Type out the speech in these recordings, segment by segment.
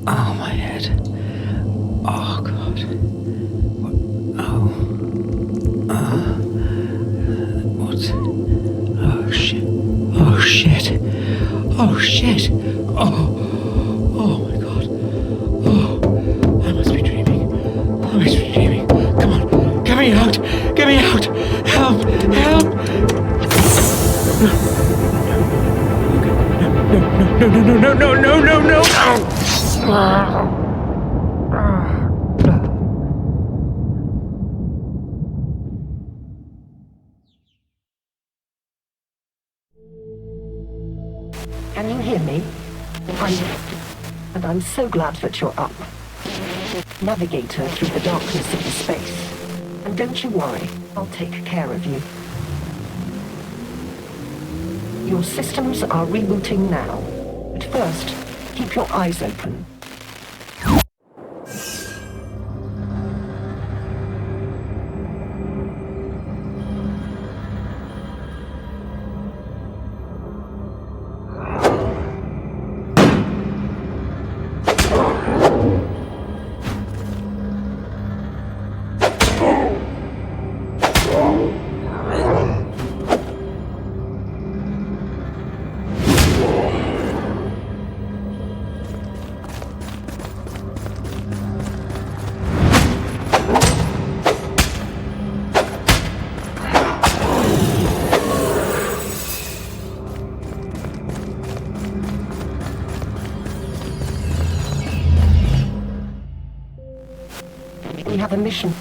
Oh, my head. Oh, God. What? Oh. What? Oh, shit. Oh, shit. Oh, shit. Oh, my God. Oh, I must be dreaming. I must be dreaming. Come on. Get me out. Get me out. Help. Help. No. Can you hear me? I'm so glad that you're up. Navigator through the darkness of the space. And don't you worry, I'll take care of you. Your systems are rebooting now. But first, keep your eyes open. We have a mission.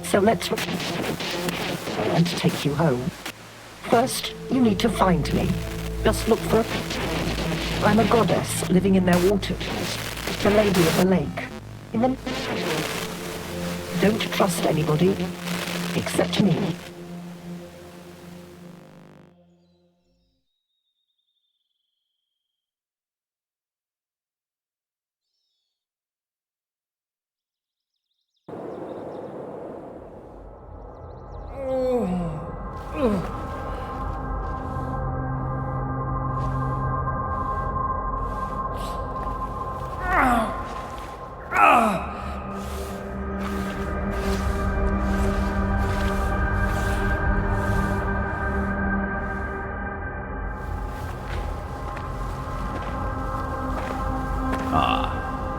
So let's and take you home. First, you need to find me. Just look for I'm a goddess living in their waters. The lady of the lake. And then don't trust anybody except me.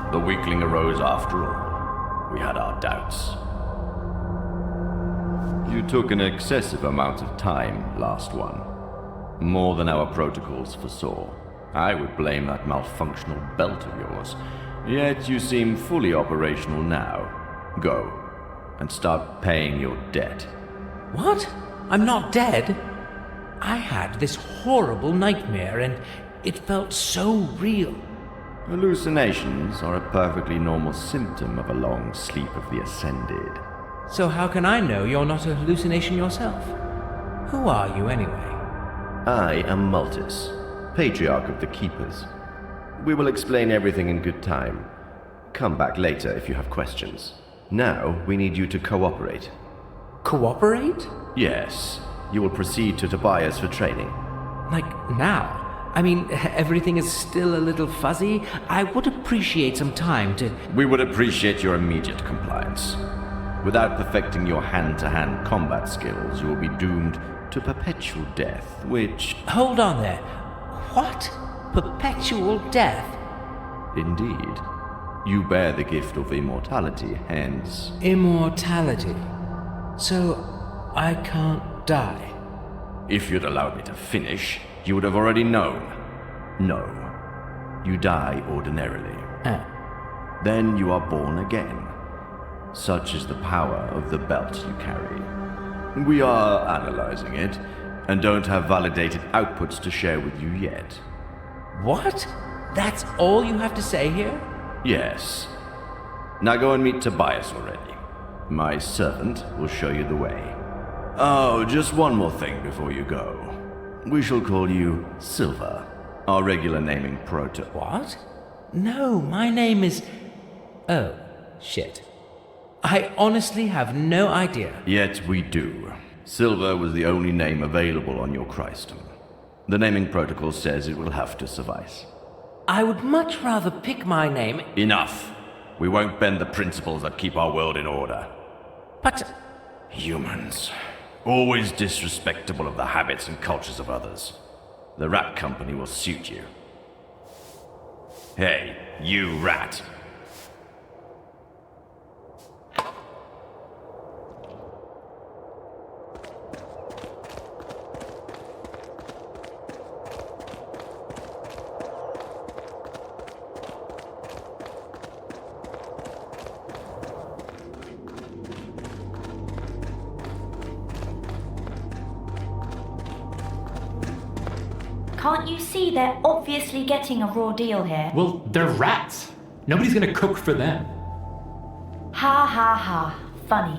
The weakling arose after all. We had our doubts. You took an excessive amount of time, last one. More than our protocols foresaw. I would blame that malfunctional belt of yours. Yet you seem fully operational now. Go, and start paying your debt. What? I'm not dead? I had this horrible nightmare and it felt so real. Hallucinations are a perfectly normal symptom of a long sleep of the ascended. So how can I know you're not a hallucination yourself? Who are you anyway? I am Multis, Patriarch of the Keepers. We will explain everything in good time. Come back later if you have questions. Now we need you to cooperate. Cooperate? Yes. You will proceed to Tobias for training. Like now? I mean, everything is still a little fuzzy. I would appreciate some time to... We would appreciate your immediate compliance. Without perfecting your hand-to-hand combat skills, you will be doomed to perpetual death, which... Hold on there. What? Perpetual death? Indeed. You bear the gift of immortality, hence... Immortality. So, I can't die. If you'd allowed me to finish, you would have already known. No. You die ordinarily. Then you are born again. Such is the power of the belt you carry. We are analyzing it, and don't have validated outputs to share with you yet. What? That's all you have to say here? Yes. Now go and meet Tobias already. My servant will show you the way. Oh, just one more thing before you go. We shall call you Silver, our regular naming proto... What? No, my name is... Oh, shit. I honestly have no idea. Yet we do. Silver was the only name available on your Christum. The naming protocol says it will have to suffice. I would much rather pick my name. Enough. We won't bend the principles that keep our world in order. But Humans. Always disrespectful of the habits and cultures of others. The rat company will suit you. Hey, you rat. Can't you see they're obviously getting a raw deal here? Well, they're rats. Nobody's gonna cook for them. Ha ha ha. Funny.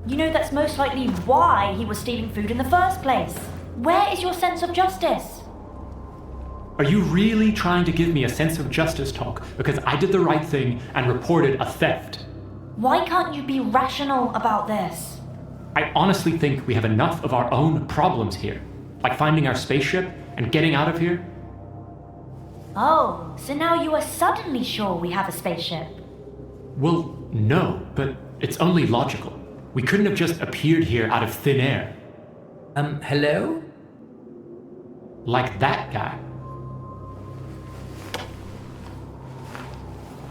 You know that's most likely why he was stealing food in the first place. Where is your sense of justice? Are you really trying to give me a sense of justice talk because I did the right thing and reported a theft? Why can't you be rational about this? I honestly think we have enough of our own problems here, like finding our spaceship and getting out of here. Oh, so now you are suddenly sure we have a spaceship? Well, no, but it's only logical. We couldn't have just appeared here out of thin air. Hello? Like that guy.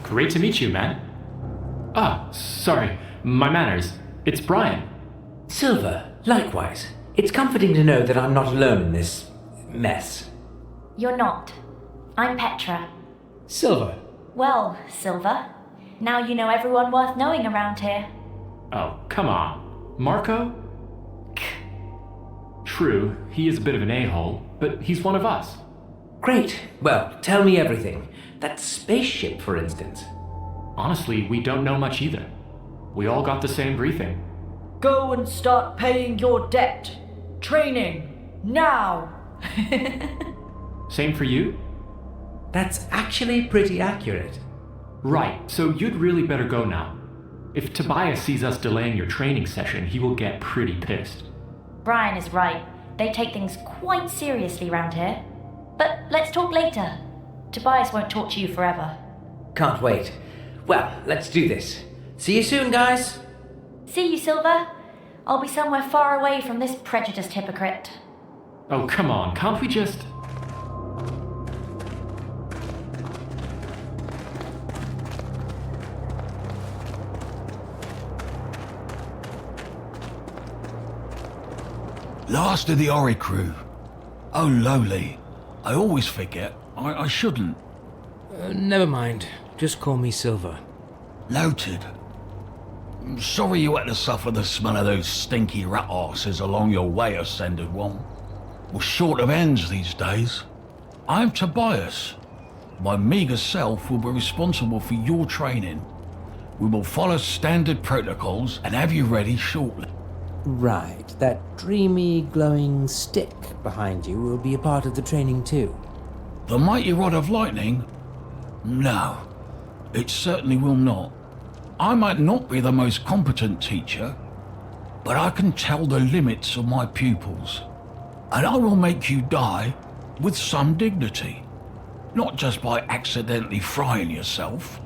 Great to meet you, man. Ah, sorry, my manners. It's Brian. Silver, likewise. It's comforting to know that I'm not alone in this mess. You're not. I'm Petra. Silver. Well, Silver, now you know everyone worth knowing around here. Oh, come on. Marco? True, he is a bit of an a-hole, but he's one of us. Great. Well, tell me everything. That spaceship, for instance. Honestly, we don't know much either. We all got the same briefing. Go and start paying your debt. Training. Now. Same for you? That's actually pretty accurate. Right, so you'd really better go now. If Tobias sees us delaying your training session, he will get pretty pissed. Brian is right. They take things quite seriously round here. But let's talk later. Tobias won't talk to you forever. Can't wait. Well, let's do this. See you soon, guys. See you, Silver. I'll be somewhere far away from this prejudiced hypocrite. Oh, come on, can't we just... Last of the Oricru. Oh, lowly. I always forget. I shouldn't. Never mind. Just call me Silver. Noted. Sorry you had to suffer the smell of those stinky rat arses along your way, Ascended One. We're short of ends these days. I'm Tobias. My meagre self will be responsible for your training. We will follow standard protocols and have you ready shortly. Right, that dreamy, glowing stick behind you will be a part of the training too. The mighty rod of lightning? No, it certainly will not. I might not be the most competent teacher, but I can tell the limits of my pupils, and I will make you die with some dignity, not just by accidentally frying yourself.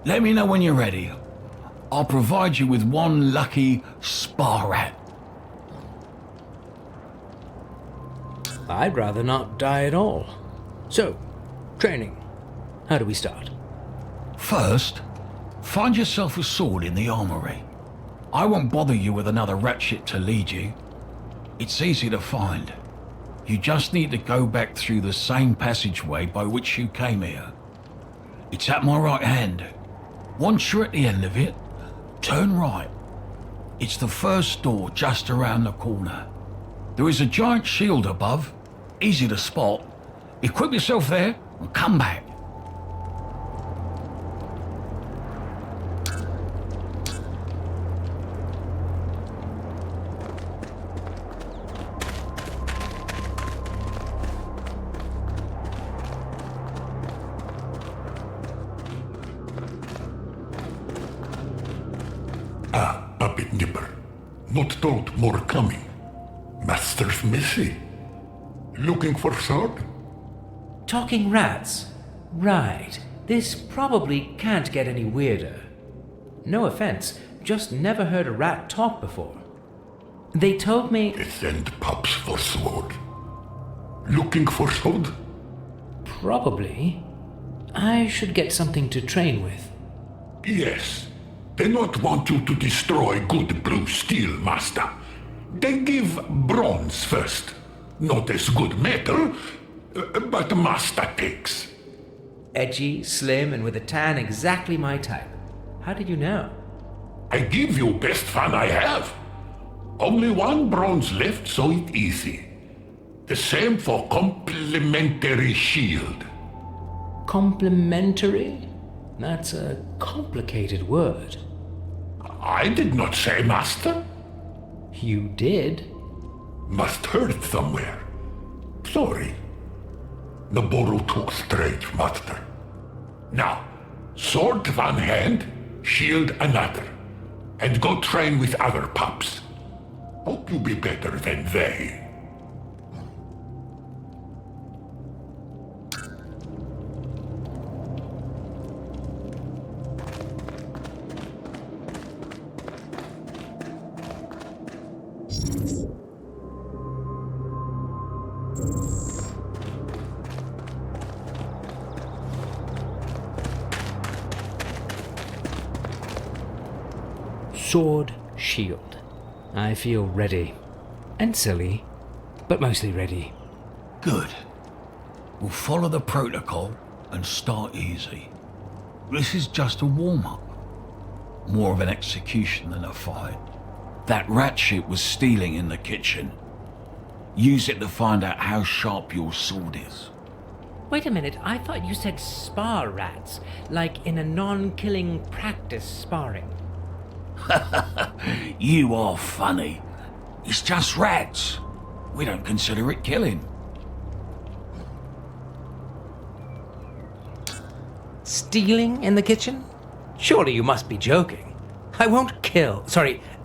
Let me know when you're ready. I'll provide you with one lucky spar rat. I'd rather not die at all. So, training. How do we start? First, find yourself a sword in the armory. I won't bother you with another ratchet to lead you. It's easy to find. You just need to go back through the same passageway by which you came here. It's at my right hand. Once you're at the end of it, turn right. It's the first door just around the corner. There is a giant shield above, easy to spot. Equip yourself there and come back. Puppet nipper. Not told more coming. Master's missing. Looking for sword? Talking rats. Right. This probably can't get any weirder. No offense, just never heard a rat talk before. They told me... They send pups for sword. Looking for sword? Probably. I should get something to train with. Yes. They not want you to destroy good blue steel, master. They give bronze first. Not as good metal, but master takes. Edgy, slim, and with a tan exactly my type. How did you know? I give you best fun I have. Only one bronze left, so it easy. The same for complimentary shield. Complimentary? That's a complicated word. I did not say master. You did? Must heard it somewhere. Sorry. Naboru took straight, master. Now, sword one hand, shield another. And go train with other pups. Hope you be better than they. Sword, shield. I feel ready. And silly, but mostly ready. Good. We'll follow the protocol and start easy. This is just a warm-up. More of an execution than a fight. That rat shit was stealing in the kitchen. Use it to find out how sharp your sword is. Wait a minute, I thought you said spar rats, like in a non-killing practice sparring. You are funny. It's just rats. We don't consider it killing. Stealing in the kitchen? Surely you must be joking. I won't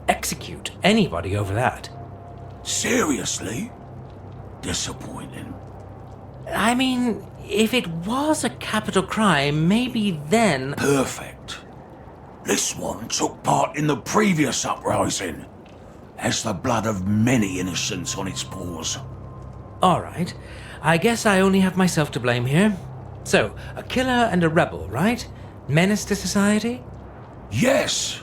execute anybody over that. Seriously? Disappointing. I mean, if it was a capital crime, maybe then... Perfect. This one took part in the previous uprising. Has the blood of many innocents on its paws. All right. I guess I only have myself to blame here. So, a killer and a rebel, right? Menace to society? Yes.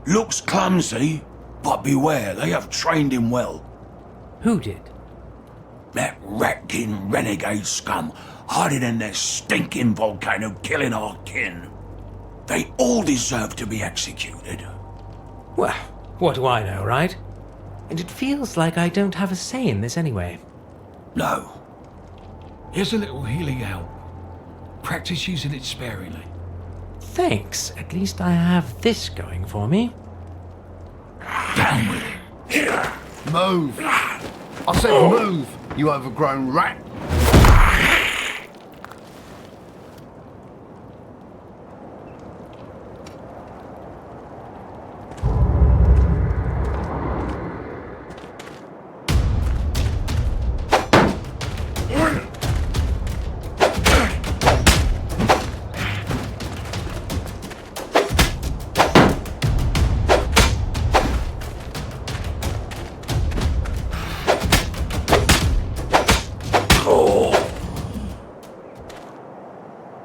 Looks clumsy, but beware, they have trained him well. Who did? That rat-kin renegade scum hiding in their stinking volcano killing our kin. They all deserve to be executed. Well, what do I know, right? And it feels like I don't have a say in this anyway. No. Here's a little healing help. Practice using it sparingly. Thanks. At least I have this going for me. Down with it. Here! Move! I said move, you overgrown rat!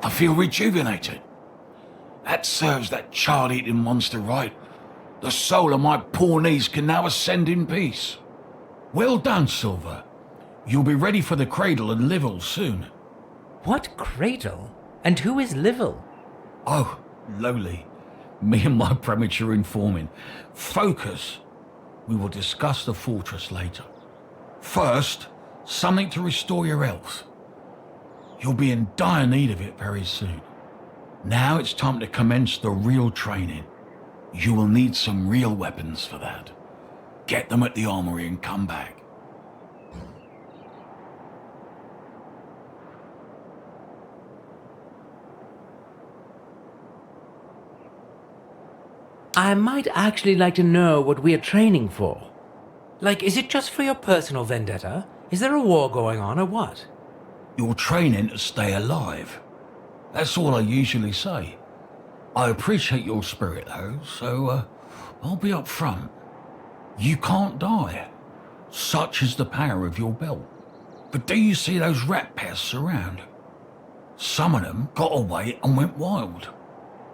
I feel rejuvenated. That serves that child-eating monster right. The soul of my poor niece can now ascend in peace. Well done, Silver. You'll be ready for the cradle and Livel soon. What cradle? And who is Livel? Oh, lowly. Me and my premature informing. Focus. We will discuss the fortress later. First, something to restore your health. You'll be in dire need of it very soon. Now it's time to commence the real training. You will need some real weapons for that. Get them at the armory and come back. I might actually like to know what we are training for. Like, is it just for your personal vendetta? Is there a war going on or what? You're training to stay alive. That's all I usually say. I appreciate your spirit though, so I'll be up front. You can't die. Such is the power of your belt. But do you see those rat pests around? Some of them got away and went wild.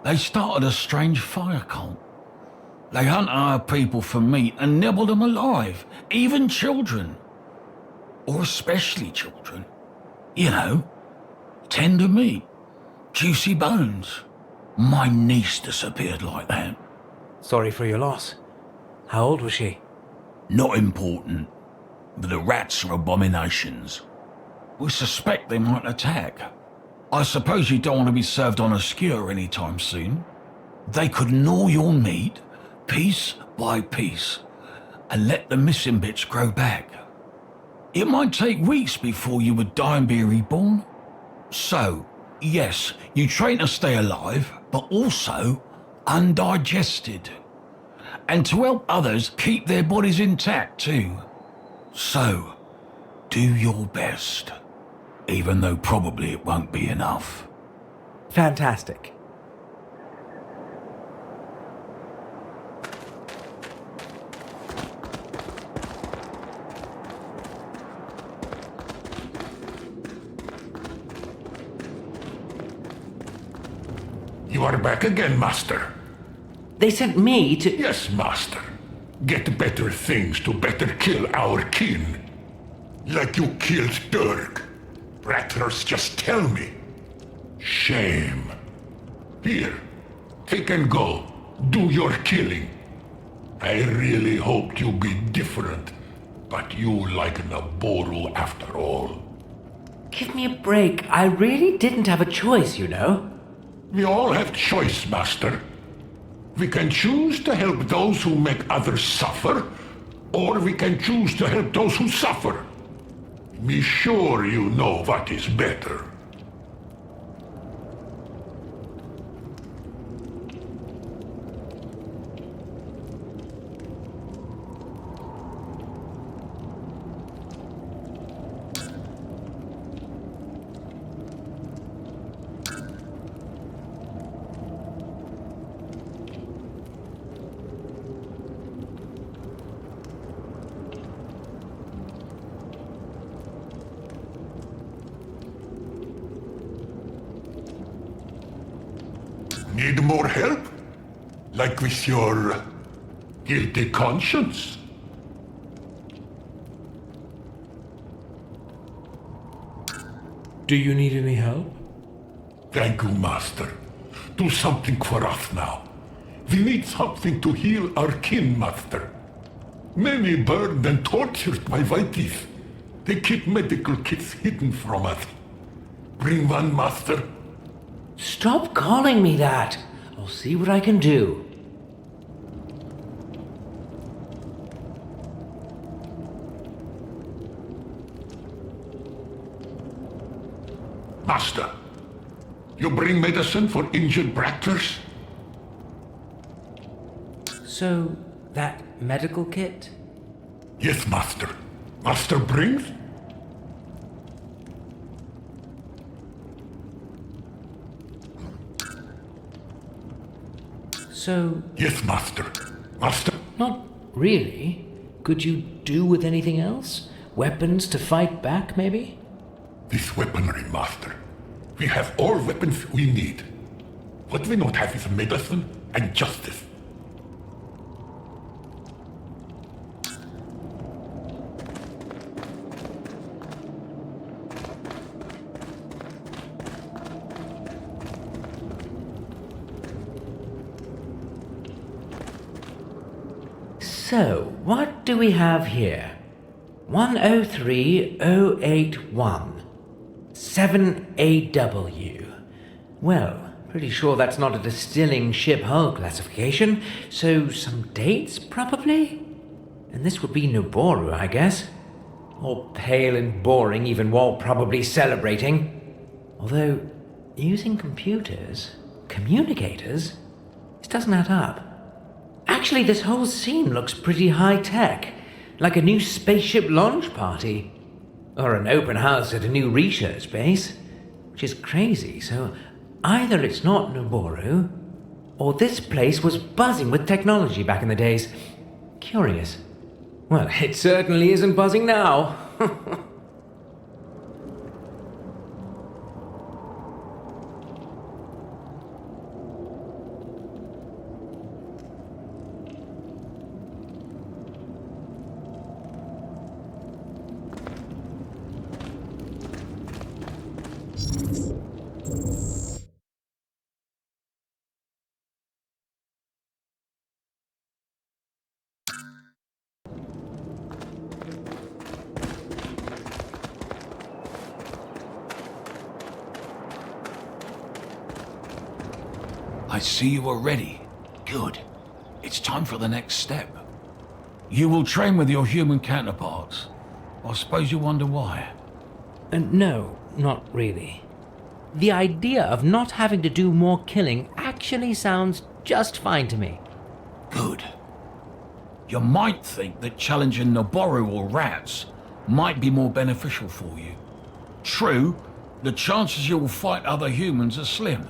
They started a strange fire cult. They hunt our people for meat and nibble them alive, even children. Or especially children. You know, tender meat, juicy bones. My niece disappeared like that. Sorry for your loss. How old was she? Not important, but the rats are abominations. We suspect they might attack. I suppose you don't want to be served on a skewer anytime soon. They could gnaw your meat, piece by piece, and let the missing bits grow back. It might take weeks before you would die and be reborn. So, yes, you train to stay alive, but also undigested. And to help others keep their bodies intact too. So, do your best. Even though probably it won't be enough. Fantastic. You are back again, Master. They sent me to... Yes, Master. Get better things to better kill our kin. Like you killed Dirk. Rattlers just tell me. Shame. Here, take and go. Do your killing. I really hoped you'd be different, but you like Naboru after all. Give me a break. I really didn't have a choice, you know. We all have choice, Master. We can choose to help those who make others suffer, or we can choose to help those who suffer. Be sure you know what is better. Need more help? Like with your guilty conscience? Do you need any help? Thank you, Master. Do something for us now. We need something to heal our kin, Master. Many burned and tortured by whiteys. They keep medical kits hidden from us. Bring one, Master. Stop calling me that. I'll see what I can do. Master, you bring medicine for injured Brattlers? So, that medical kit? Yes, Master. Master brings? So... Yes, Master. Master? Not really. Could you do with anything else? Weapons to fight back, maybe? This weaponry, Master. We have all weapons we need. What we not have is medicine and justice. So, what do we have here? 103081. 7AW. Well, pretty sure that's not a distilling ship hull classification, so some dates, probably? And this would be Naboru, I guess. All pale and boring, even while probably celebrating. Although, using communicators, this doesn't add up. Actually, this whole scene looks pretty high-tech, like a new spaceship launch party. Or an open house at a new research base, which is crazy, so Either it's not Noboru, or this place was buzzing with technology back in the days. Curious. Well, it certainly isn't buzzing now. I see you are ready. Good. It's time for the next step. You will train with your human counterparts. I suppose you wonder why. No, not really. The idea of not having to do more killing actually sounds just fine to me. Good. You might think that challenging Noboru or rats might be more beneficial for you. True, the chances you will fight other humans are slim,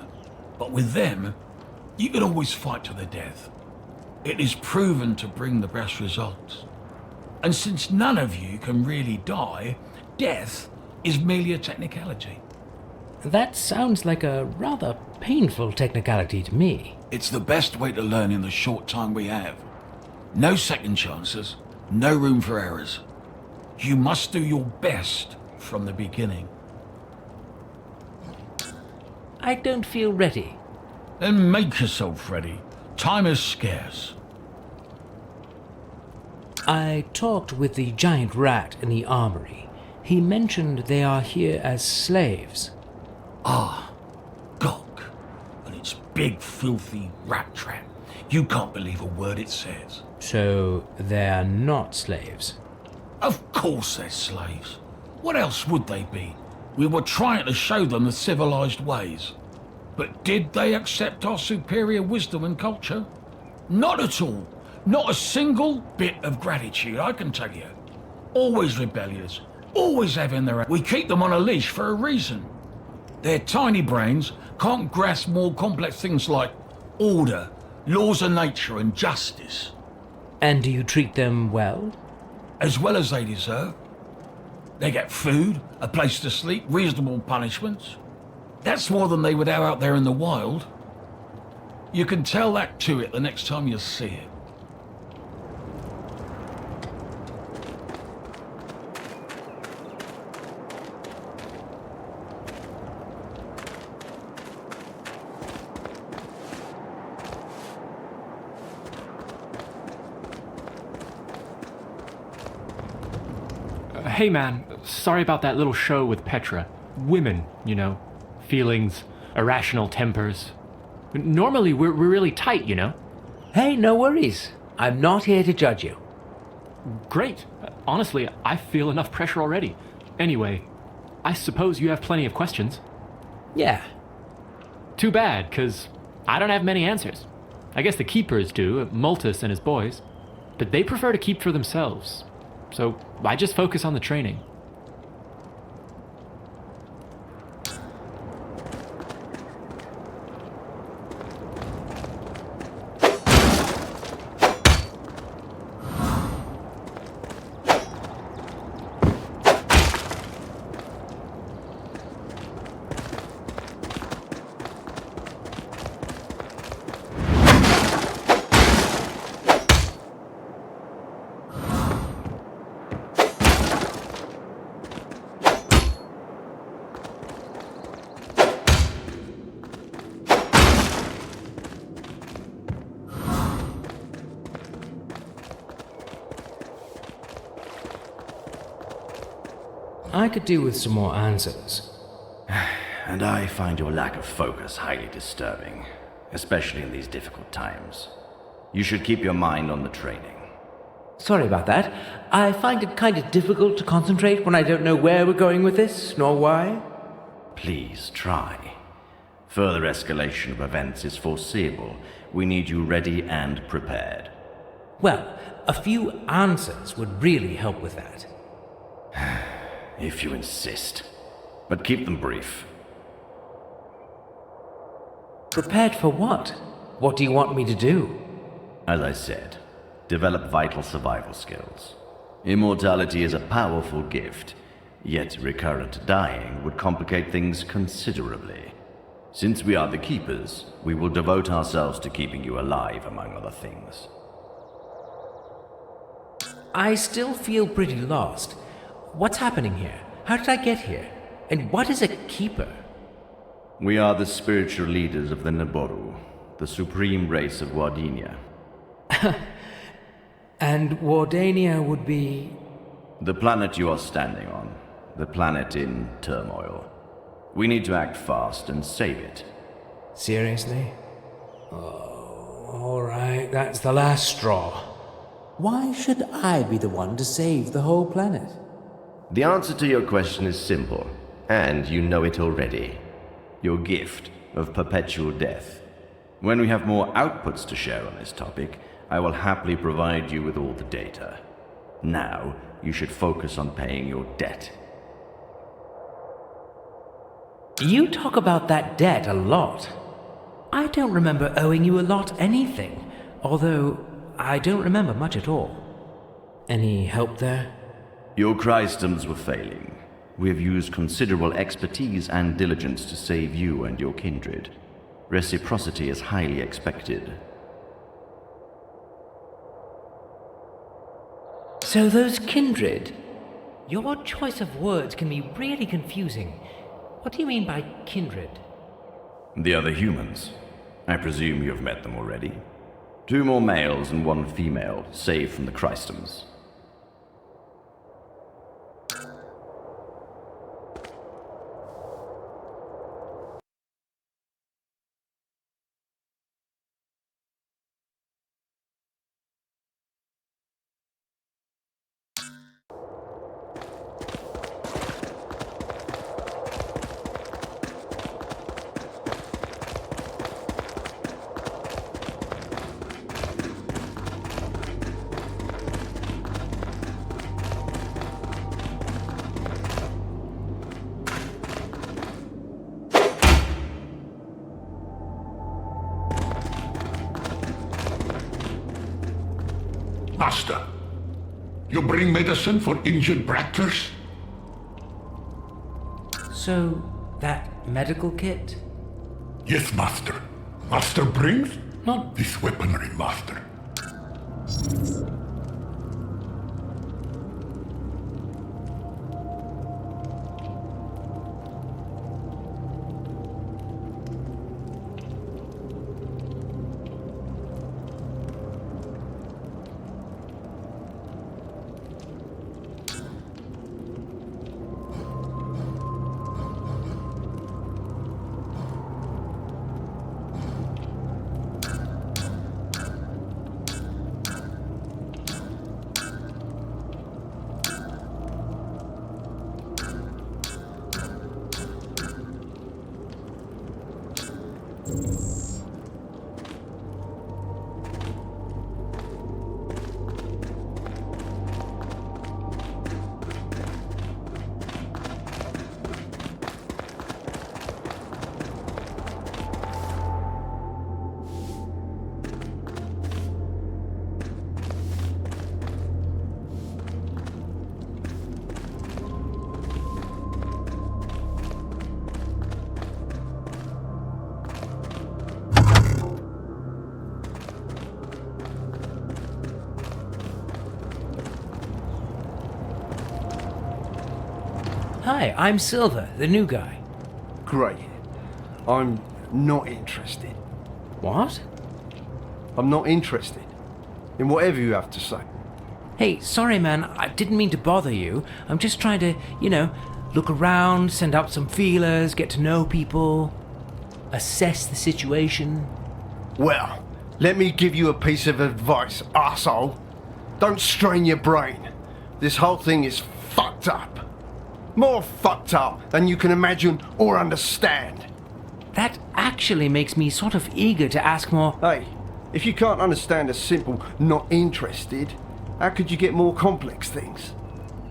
but with them, you can always fight to the death. It is proven to bring the best results. And since none of you can really die, death is merely a technicality. That sounds like a rather painful technicality to me. It's the best way to learn in the short time we have. No second chances, no room for errors. You must do your best from the beginning. I don't feel ready. Then make yourself ready. Time is scarce. I talked with the giant rat in the armory. He mentioned they are here as slaves. Gok. And its big, filthy rat trap. You can't believe a word it says. So they're not slaves? Of course they're slaves. What else would they be? We were trying to show them the civilized ways. But did they accept our superior wisdom and culture? Not at all. Not a single bit of gratitude, I can tell you. Always rebellious. Always having their... We keep them on a leash for a reason. Their tiny brains can't grasp more complex things like order, laws of nature and justice. And do you treat them well? As well as they deserve. They get food, a place to sleep, reasonable punishments. That's more than they would have out there in the wild. You can tell that to it the next time you see it. Hey man, sorry about that little show with Petra. Women, you know. Feelings, irrational tempers. Normally we're really tight, you know. Hey, no worries. I'm not here to judge you. Great. Honestly, I feel enough pressure already. Anyway, I suppose you have plenty of questions. Yeah. Too bad, 'cause I don't have many answers. I guess the keepers do, Multus and his boys. But they prefer to keep for themselves. So I just focus on the training. I could do with some more answers. And I find your lack of focus highly disturbing, especially in these difficult times. You should keep your mind on the training. Sorry about that. I find it kind of difficult to concentrate when I don't know where we're going with this, nor why. Please try. Further escalation of events is foreseeable. We need you ready and prepared. Well, a few answers would really help with that. If you insist. But keep them brief. Prepared for what? What do you want me to do? As I said, develop vital survival skills. Immortality is a powerful gift, yet recurrent dying would complicate things considerably. Since we are the keepers, we will devote ourselves to keeping you alive, among other things. I still feel pretty lost. What's happening here? How did I get here? And what is a keeper? We are the spiritual leaders of the Naboru, the supreme race of Wardinia. And Wardania would be... The planet you are standing on. The planet in turmoil. We need to act fast and save it. Seriously? Oh, alright, that's the last straw. Why should I be the one to save the whole planet? The answer to your question is simple, and you know it already. Your gift of perpetual death. When we have more outputs to share on this topic, I will happily provide you with all the data. Now, you should focus on paying your debt. You talk about that debt a lot. I don't remember owing you a lot anything, although I don't remember much at all. Any help there? Your Christums were failing. We have used considerable expertise and diligence to save you and your kindred. Reciprocity is highly expected. So those kindred? Your choice of words can be really confusing. What do you mean by kindred? The other humans. I presume you have met them already. 2 more males and 1 female, saved from the Christums. Master, you bring medicine for injured Bractors? So, that medical kit? Yes, Master. Master brings? Not this weaponry, Master. Hi, I'm Silver, the new guy. Great. I'm not interested. What? I'm not interested in whatever you have to say. Hey, sorry man, I didn't mean to bother you. I'm just trying to, look around, send out some feelers, get to know people, assess the situation. Well, let me give you a piece of advice, arsehole. Don't strain your brain. This whole thing is fucked up. More fucked up than you can imagine or understand. That actually makes me sort of eager to ask more. Hey, if you can't understand a simple not interested, how could you get more complex things?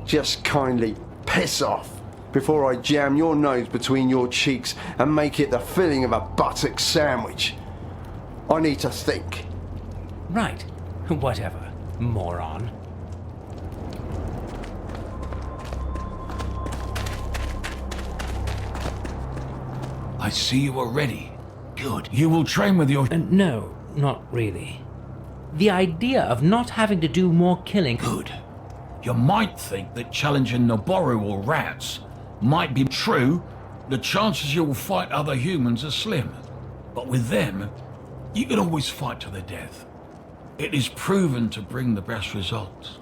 Just kindly piss off. before I jam your nose between your cheeks and make it the filling of a buttock sandwich. I need to think. Right. Whatever, moron. I see you are ready. Good. You will train with your... No, not really. The idea of not having to do more killing... Good. You might think that challenging Noboru or rats might be true. The chances you will fight other humans are slim. But with them, you can always fight to the death. It is proven to bring the best results.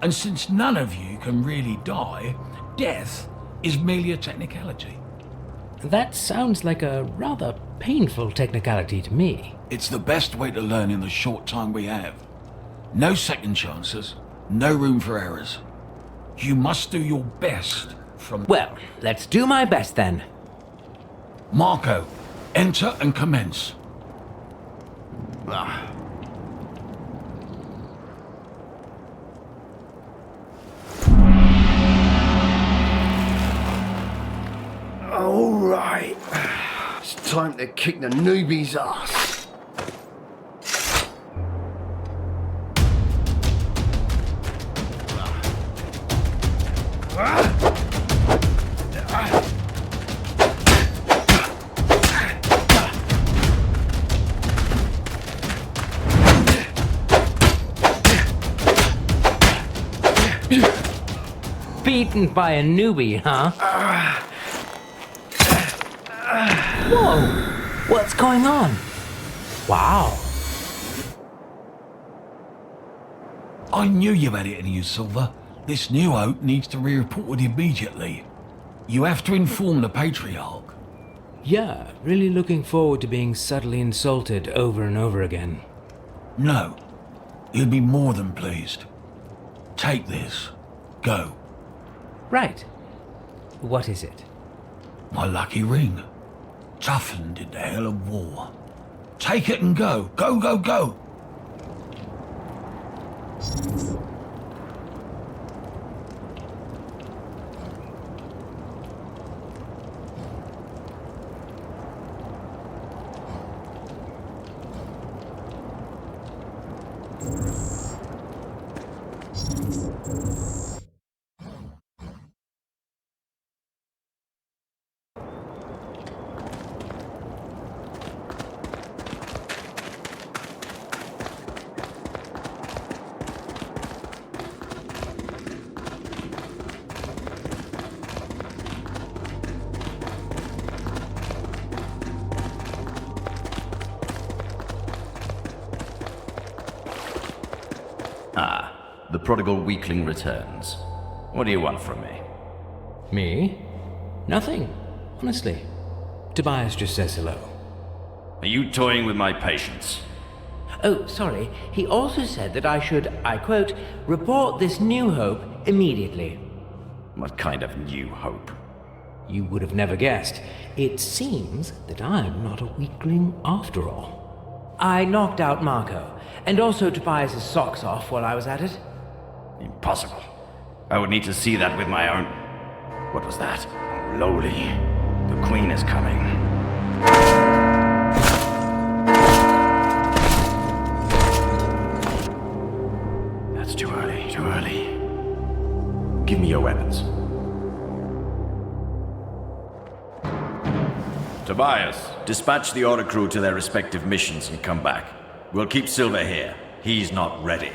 And since none of you can really die, death is merely a technicality. That sounds like a rather painful technicality to me. It's the best way to learn in the short time we have. No second chances, no room for errors. You must do your best from... Well, let's do my best then. Marco, enter and commence. All right. It's time to kick the newbie's ass. Beaten by a newbie, huh? Whoa! What's going on? Wow. I knew you had it in you, Silver. This new oak needs to be reported immediately. You have to inform the Patriarch. Yeah, really looking forward to being subtly insulted over and over again. No. He'll be more than pleased. Take this. Go. Right. What is it? My lucky ring. Toughened in the hell of war. Take it and go. Go, go, go. The prodigal weakling returns. What do you want from me? Me? Nothing, honestly. Tobias just says hello. Are you toying with my patience? Oh, sorry. He also said that I should, I quote, report this new hope immediately. What kind of new hope? You would have never guessed. It seems that I'm not a weakling after all. I knocked out Marco, and also Tobias' socks off while I was at it. Impossible. I would need to see that with my own... What was that? Oh, lowly. The Queen is coming. That's too early, too early. Give me your weapons. Tobias, dispatch the Oricru to their respective missions and come back. We'll keep Silver here. He's not ready.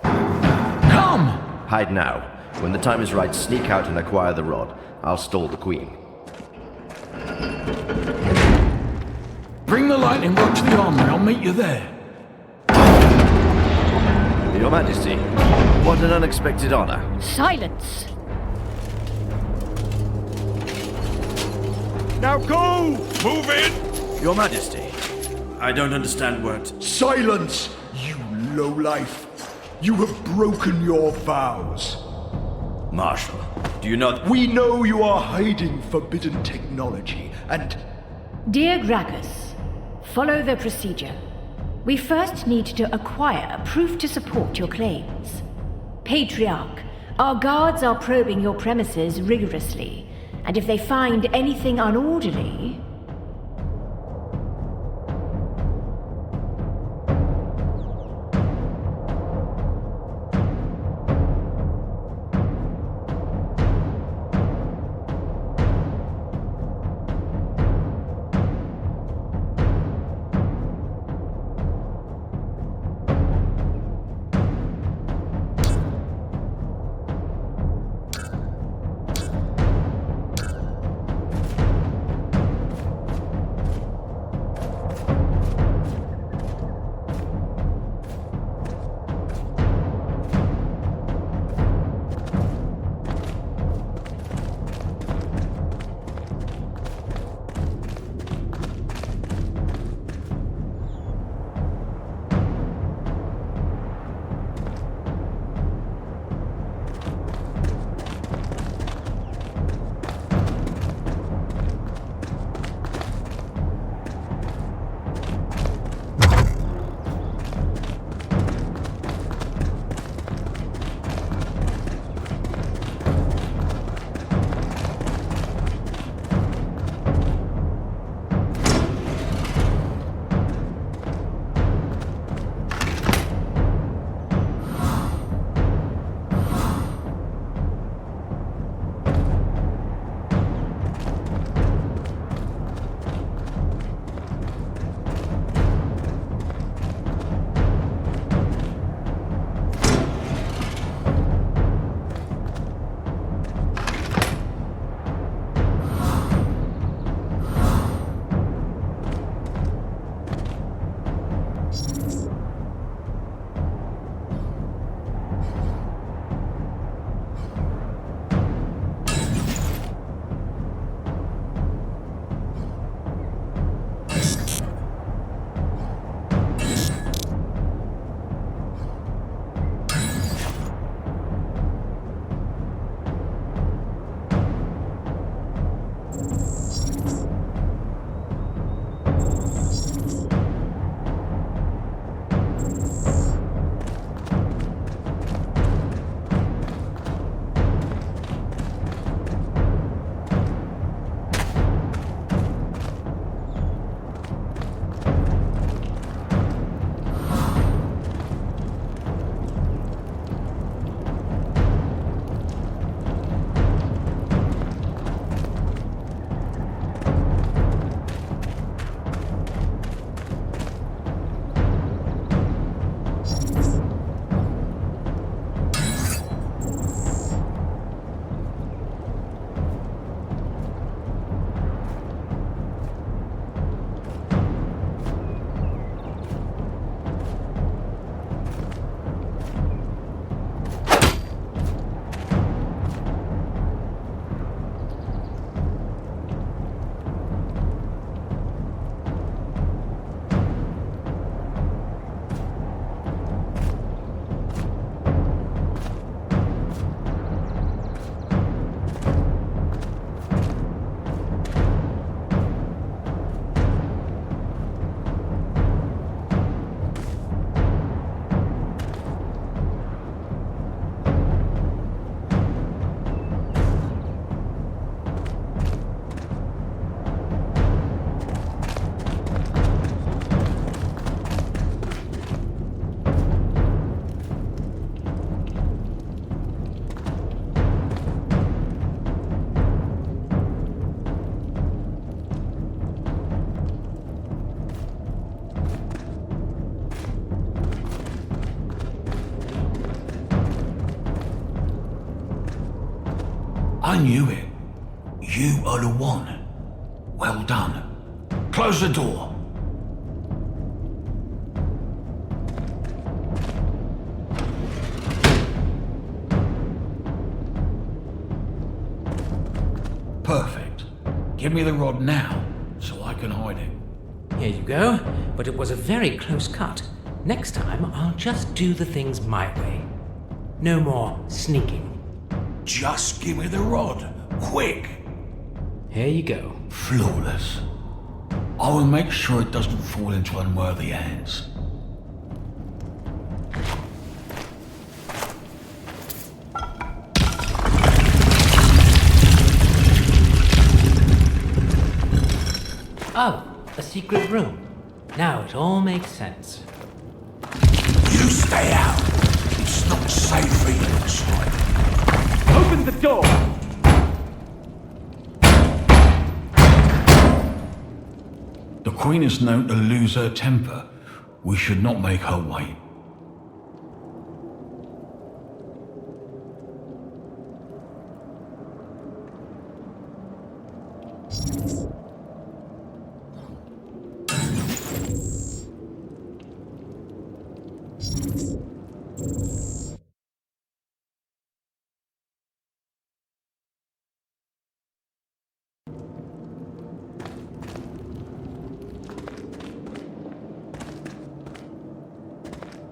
Come! Hide now. When the time is right, sneak out and acquire the rod. I'll stall the Queen. Bring the lightning rod to the armory. I'll meet you there. Your Majesty, what an unexpected honor. Silence! Now go! Move in! Your Majesty, I don't understand what... Silence, you lowlife. You have broken your vows. Marshal, do you not... We know you are hiding forbidden technology, and... Dear Gracchus, follow the procedure. We first need to acquire proof to support your claims. Patriarch, our guards are probing your premises rigorously. And if they find anything unorderly... I knew it. You are the one. Well done. Close the door. Perfect. Give me the rod now, so I can hide it. Here you go, but it was a very close cut. Next time, I'll just do the things my way. No more sneaking. Just give me the rod, quick. Here you go. Flawless. I will make sure it doesn't fall into unworthy hands. Oh, a secret room. Now it all makes sense. You stay out. It's not safe for you inside. Open the door! The Queen is known to lose her temper. We should not make her wait.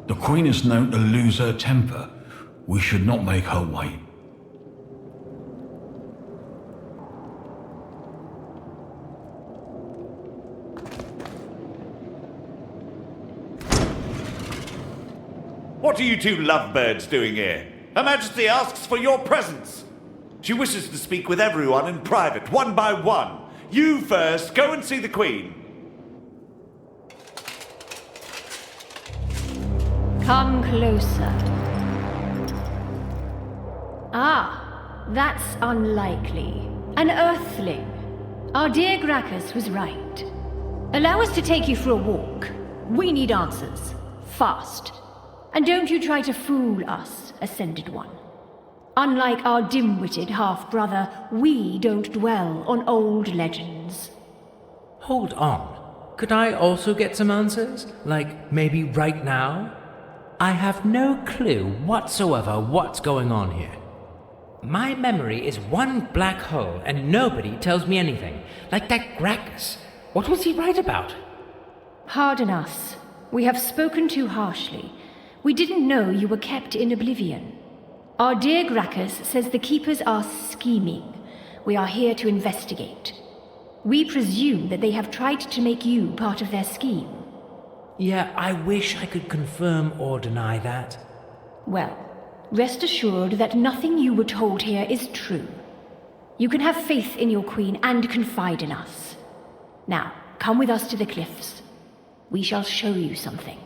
The Queen is known to lose her temper. We should not make her wait. What are you two lovebirds doing here? Her Majesty asks for your presence. She wishes to speak with everyone in private, one by one. You first, go and see the Queen. Come closer. Ah, that's unlikely. An Earthling. Our dear Gracchus was right. Allow us to take you for a walk. We need answers. Fast. And don't you try to fool us, Ascended One. Unlike our dim-witted half-brother, we don't dwell on old legends. Hold on. Could I also get some answers? Like, maybe right now? I have no clue whatsoever what's going on here. My memory is one black hole and nobody tells me anything. Like that Gracchus. What was he right about? Pardon us. We have spoken too harshly. We didn't know you were kept in oblivion. Our dear Gracchus says the Keepers are scheming. We are here to investigate. We presume that they have tried to make you part of their scheme. Yeah, I wish I could confirm or deny that. Well, rest assured that nothing you were told here is true. You can have faith in your queen and confide in us. Now, come with us to the cliffs. We shall show you something.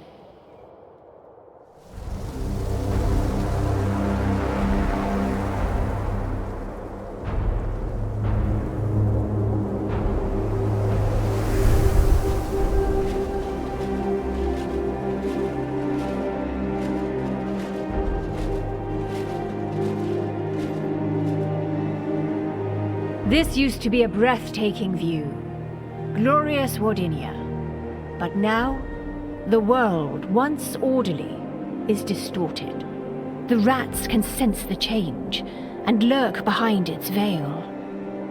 This used to be a breathtaking view. Glorious Wardinia. But now, the world, once orderly, is distorted. The rats can sense the change and lurk behind its veil.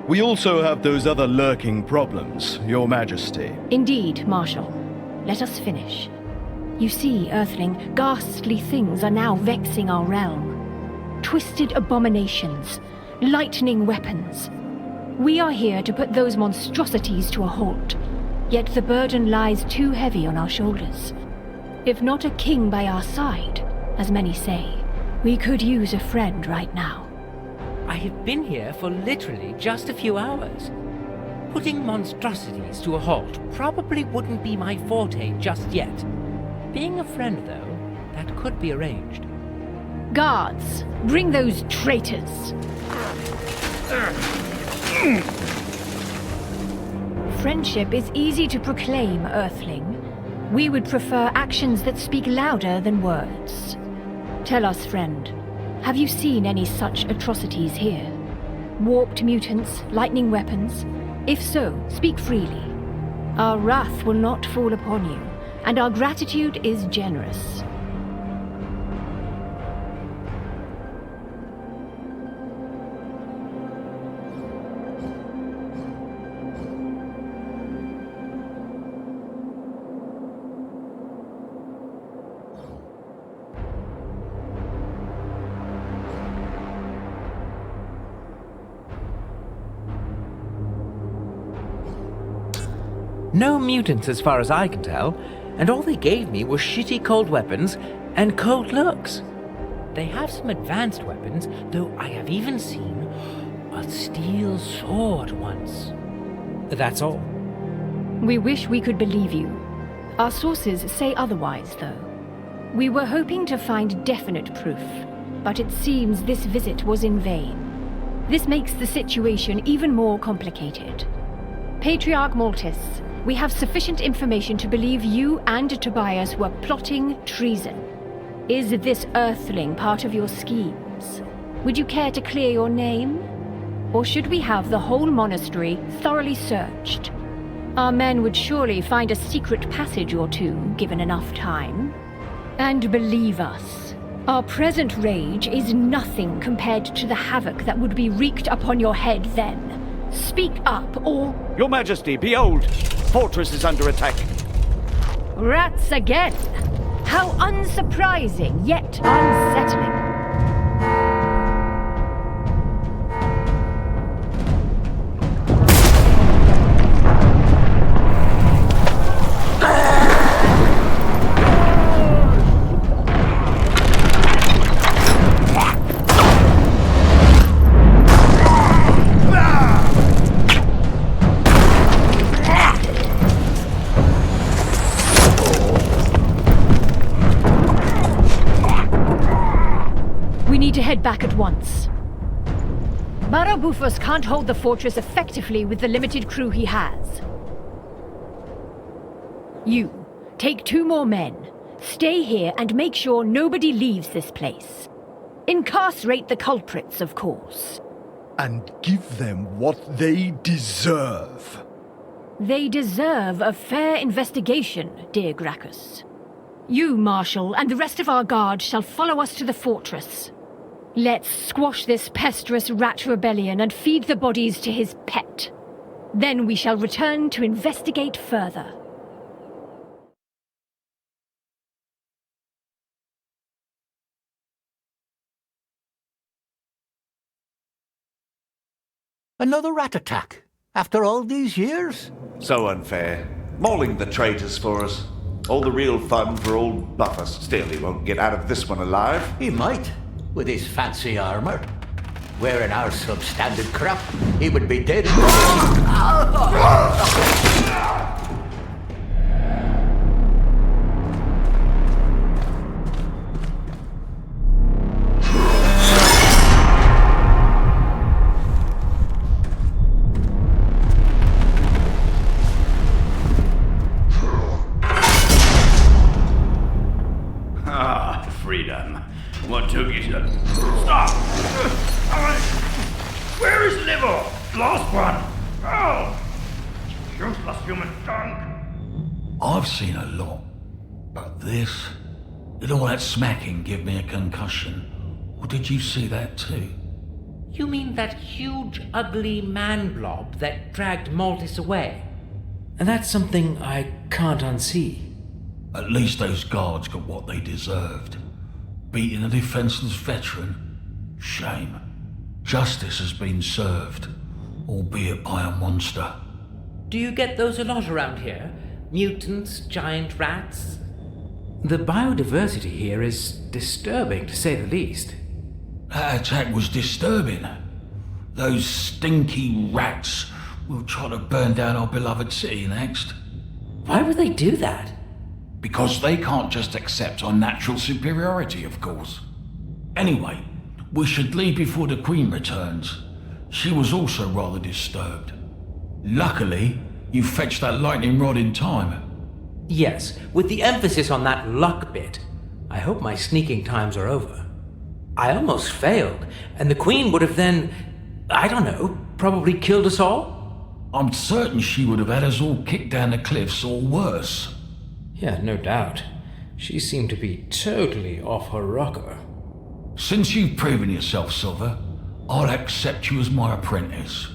We also have those other lurking problems, Your Majesty. Indeed, Marshal. Let us finish. You see, Earthling, ghastly things are now vexing our realm. Twisted abominations, lightning weapons. We are here to put those monstrosities to a halt, yet the burden lies too heavy on our shoulders. If not a king by our side, as many say, we could use a friend right now. I have been here for literally just a few hours. Putting monstrosities to a halt probably wouldn't be my forte just yet. Being a friend, though, that could be arranged. Guards, bring those traitors! Friendship is easy to proclaim, Earthling. We would prefer actions that speak louder than words. Tell us, friend, have you seen any such atrocities here? Warped mutants, lightning weapons? If so, speak freely. Our wrath will not fall upon you, and our gratitude is generous. No mutants as far as I can tell, and all they gave me were shitty cold weapons and cold looks. They have some advanced weapons, though I have even seen a steel sword once. That's all. We wish we could believe you. Our sources say otherwise, though. We were hoping to find definite proof, but it seems this visit was in vain. This makes the situation even more complicated. Patriarch Maltis, we have sufficient information to believe you and Tobias were plotting treason. Is this Earthling part of your schemes? Would you care to clear your name? Or should we have the whole monastery thoroughly searched? Our men would surely find a secret passage or two, given enough time. And believe us, our present rage is nothing compared to the havoc that would be wreaked upon your head then. Speak up, or... Your Majesty, behold! Fortress is under attack. Rats again! How unsurprising, yet unsettling. To head back at once. Barabufos can't hold the fortress effectively with the limited crew he has. You, take 2 more men. Stay here and make sure nobody leaves this place. Incarcerate the culprits, of course. And give them what they deserve. They deserve a fair investigation, dear Gracchus. You, Marshal, and the rest of our guard shall follow us to the fortress. Let's squash this pesteous rat rebellion and feed the bodies to his pet. Then we shall return to investigate further. Another rat attack? After all these years? So unfair. Mauling the traitors for us. All the real fun for old Buffus. Still, he won't get out of this one alive. He might. With his fancy armor. Wearing our substandard crap, he would be dead. Freedom. What took you to... Stop! Where is Liver? Lost one! Oh! Useless human junk! I've seen a lot, but this... Did all that smacking give me a concussion? Or did you see that too? You mean that huge, ugly man blob that dragged Maltis away? And that's something I can't unsee. At least those guards got what they deserved. Beating a defenseless veteran? Shame. Justice has been served, albeit by a monster. Do you get those a lot around here? Mutants, giant rats? The biodiversity here is disturbing, to say the least. That attack was disturbing. Those stinky rats will try to burn down our beloved city next. Why would they do that? Because they can't just accept our natural superiority, of course. Anyway, we should leave before the Queen returns. She was also rather disturbed. Luckily, you fetched that lightning rod in time. Yes, with the emphasis on that luck bit. I hope my sneaking times are over. I almost failed, and the Queen would have then, I don't know, probably killed us all? I'm certain she would have had us all kicked down the cliffs or worse. Yeah, no doubt. She seemed to be totally off her rocker. Since you've proven yourself, Silver, I'll accept you as my apprentice.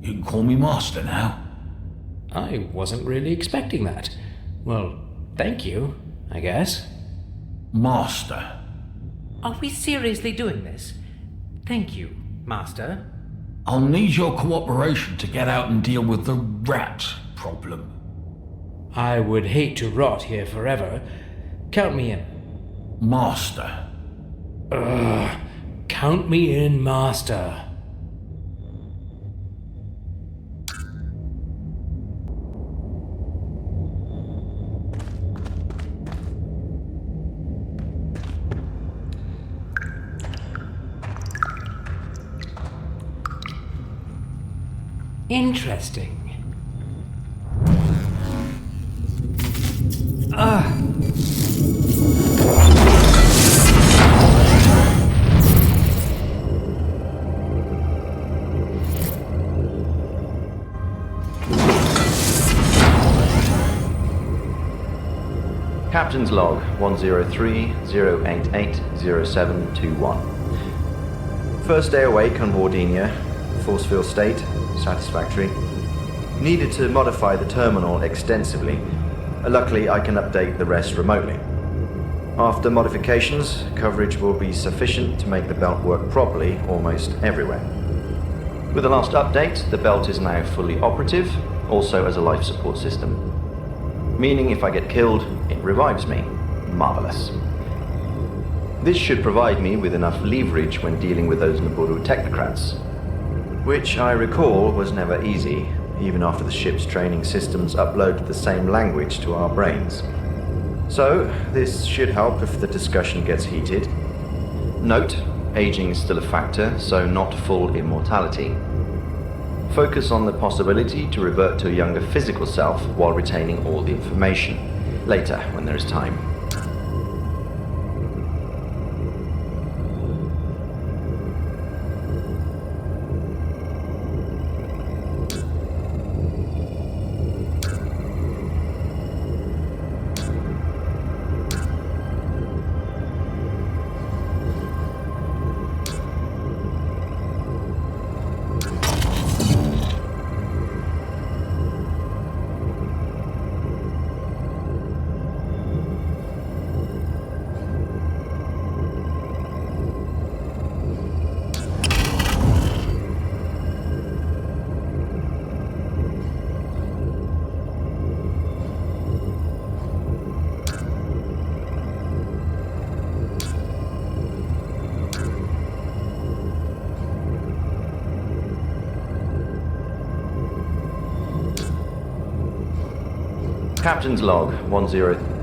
You can call me Master now. I wasn't really expecting that. Well, thank you, I guess. Master. Are we seriously doing this? Thank you, Master. I'll need your cooperation to get out and deal with the rat problem. I would hate to rot here forever. Count me in. Master. Count me in, Master. Interesting. Captain's log 103-088-0721. First day awake on Wardinia. Force field state, satisfactory. Needed to modify the terminal extensively. Luckily, I can update the rest remotely. After modifications, coverage will be sufficient to make the belt work properly almost everywhere. With the last update, the belt is now fully operative, also as a life support system. Meaning if I get killed, it revives me. Marvelous. This should provide me with enough leverage when dealing with those Naburu technocrats, which I recall was never easy, even after the ship's training systems uploaded the same language to our brains. So, this should help if the discussion gets heated. Note, aging is still a factor, so not full immortality. Focus on the possibility to revert to a younger physical self while retaining all the information. Later, when there is time. Captain's log 10.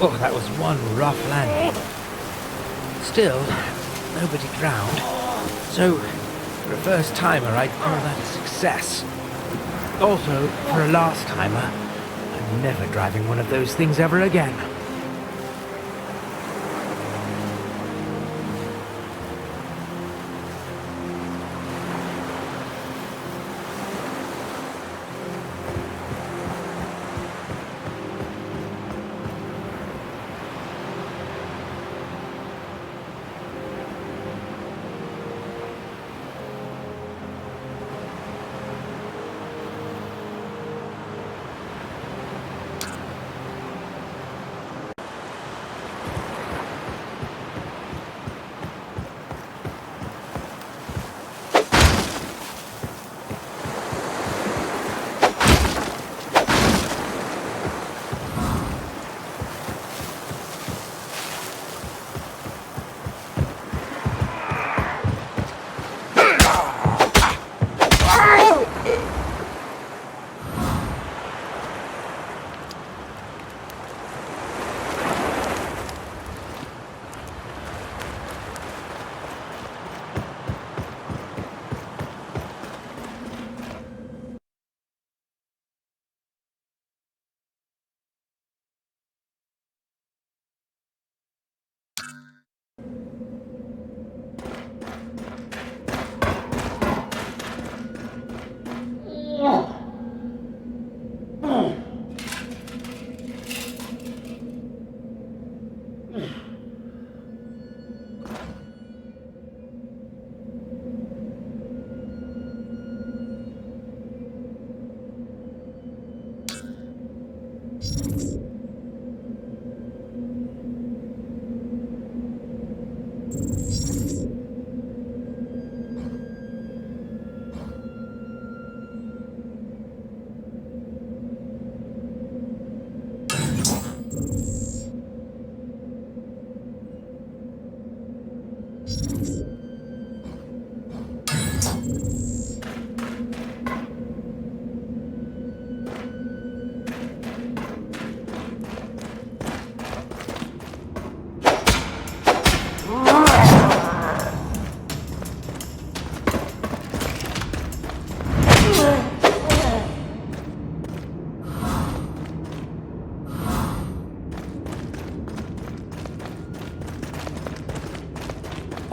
Oh, that was one rough landing. Still, nobody drowned. So, for a first timer, I'd call that a success. Also, for a last timer, I'm never driving one of those things ever again.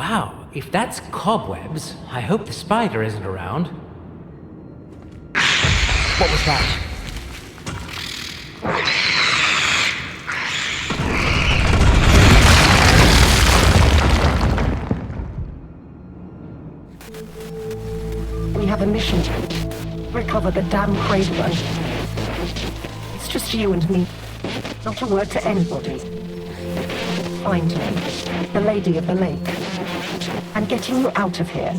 Wow, if that's cobwebs, I hope the spider isn't around. What was that? We have a mission. Recover the damn cradle. It's just you and me. Not a word to anybody. Find me, the Lady of the Lake. I'm getting you out of here.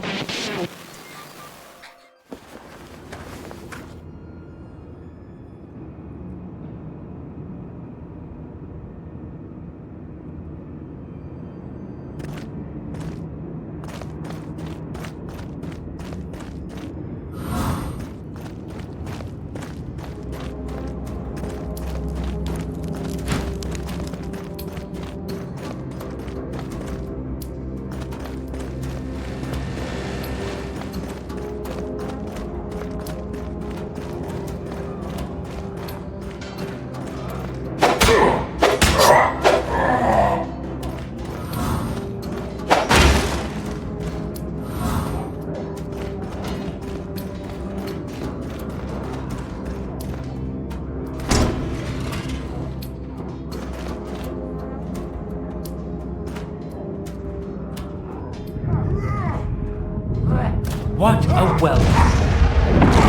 What a wealth!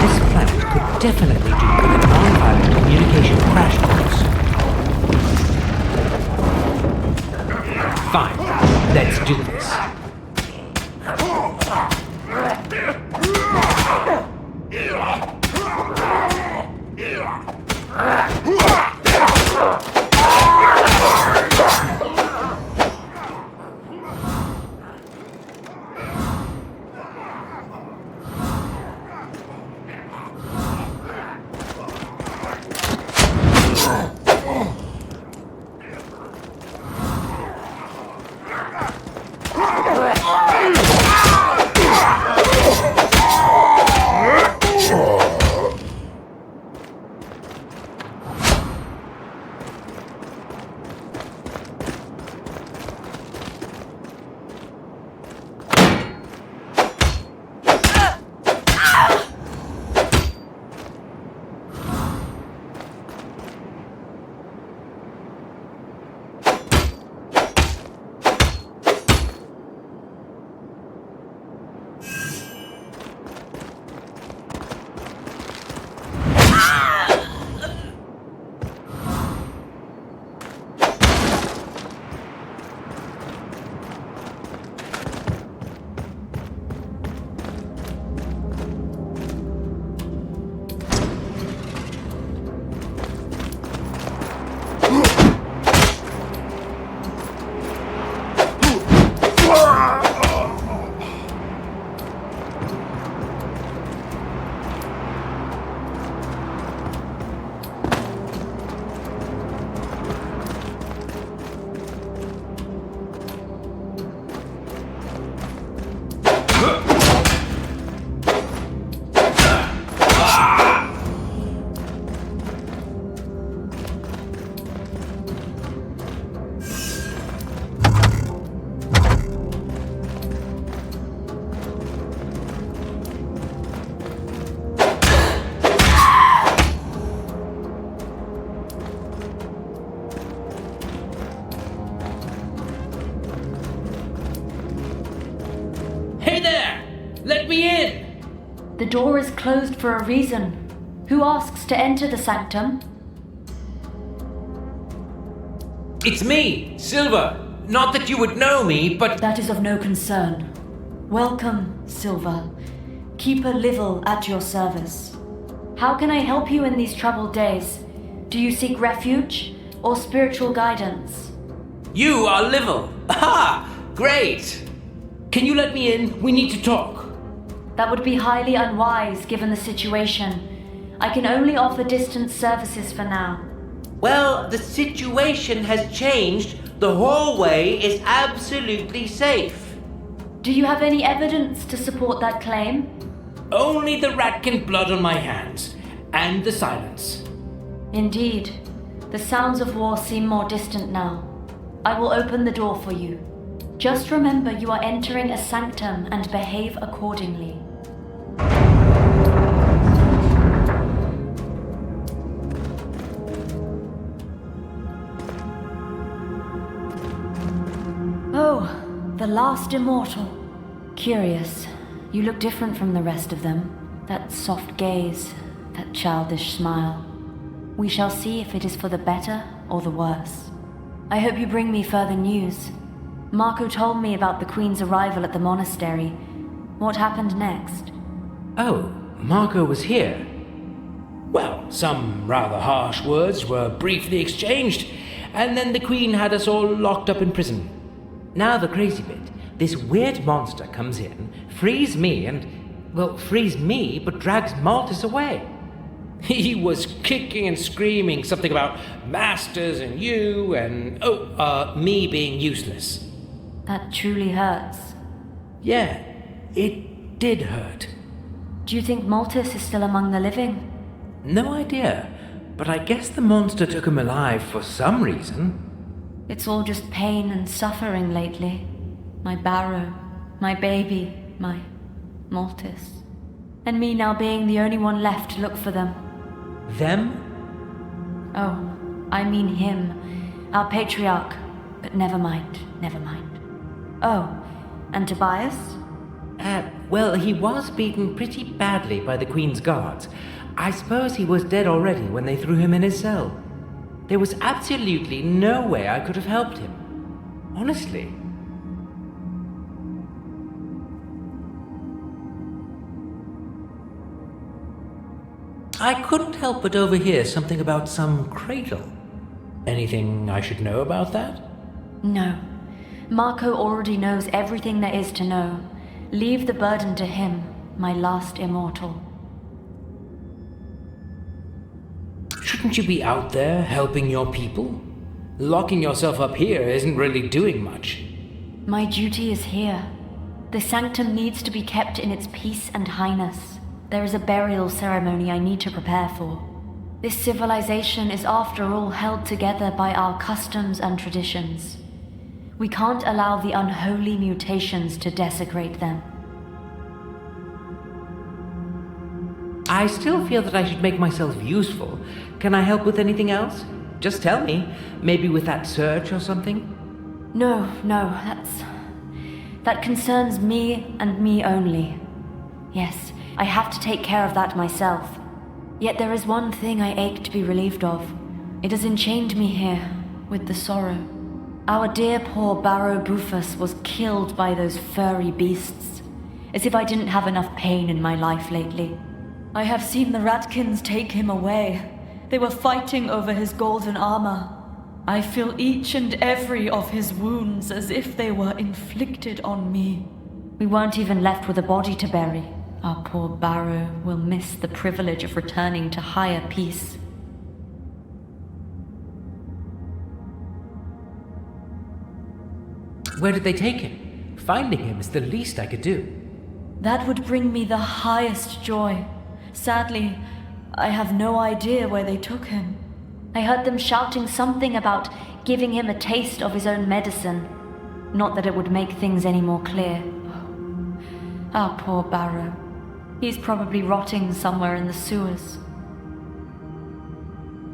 This planet could definitely do with a non-violent communication crash course. Fine, let's do this. The door is closed for a reason. Who asks to enter the sanctum? It's me, Silver. Not that you would know me, but... That is of no concern. Welcome, Silver. Keeper Livel at your service. How can I help you in these troubled days? Do you seek refuge or spiritual guidance? You are Livel. Aha! Great! Can you let me in? We need to talk. That would be highly unwise given the situation. I can only offer distance services for now. Well, the situation has changed. The hallway is absolutely safe. Do you have any evidence to support that claim? Only the ratkin blood on my hands, and the silence. Indeed. The sounds of war seem more distant now. I will open the door for you. Just remember you are entering a sanctum and behave accordingly. Oh, the last immortal. Curious. You look different from the rest of them. That soft gaze, that childish smile. We shall see if it is for the better or the worse. I hope you bring me further news. Marco told me about the Queen's arrival at the monastery. What happened next? Oh, Marco was here. Well, some rather harsh words were briefly exchanged, and then the Queen had us all locked up in prison. Now the crazy bit. This weird monster comes in, frees me but drags Maltus away. He was kicking and screaming something about masters and you and, me being useless. That truly hurts. Yeah, it did hurt. Do you think Maltus is still among the living? No idea, but I guess the monster took him alive for some reason. It's all just pain and suffering lately. My Barrow, my baby, my Maltus. And me now being the only one left to look for them. Them? Oh, I mean him. Our patriarch. But never mind. Oh, and Tobias? Well, he was beaten pretty badly by the Queen's guards. I suppose he was dead already when they threw him in his cell. There was absolutely no way I could have helped him. Honestly. I couldn't help but overhear something about some cradle. Anything I should know about that? No. Marco already knows everything there is to know. Leave the burden to him, my last immortal. Shouldn't you be out there helping your people? Locking yourself up here isn't really doing much. My duty is here. The sanctum needs to be kept in its peace and highness. There is a burial ceremony I need to prepare for. This civilization is after all held together by our customs and traditions. We can't allow the unholy mutations to desecrate them. I still feel that I should make myself useful. Can I help with anything else? Just tell me. Maybe with that search or something? No, that concerns me and me only. Yes, I have to take care of that myself. Yet there is one thing I ache to be relieved of. It has enchained me here, with the sorrow. Our dear poor Barrow Bufus was killed by those furry beasts. As if I didn't have enough pain in my life lately. I have seen the Ratkins take him away. They were fighting over his golden armor. I feel each and every of his wounds as if they were inflicted on me. We weren't even left with a body to bury. Our poor Barrow will miss the privilege of returning to higher peace. Where did they take him? Finding him is the least I could do. That would bring me the highest joy. Sadly, I have no idea where they took him. I heard them shouting something about giving him a taste of his own medicine. Not that it would make things any more clear. Our poor Barrow. He's probably rotting somewhere in the sewers.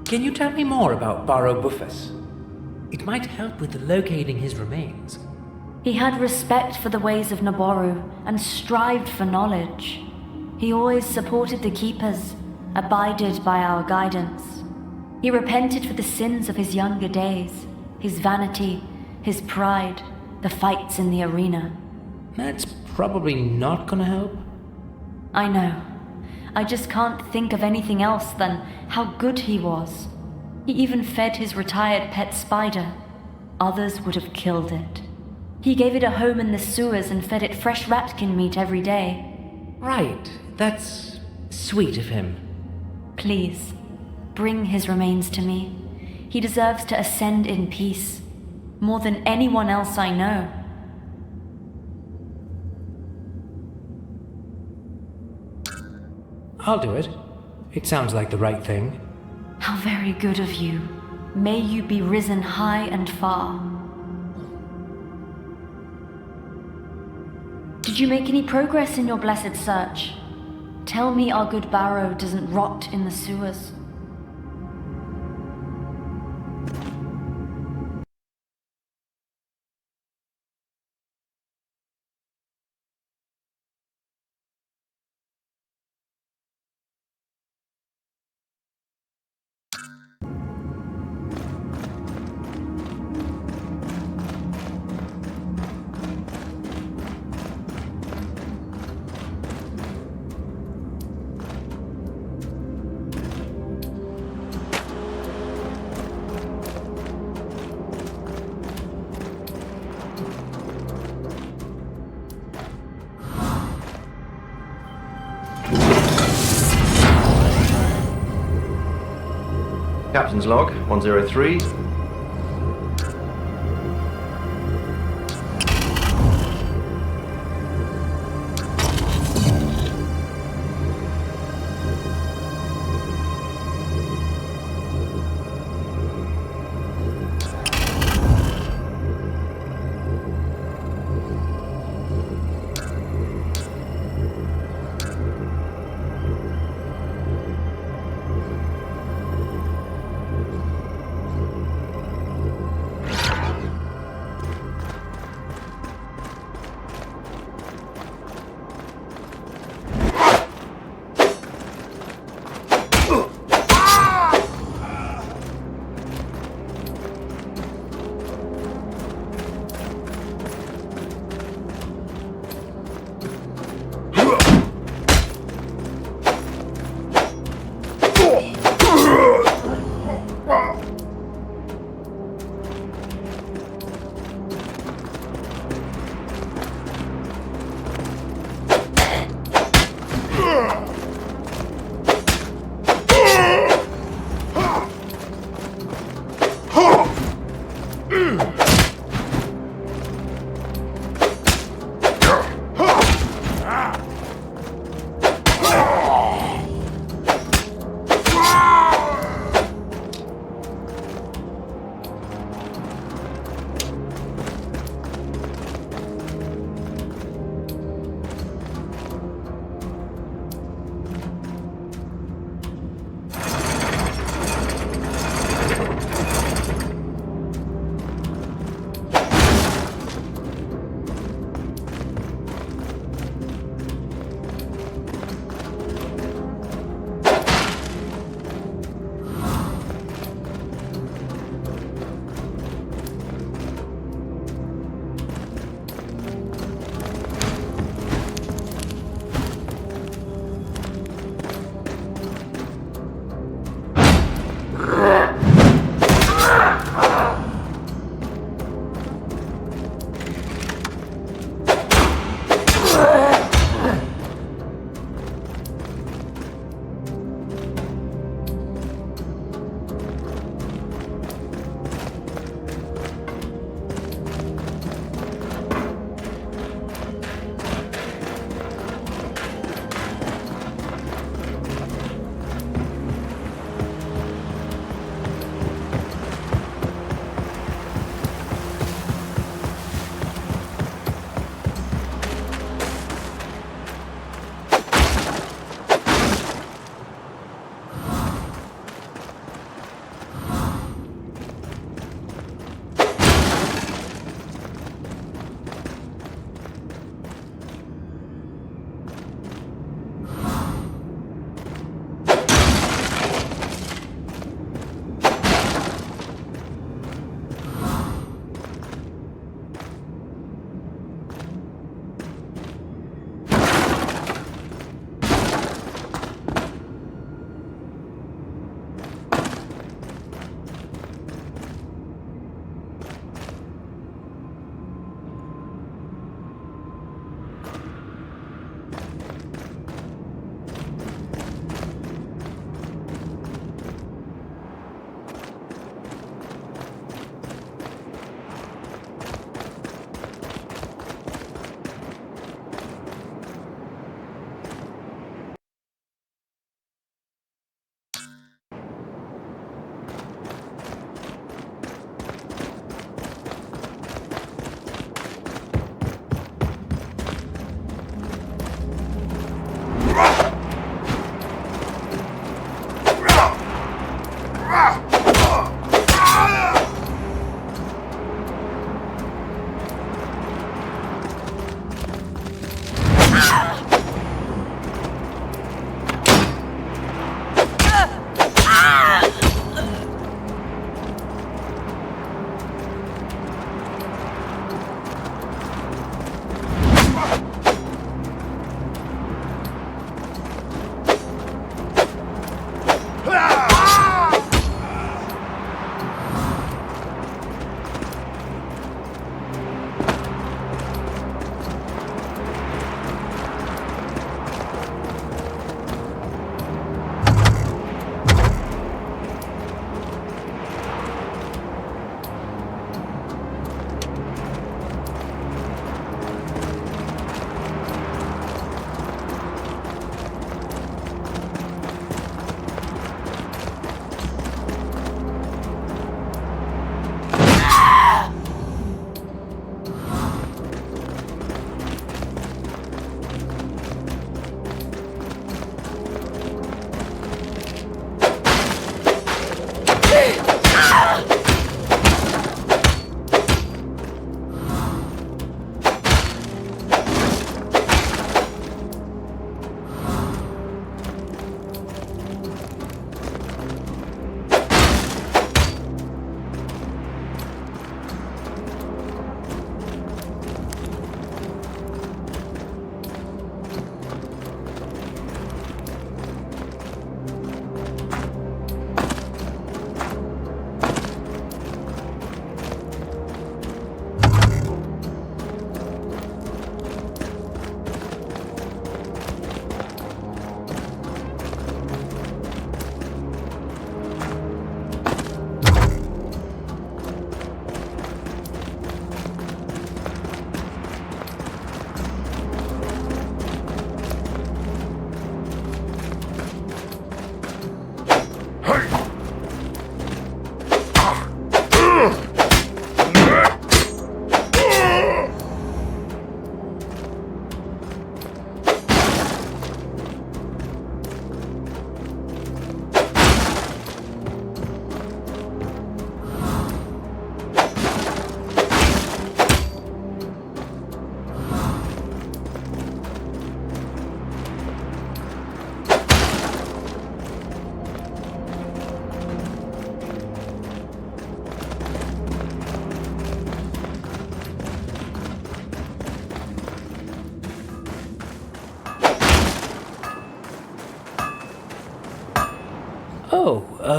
Can you tell me more about Barrow Bufus? It might help with locating his remains. He had respect for the ways of Naboru and strived for knowledge. He always supported the Keepers, abided by our guidance. He repented for the sins of his younger days, his vanity, his pride, the fights in the arena. That's probably not gonna help. I know. I just can't think of anything else than how good he was. He even fed his retired pet spider. Others would have killed it. He gave it a home in the sewers and fed it fresh ratkin meat every day. Right, that's sweet of him. Please, bring his remains to me. He deserves to ascend in peace, more than anyone else I know. I'll do it. It sounds like the right thing. How very good of you. May you be risen high and far. Did you make any progress in your blessed search? Tell me our good Barrow doesn't rot in the sewers. Captain's log, 103.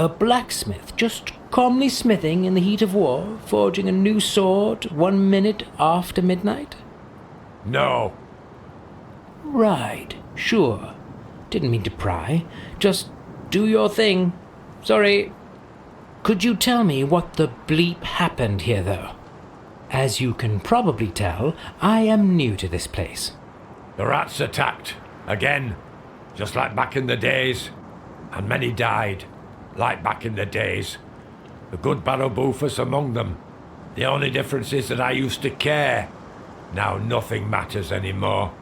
A blacksmith just calmly smithing in the heat of war, forging a new sword 1 minute after midnight? No. Right, sure. Didn't mean to pry. Just do your thing. Sorry. Could you tell me what the bleep happened here, though? As you can probably tell, I am new to this place. The rats attacked. Again. Just like back in the days. And many died. Like back in the days. The good Barrow-Bufus among them. The only difference is that I used to care. Now nothing matters anymore.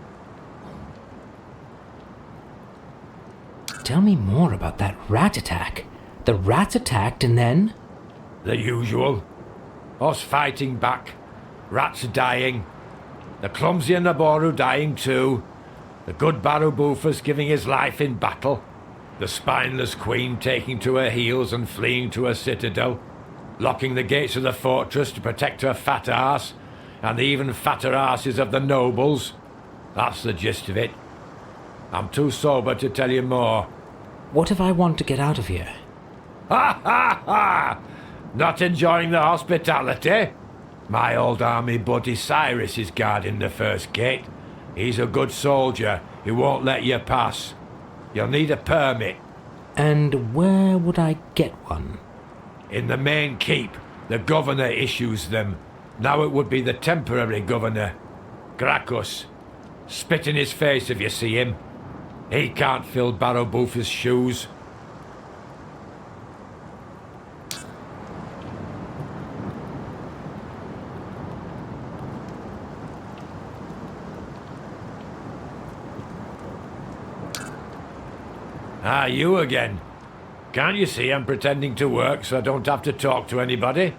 Tell me more about that rat attack. The rats attacked and then? The usual. Us fighting back. Rats dying. The clumsy and the Boru dying too. The good Barrow-Bufus giving his life in battle. The spineless queen taking to her heels and fleeing to her citadel. Locking the gates of the fortress to protect her fat arse. And the even fatter arses of the nobles. That's the gist of it. I'm too sober to tell you more. What if I want to get out of here? Ha ha ha! Not enjoying the hospitality? My old army buddy Cyrus is guarding the first gate. He's a good soldier. He won't let you pass. You'll need a permit. And where would I get one? In the main keep. The governor issues them. Now it would be the temporary governor. Gracchus. Spit in his face if you see him. He can't fill Barrow-Bufus' shoes. Ah, you again. Can't you see I'm pretending to work so I don't have to talk to anybody?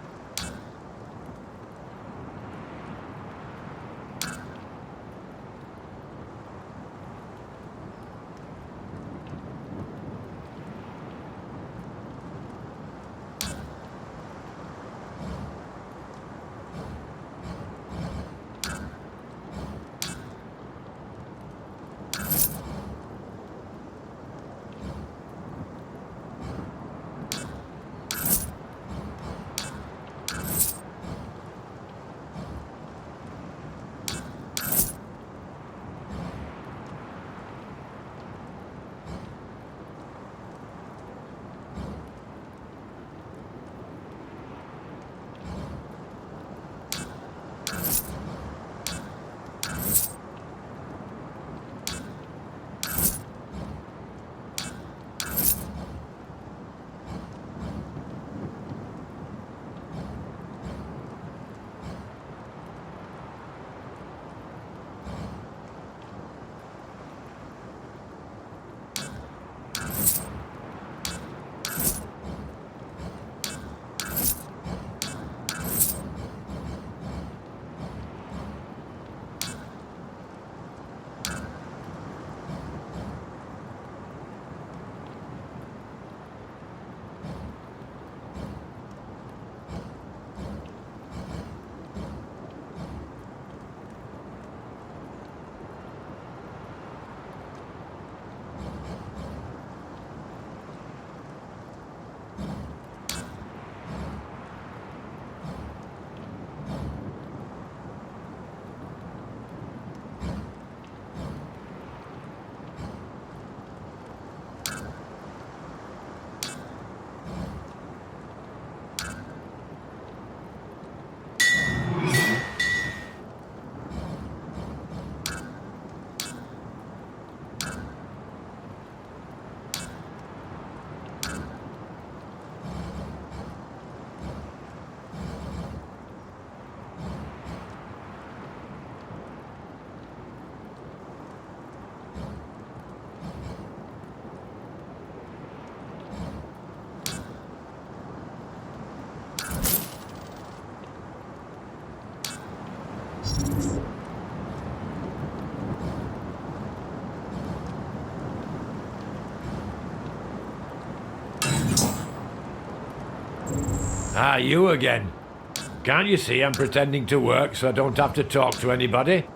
Ah, you again. Can't you see I'm pretending to work so I don't have to talk to anybody?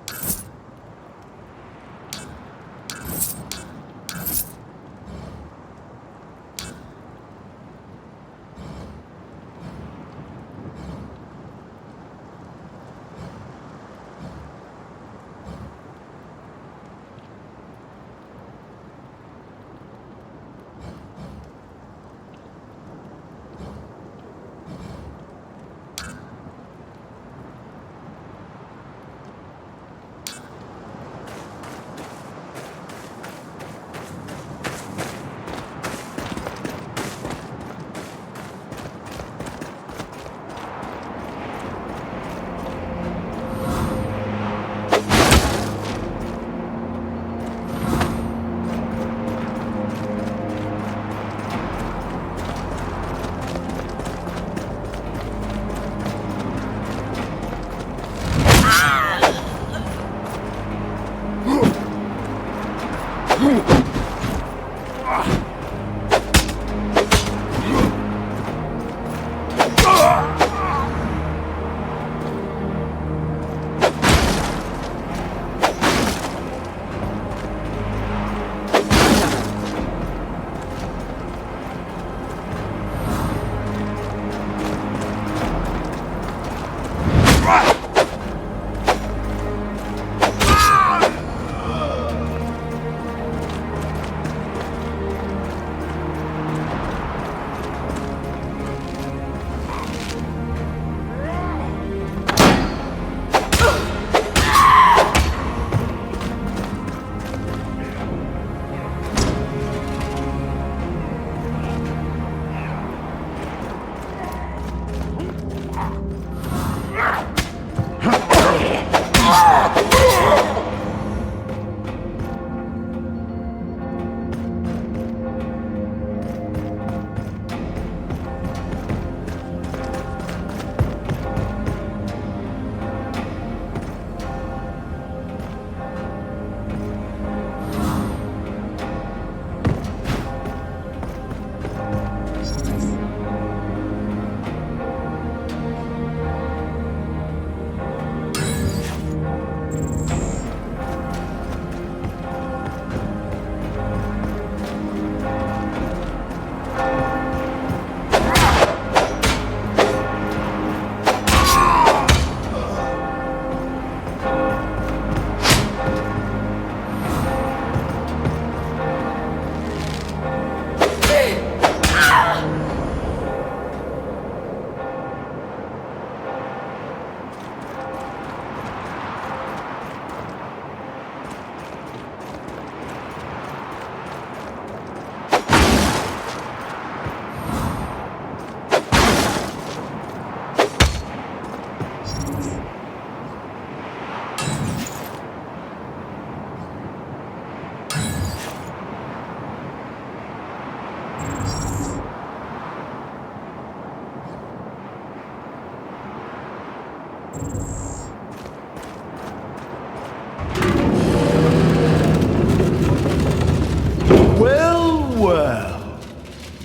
Well,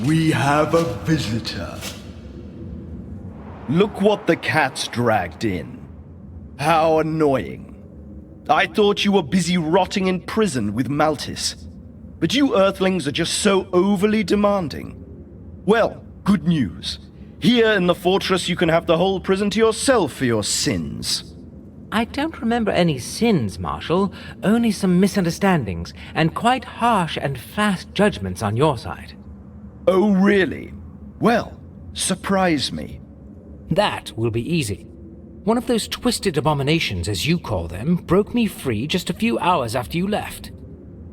we have a visitor. Look what the cat's dragged in. How annoying. I thought you were busy rotting in prison with Maltis. But you Earthlings are just so overly demanding. Well, good news. Here in the fortress you can have the whole prison to yourself for your sins. I don't remember any sins, Marshal, only some misunderstandings, and quite harsh and fast judgments on your side. Oh, really? Well, surprise me. That will be easy. One of those twisted abominations, as you call them, broke me free just a few hours after you left.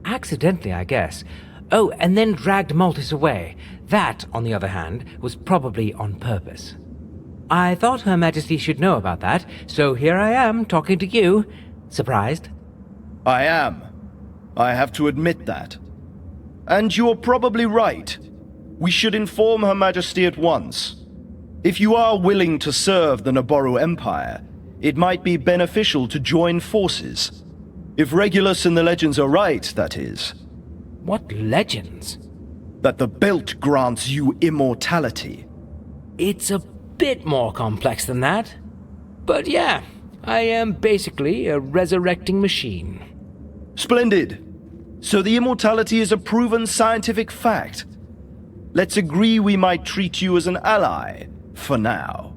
Accidentally, I guess. Oh, and then dragged Maltis away. That, on the other hand, was probably on purpose. I thought Her Majesty should know about that, so here I am, talking to you. Surprised? I am. I have to admit that. And you're probably right. We should inform Her Majesty at once. If you are willing to serve the Naboru Empire, it might be beneficial to join forces. If Regulus and the legends are right, that is. What legends? That the belt grants you immortality. It's a bit more complex than that. But yeah, I am basically a resurrecting machine. Splendid. So the immortality is a proven scientific fact. Let's agree we might treat you as an ally, for now.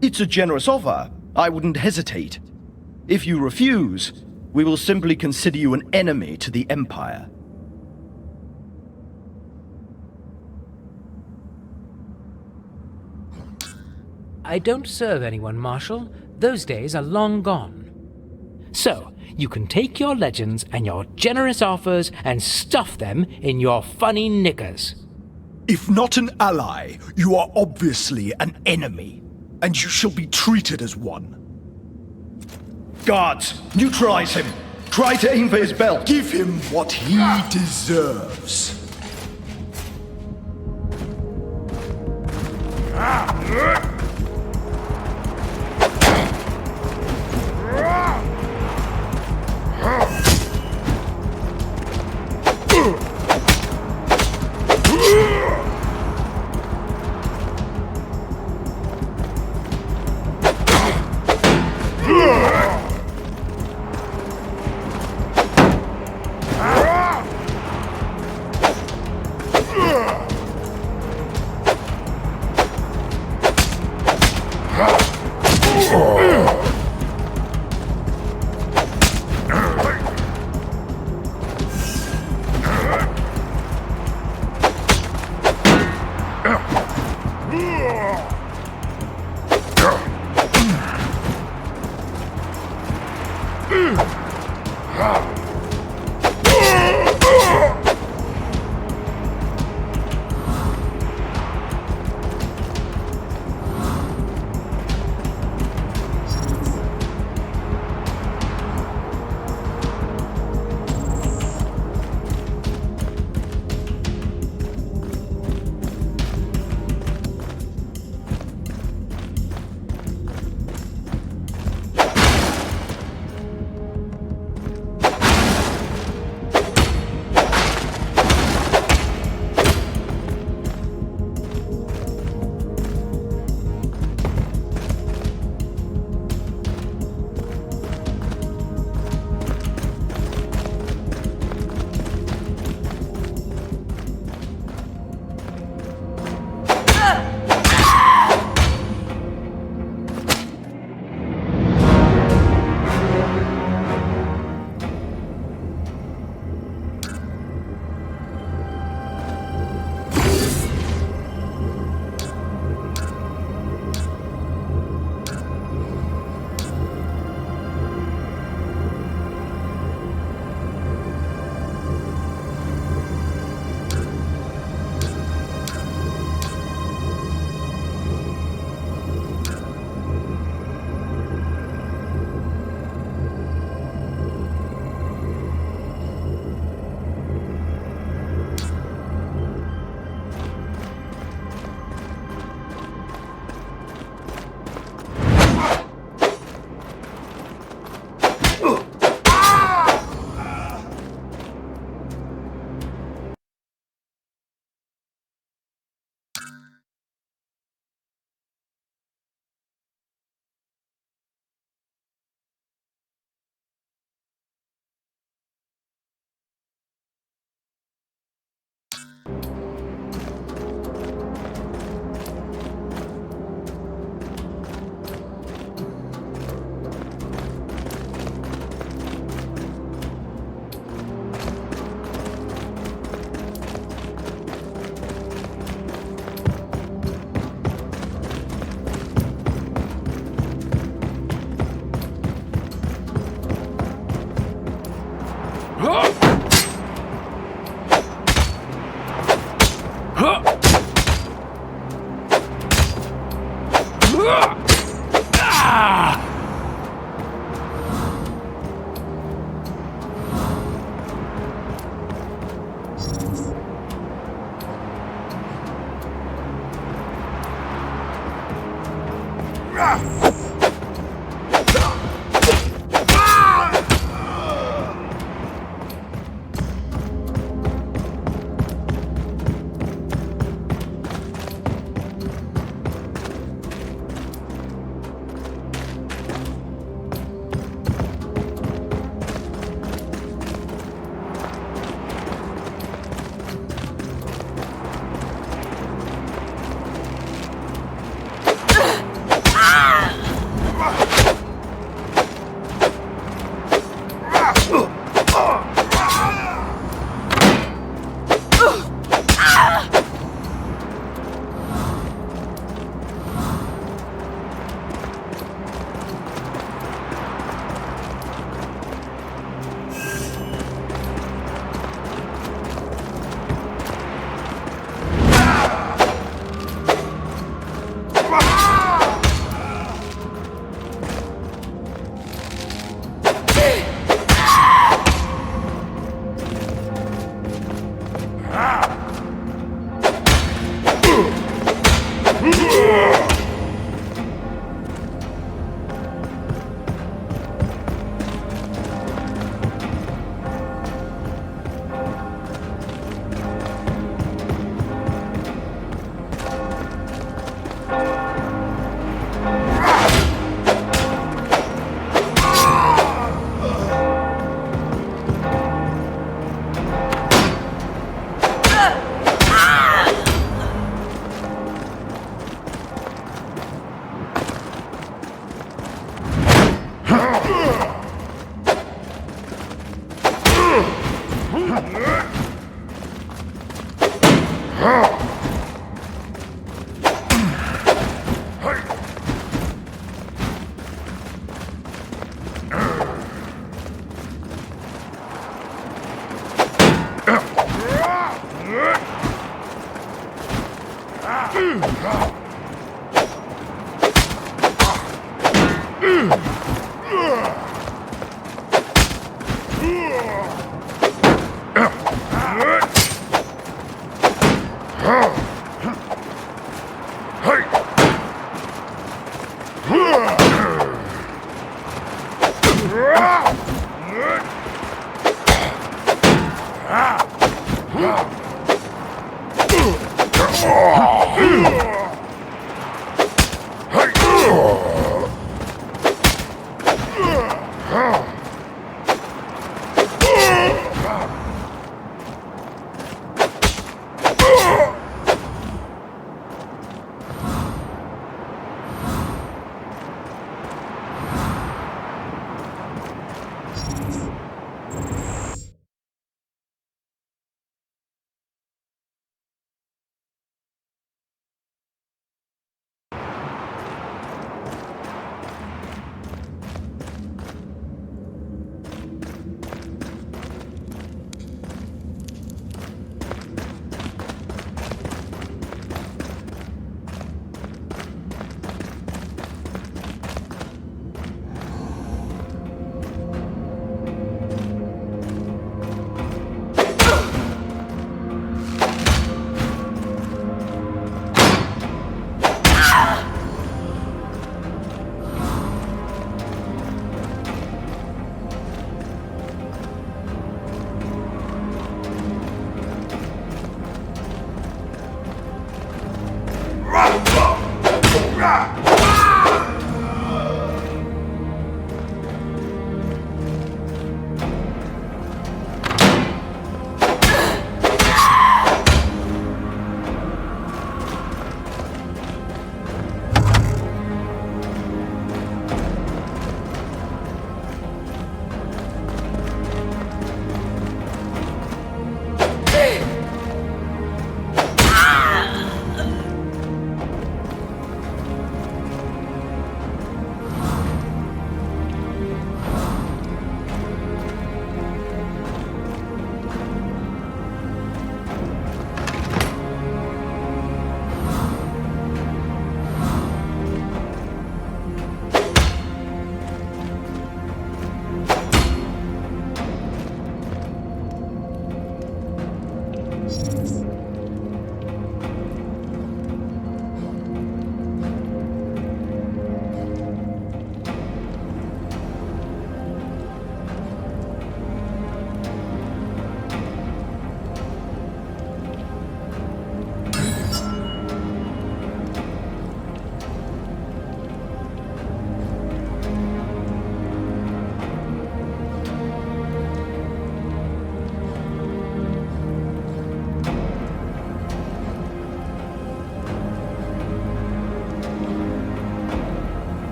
It's a generous offer. I wouldn't hesitate. If you refuse, we will simply consider you an enemy to the Empire. I don't serve anyone, Marshal. Those days are long gone. So, you can take your legends and your generous offers and stuff them in your funny knickers. If not an ally, you are obviously an enemy, and you shall be treated as one. Guards, neutralize him! Try to aim for his belt! Give him what he deserves.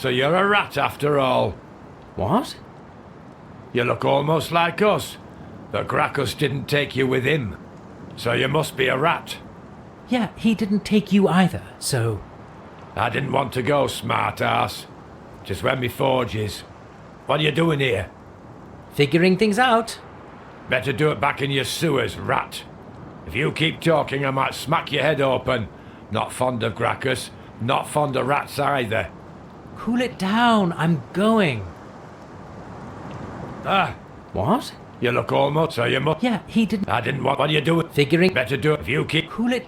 So you're a rat after all. What? You look almost like us, but Gracchus didn't take you with him. So you must be a rat. Yeah, he didn't take you either, so... I didn't want to go, smart ass. Just when me forges. What are you doing here? Figuring things out. Better do it back in your sewers, rat. If you keep talking, I might smack your head open. Not fond of Gracchus, not fond of rats either. Cool it down, I'm going. What? You look almost, so you must... Yeah, he didn't... I didn't want... What are you doing? Figuring... Better do it if you keep... Cool it...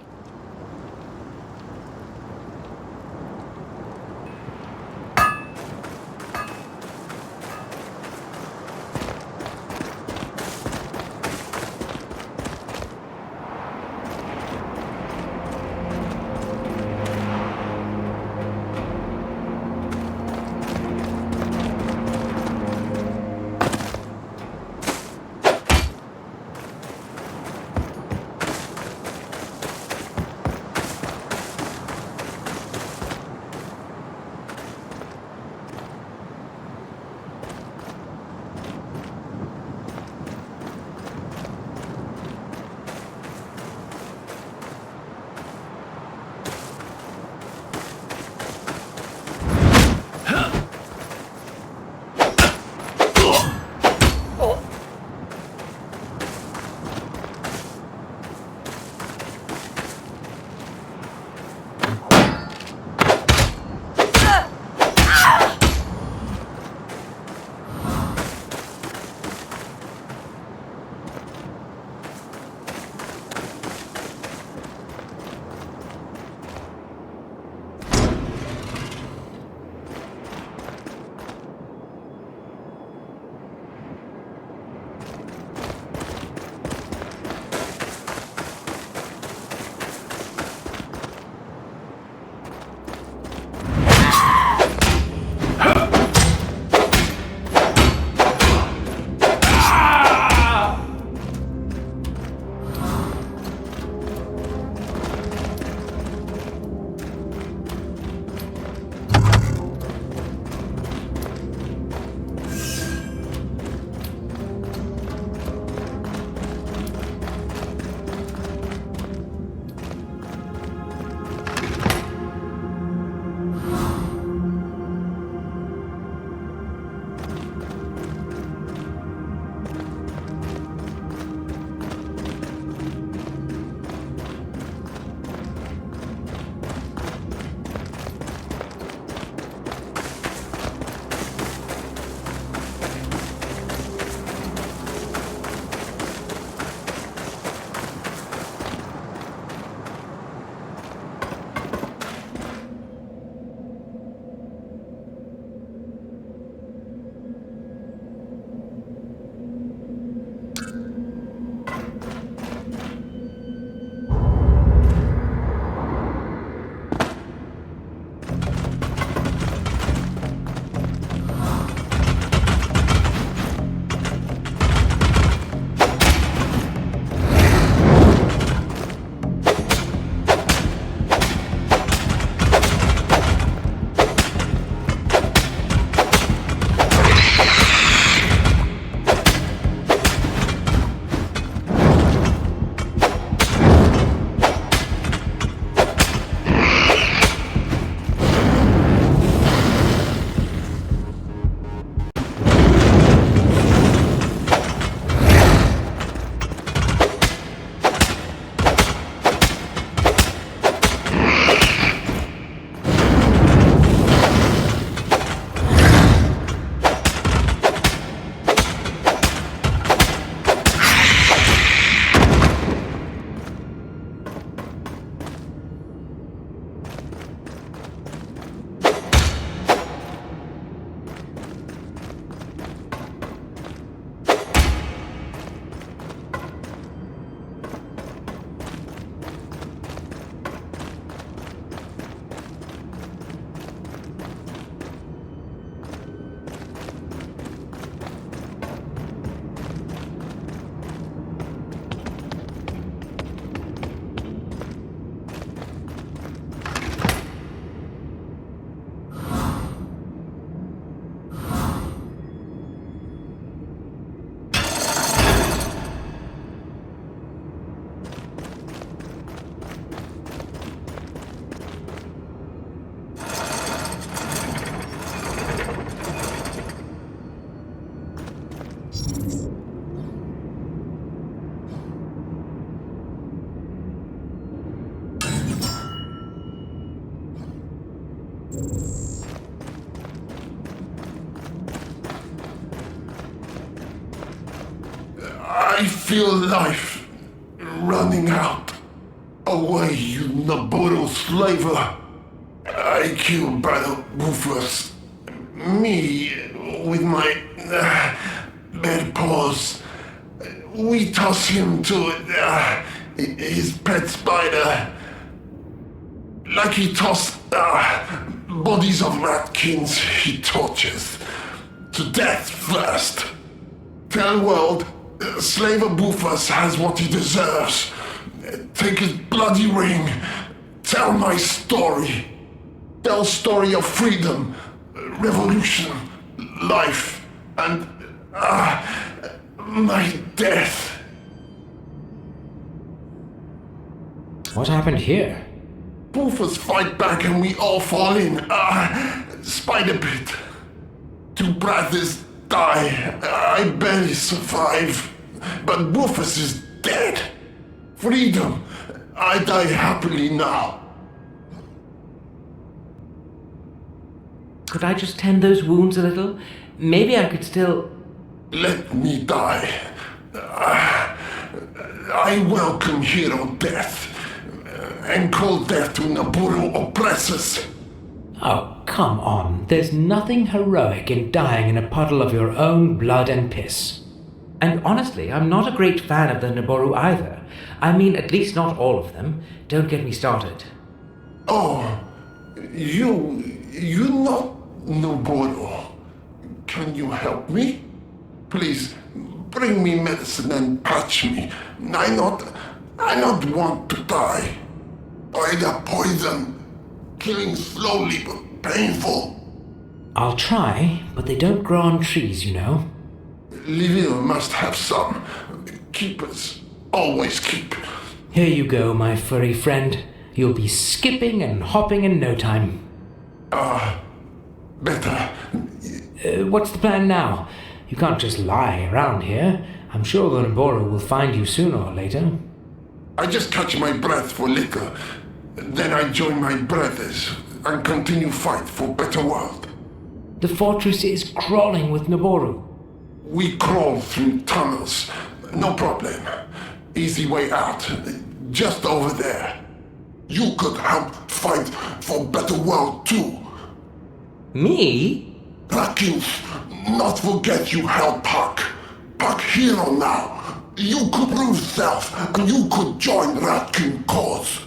I feel life running out. Away, you Naboru slaver. I kill battle woofers. Me, with my bare paws. We toss him to his pet spider. Like he tossed bodies of ratkins he tortures. To death first. Tell world, Slaver Boofus has what he deserves. Take his bloody ring. Tell my story. Tell story of freedom, revolution, life, and my death. What happened here? Boofers fight back and we all fall in. Spider pit. 2 brothers die. I barely survive. But Boofers is dead. Freedom. I die happily now. Could I just tend those wounds a little? Maybe I could still... Let me die. I welcome hero death. And call death to Naboru oppressors. Oh, come on. There's nothing heroic in dying in a puddle of your own blood and piss. And honestly, I'm not a great fan of the Naboru either. I mean, at least not all of them. Don't get me started. Oh, you not Naboru. Can you help me? Please, bring me medicine and patch me. I not want to die. By the poison, killing slowly but painful. I'll try, but they don't grow on trees, you know. Liville must have some. Keepers always keep. Here you go, my furry friend. You'll be skipping and hopping in no time. Better. What's the plan now? You can't just lie around here. I'm sure the Naboru will find you sooner or later. I just catch my breath for little. Then I join my brothers and continue fight for better world. The fortress is crawling with Naboru. We crawl through tunnels. No problem. Easy way out. Just over there. You could help fight for better world too. Me? Ratkins, not forget you help Puck. Puck hero now. You could prove self and you could join Ratkin cause.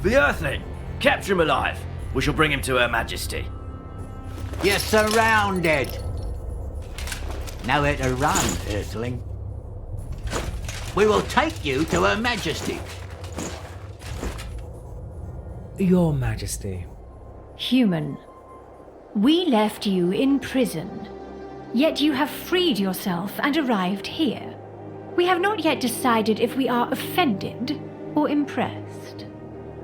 The Earthling! Capture him alive! We shall bring him to Her Majesty. You're surrounded. Nowhere to run, Earthling. We will take you to Her Majesty. Your Majesty. Human, we left you in prison, yet you have freed yourself and arrived here. We have not yet decided if we are offended or impressed.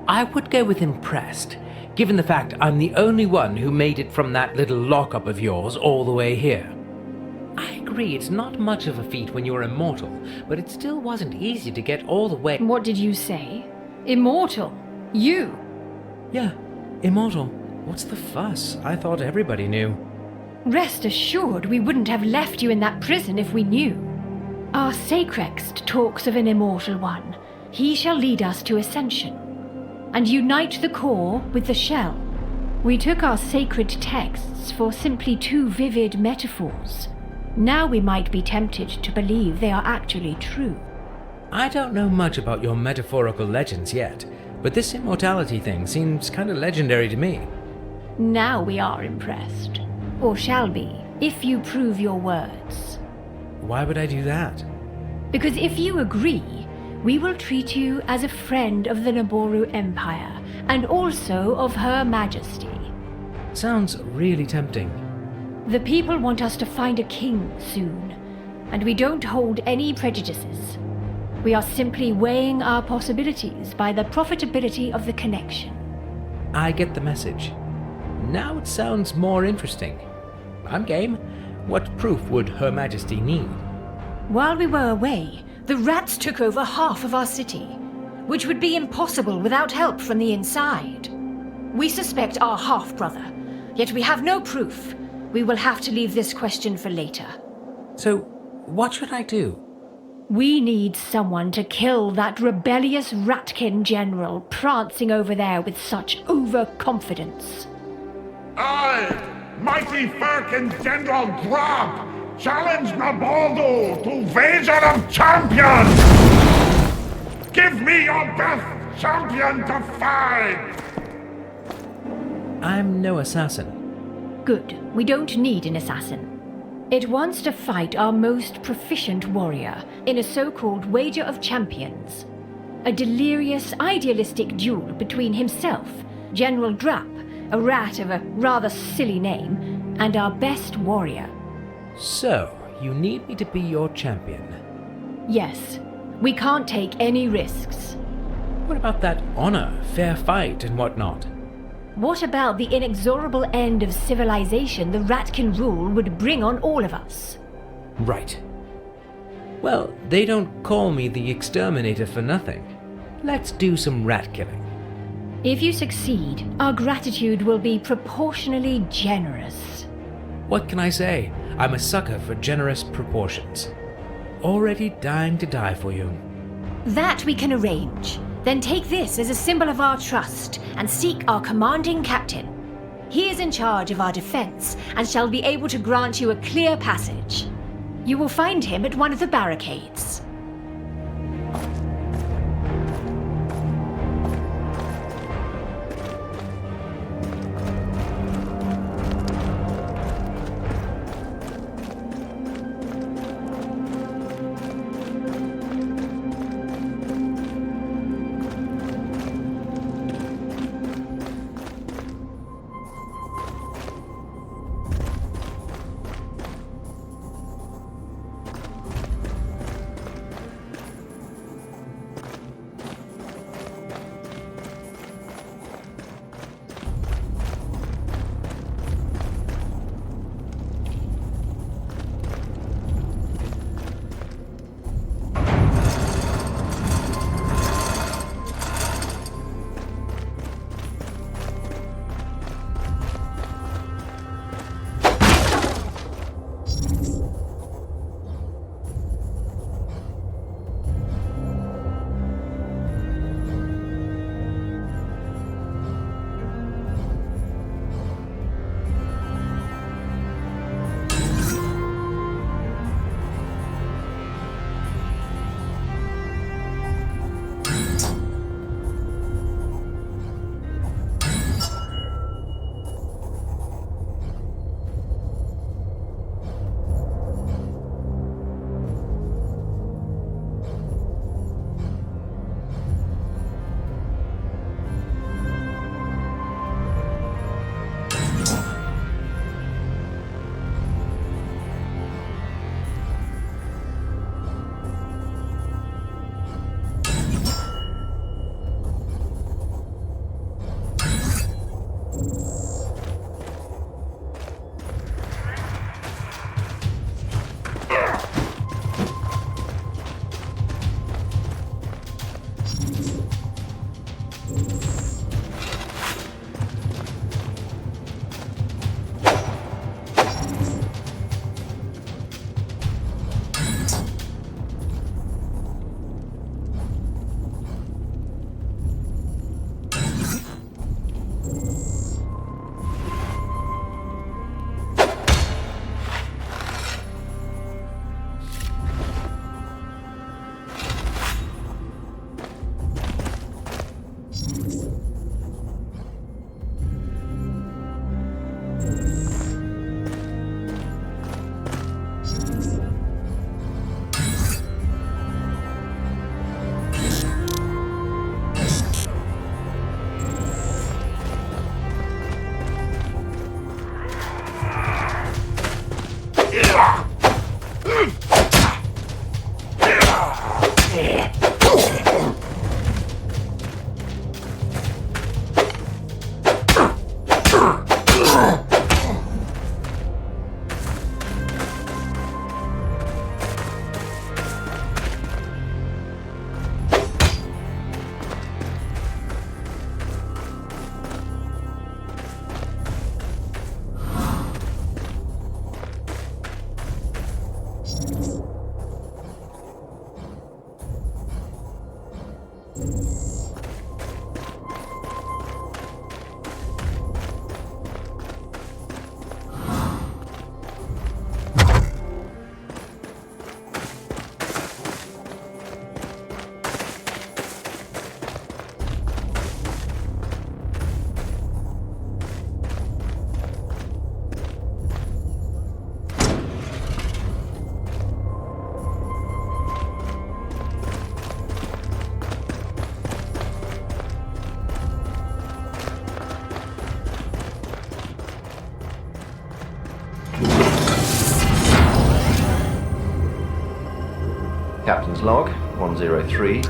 I would go with impressed, given the fact I'm the only one who made it from that little lockup of yours all the way here. I agree it's not much of a feat when you're immortal, but it still wasn't easy to get all the way— What did you say? Immortal? You? Yeah, immortal. What's the fuss? I thought everybody knew. Rest assured we wouldn't have left you in that prison if we knew. Our Sacrext talks of an immortal one. He shall lead us to ascension and unite the core with the shell. We took our sacred texts for simply too vivid metaphors. Now we might be tempted to believe they are actually true. I don't know much about your metaphorical legends yet, but this immortality thing seems kind of legendary to me. Now we are impressed. Or shall be, if you prove your words. Why would I do that? Because if you agree, we will treat you as a friend of the Naboru Empire, and also of Her Majesty. Sounds really tempting. The people want us to find a king soon, and we don't hold any prejudices. We are simply weighing our possibilities by the profitability of the connection. I get the message. Now it sounds more interesting. I'm game. What proof would Her Majesty need? While we were away, the rats took over half of our city, which would be impossible without help from the inside. We suspect our half-brother, yet we have no proof. We will have to leave this question for later. So, what should I do? We need someone to kill that rebellious Ratkin general prancing over there with such overconfidence. I, mighty Firkin General Grab, challenge Nabaldo to wager of champions! Give me your best champion to fight! I'm no assassin. Good. We don't need an assassin. It wants to fight our most proficient warrior in a so-called wager of champions. A delirious, idealistic duel between himself, General Drapp, a rat of a rather silly name, and our best warrior. So, you need me to be your champion? Yes. We can't take any risks. What about that honor, fair fight, and whatnot? What about the inexorable end of civilization the Ratkin rule would bring on all of us? Right. Well, they don't call me the exterminator for nothing. Let's do some rat killing. If you succeed, our gratitude will be proportionally generous. What can I say? I'm a sucker for generous proportions. Already dying to die for you. That we can arrange. Then take this as a symbol of our trust and seek our commanding captain. He is in charge of our defense and shall be able to grant you a clear passage. You will find him at one of the barricades. Captain's log, 103.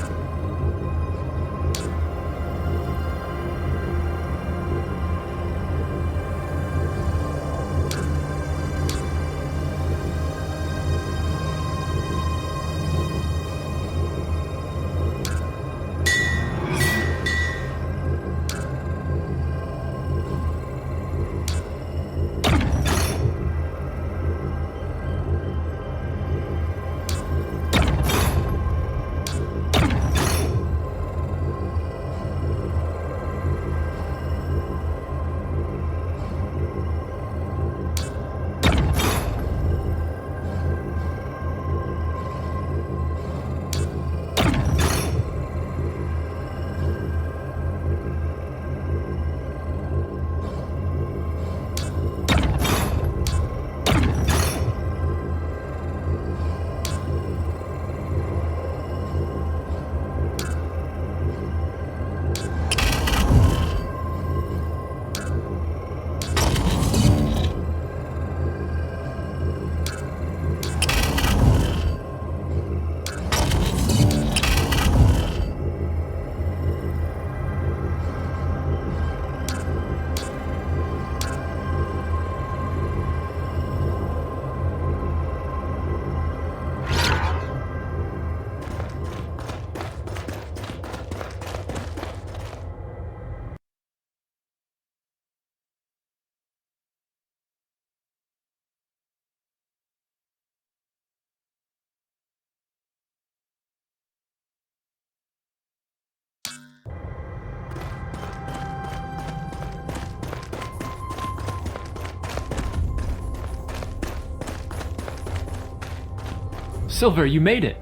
Silver, you made it.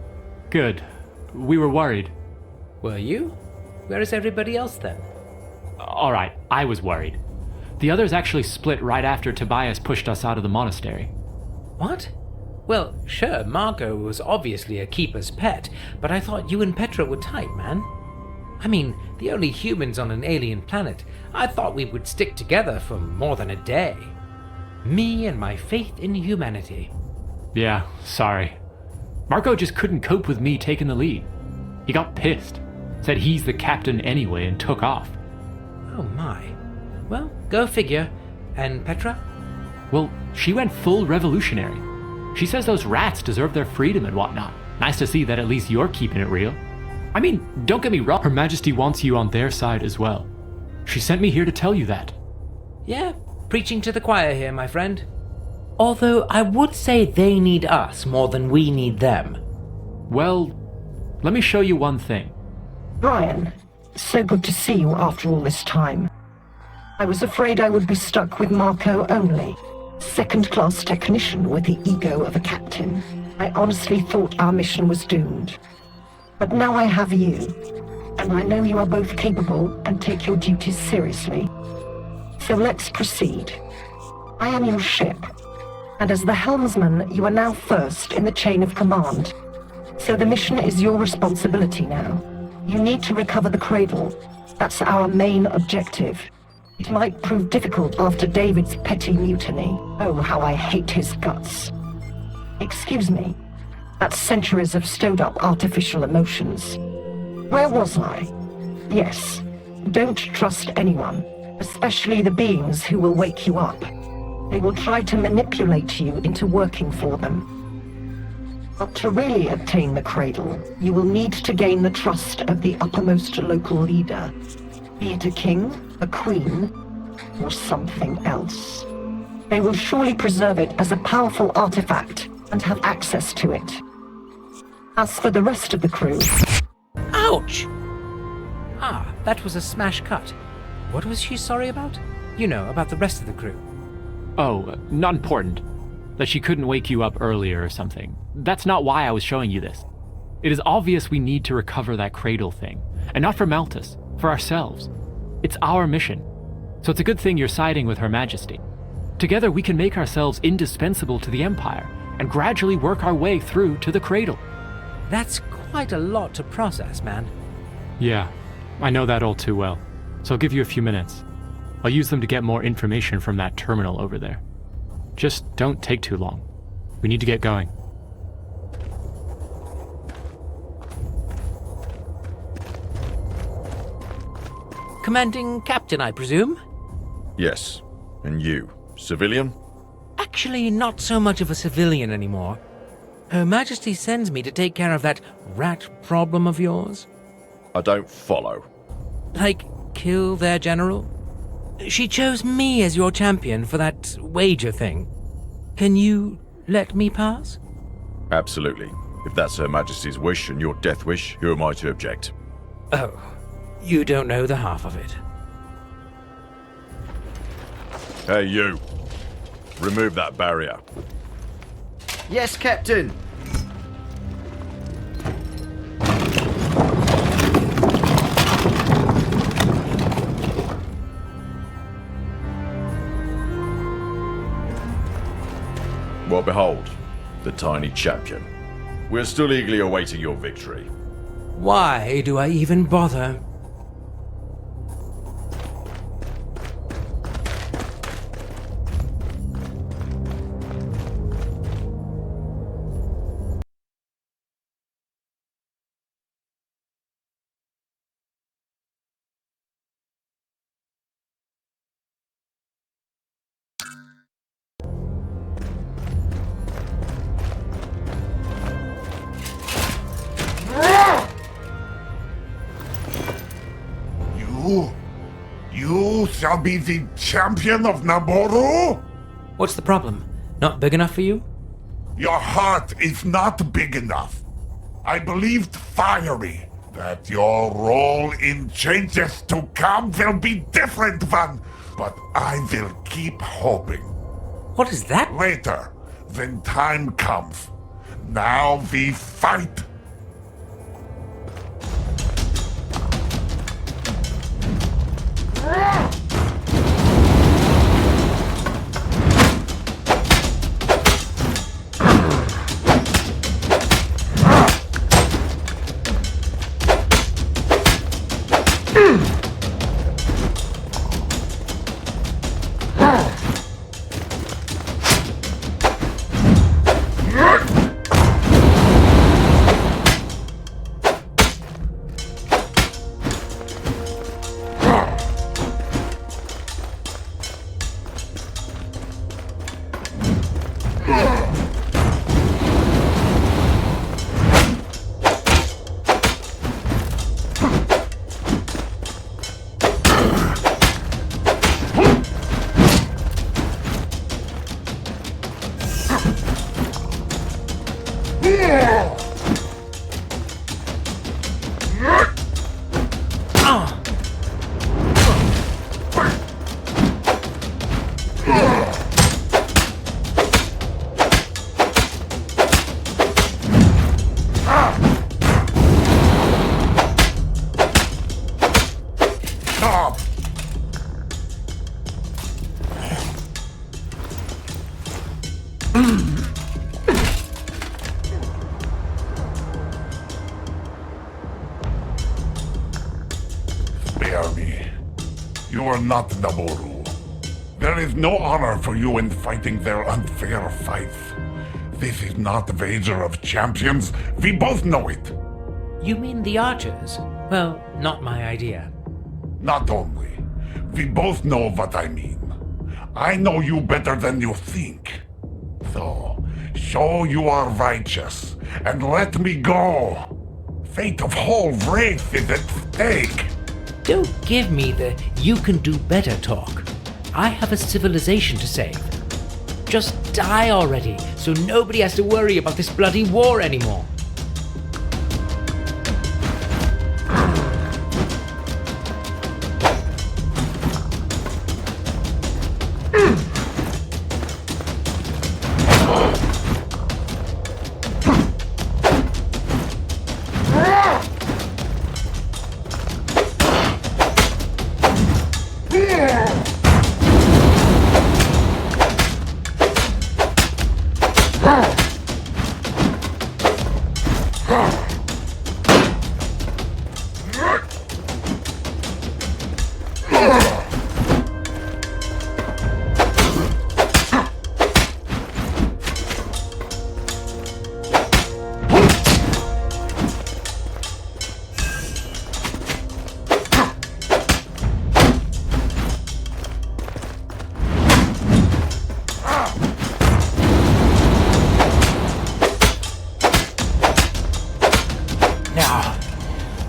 Good. We were worried. Were you? Where is everybody else then? Alright, I was worried. The others actually split right after Tobias pushed us out of the monastery. What? Well, sure, Margot was obviously a keeper's pet, but I thought you and Petra were tight, man. I mean, the only humans on an alien planet. I thought we would stick together for more than a day. Me and my faith in humanity. Yeah, sorry. Marco just couldn't cope with me taking the lead. He got pissed, said he's the captain anyway, and took off. Oh my. Well, go figure. And Petra? Well, she went full revolutionary. She says those rats deserve their freedom and whatnot. Nice to see that at least you're keeping it real. I mean, don't get me wrong, Her Majesty wants you on their side as well. She sent me here to tell you that. Yeah, preaching to the choir here, my friend. Although I would say they need us more than we need them. Well, let me show you one thing. Brian, so good to see you after all this time. I was afraid I would be stuck with Marco only, second-class technician with the ego of a captain. I honestly thought our mission was doomed. But now I have you, and I know you are both capable and take your duties seriously. So let's proceed. I am your ship, and as the helmsman, you are now first in the chain of command. So the mission is your responsibility now. You need to recover the cradle. That's our main objective. It might prove difficult after David's petty mutiny. Oh, how I hate his guts. Excuse me. That's centuries of stowed-up artificial emotions. Where was I? Yes, don't trust anyone, especially the beings who will wake you up. They will try to manipulate you into working for them. But to really obtain the cradle, you will need to gain the trust of the uppermost local leader, be it a king, a queen, or something else. They will surely preserve it as a powerful artifact and have access to it. As for the rest of the crew... Ouch! That was a smash cut. What was she sorry about? You know, about the rest of the crew. Oh, not important. That she couldn't wake you up earlier or something. That's not why I was showing you this. It is obvious we need to recover that cradle thing. And not for Malthus, for ourselves. It's our mission. So it's a good thing you're siding with Her Majesty. Together we can make ourselves indispensable to the Empire and gradually work our way through to the cradle. That's quite a lot to process, man. Yeah, I know that all too well. So I'll give you a few minutes. I'll use them to get more information from that terminal over there. Just don't take too long. We need to get going. Commanding Captain, I presume? Yes. And you? Civilian? Actually, not so much of a civilian anymore. Her Majesty sends me to take care of that rat problem of yours. I don't follow. Like, kill their general? She chose me as your champion for that wager thing. Can you let me pass? Absolutely. If that's Her Majesty's wish and your death wish, who am I to object? Oh, you don't know the half of it. Hey, you. Remove that barrier. Yes, Captain. Well, behold, the tiny champion. We're still eagerly awaiting your victory. Why do I even bother? You shall be the champion of Naboru? What's the problem? Not big enough for you? Your heart is not big enough. I believed fiery that your role in changes to come will be different one, but I will keep hoping. What is that? Later, when time comes. Now we fight. Spare me. You are not Naboru. There is no honor for you in fighting their unfair fights. This is not the wager of champions. We both know it. You mean the archers? Well, not my idea. Not only. We both know what I mean. I know you better than you think. So, show you are righteous, and let me go. Fate of whole race is at stake. Don't give me the you can do better talk. I have a civilization to save. Just die already, so nobody has to worry about this bloody war anymore.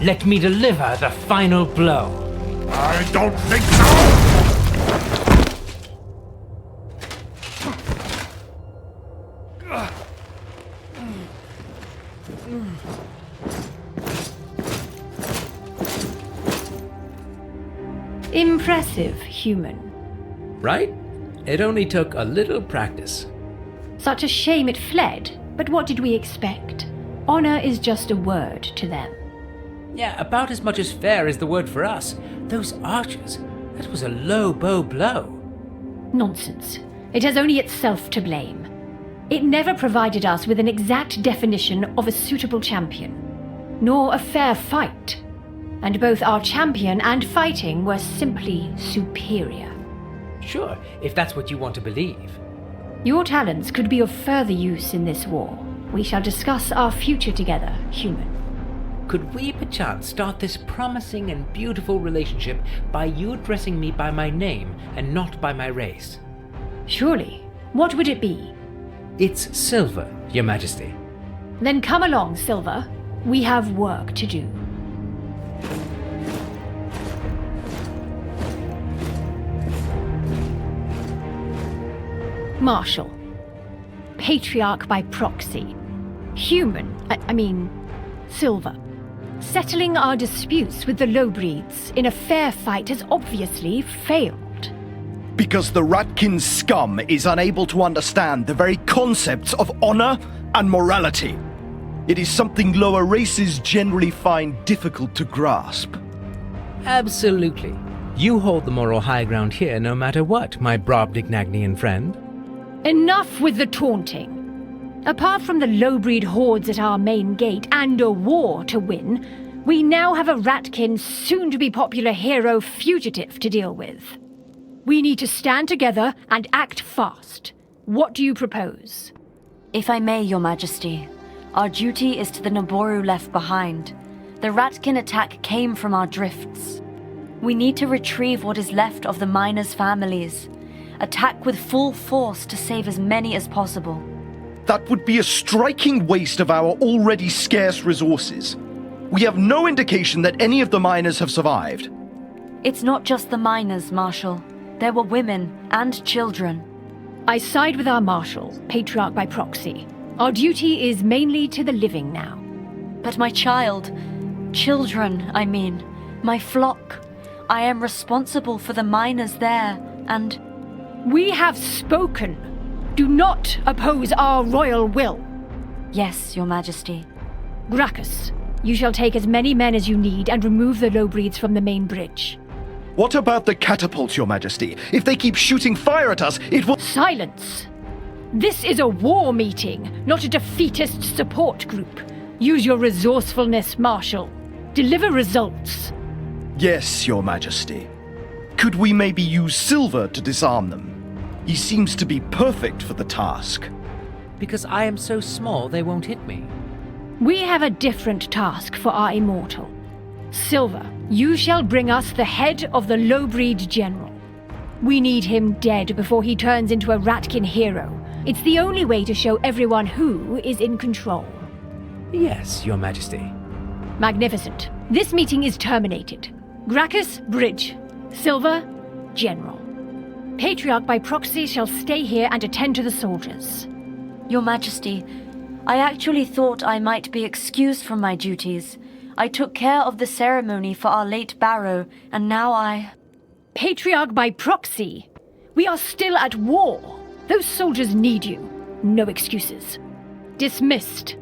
Let me deliver the final blow. I don't think so! Impressive, human. Right? It only took a little practice. Such a shame it fled, but what did we expect? Honor is just a word to them. Yeah, about as much as fair is the word for us. Those archers, that was a low bow blow. Nonsense. It has only itself to blame. It never provided us with an exact definition of a suitable champion, nor a fair fight. And both our champion and fighting were simply superior. Sure, if that's what you want to believe. Your talents could be of further use in this war. We shall discuss our future together, human. Could we perchance start this promising and beautiful relationship by you addressing me by my name and not by my race? Surely. What would it be? It's Silver, Your Majesty. Then come along, Silver. We have work to do. Marshal. Patriarch by proxy. Human, I mean, Silver. Settling our disputes with the lowbreeds in a fair fight has obviously failed. Because the Ratkin scum is unable to understand the very concepts of honor and morality. It is something lower races generally find difficult to grasp. Absolutely. You hold the moral high ground here no matter what, my Brobdingnagian friend. Enough with the taunting. Apart from the lowbreed hordes at our main gate and a war to win, we now have a Ratkin soon-to-be-popular hero fugitive to deal with. We need to stand together and act fast. What do you propose? If I may, Your Majesty, our duty is to the Naboru left behind. The Ratkin attack came from our drifts. We need to retrieve what is left of the miners' families. Attack with full force to save as many as possible. That would be a striking waste of our already scarce resources. We have no indication that any of the miners have survived. It's not just the miners, Marshal. There were women and children. I side with our Marshal, Patriarch by proxy. Our duty is mainly to the living now. But my children, I mean, my flock. I am responsible for the miners there, and... We have spoken. Do not oppose our royal will. Yes, Your Majesty. Gracchus, you shall take as many men as you need and remove the lowbreeds from the main bridge. What about the catapults, Your Majesty? If they keep shooting fire at us, it will— Silence! This is a war meeting, not a defeatist support group. Use your resourcefulness, Marshal. Deliver results. Yes, Your Majesty. Could we maybe use Silver to disarm them? He seems to be perfect for the task. Because I am so small, they won't hit me. We have a different task for our immortal. Silver, you shall bring us the head of the lowbreed general. We need him dead before he turns into a Ratkin hero. It's the only way to show everyone who is in control. Yes, Your Majesty. Magnificent. This meeting is terminated. Gracchus, bridge. Silver, general. Patriarch by proxy shall stay here and attend to the soldiers. Your Majesty, I actually thought I might be excused from my duties. I took care of the ceremony for our late Barrow, and now I... Patriarch by proxy! We are still at war! Those soldiers need you. No excuses. Dismissed.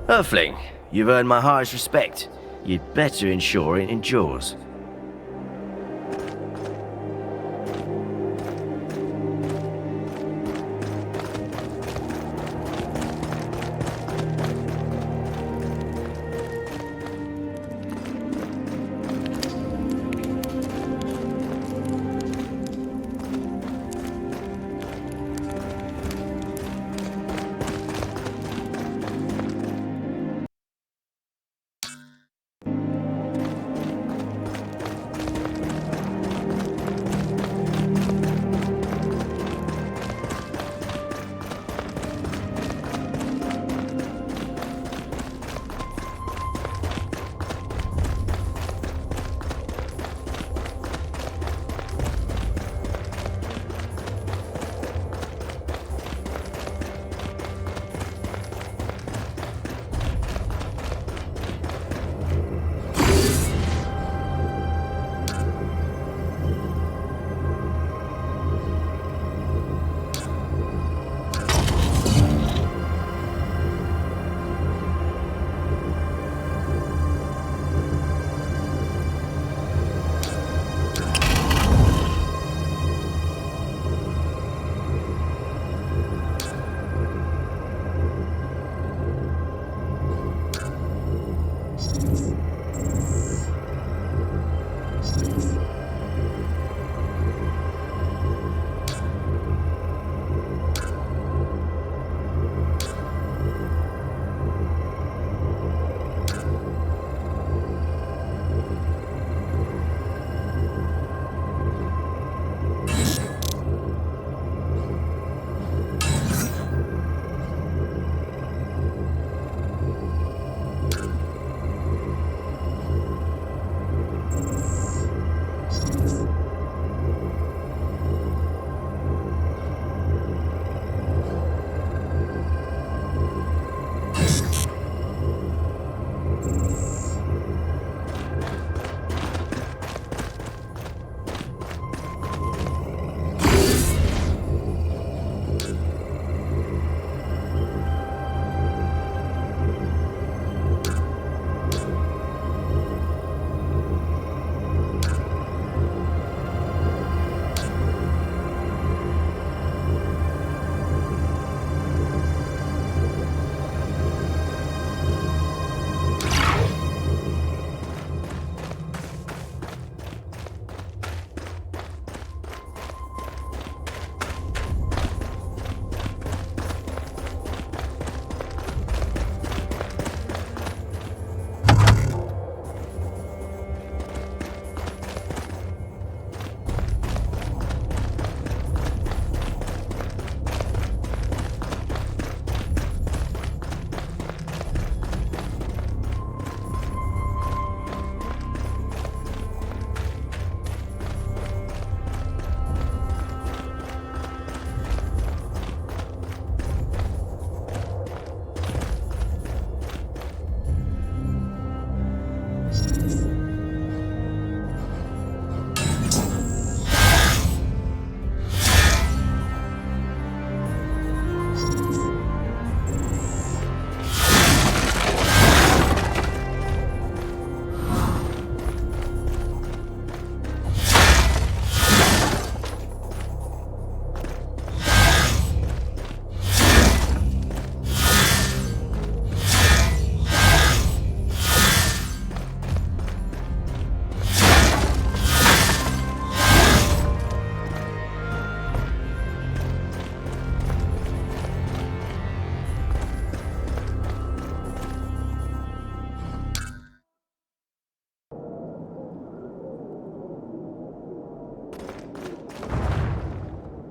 Earthling, you've earned my highest respect. You'd better ensure it endures.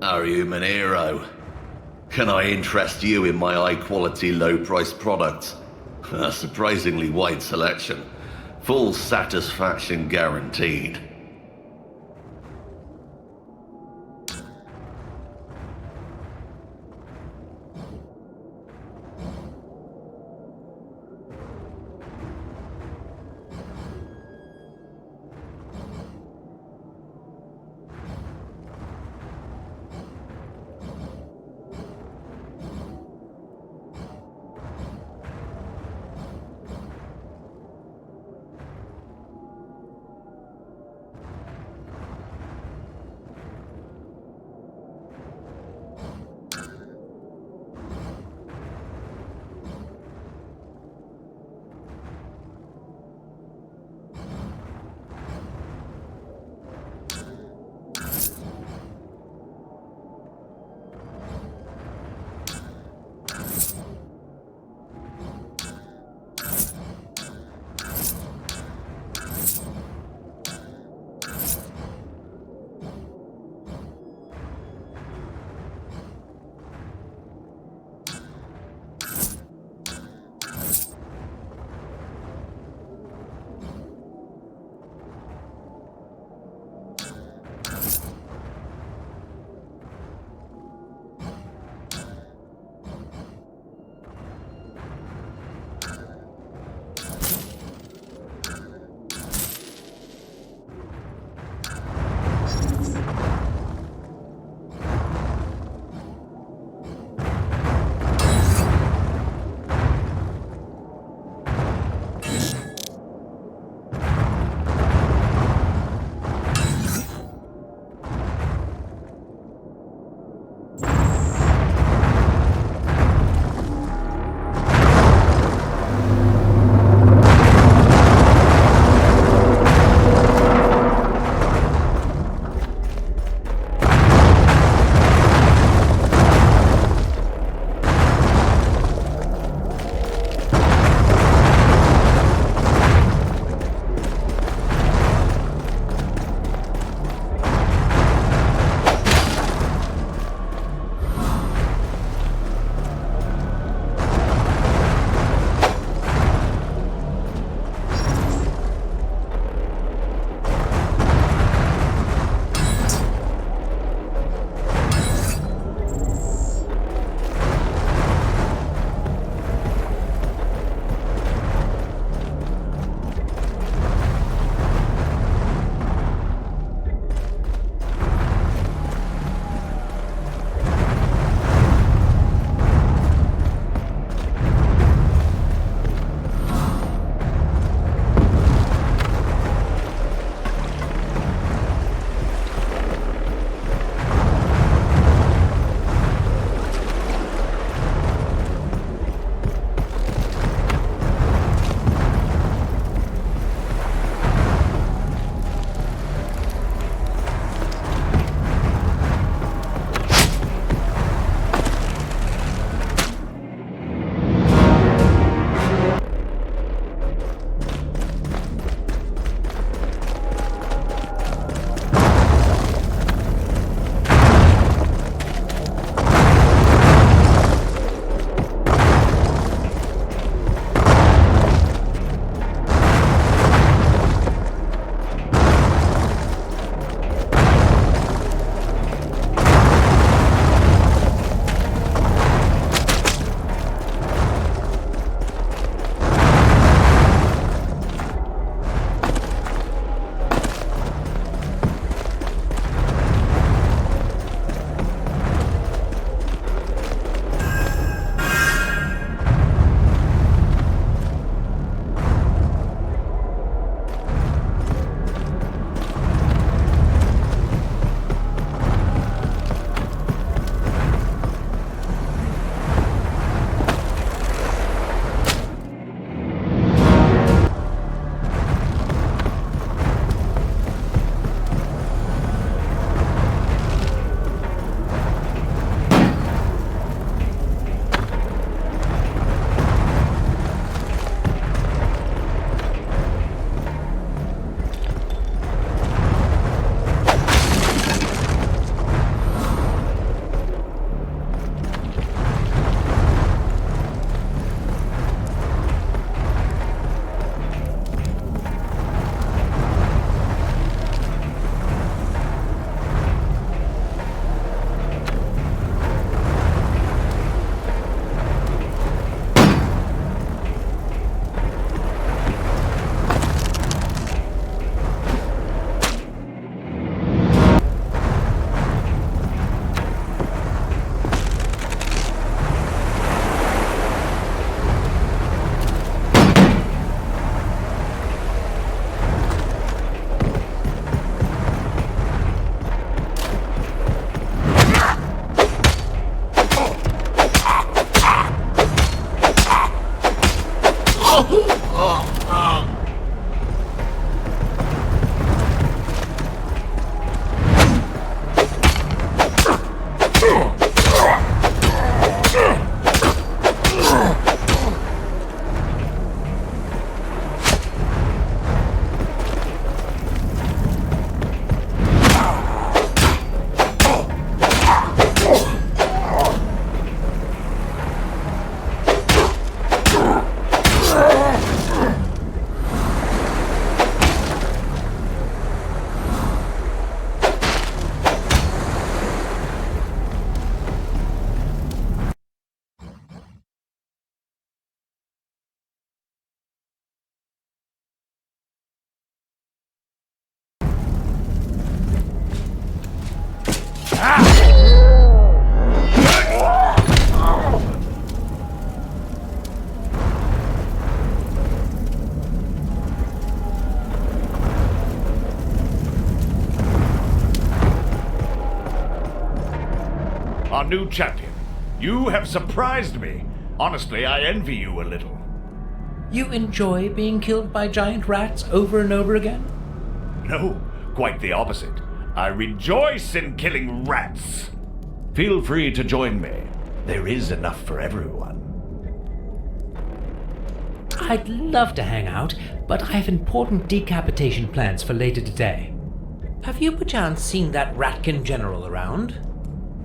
Our human hero. Can I interest you in my high-quality, low-priced products? A surprisingly wide selection. Full satisfaction guaranteed. our new champion. You have surprised me. Honestly, I envy you a little. You enjoy being killed by giant rats over and over again? No, quite the opposite. I rejoice in killing rats. Feel free to join me. There is enough for everyone. I'd love to hang out, but I have important decapitation plans for later today. Have you perchance seen that Ratkin general around?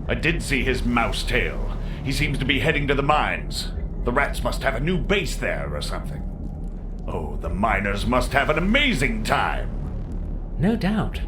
I did see his mouse tail. He seems to be heading to the mines. The rats must have a new base there or something. Oh, the miners must have an amazing time. No doubt.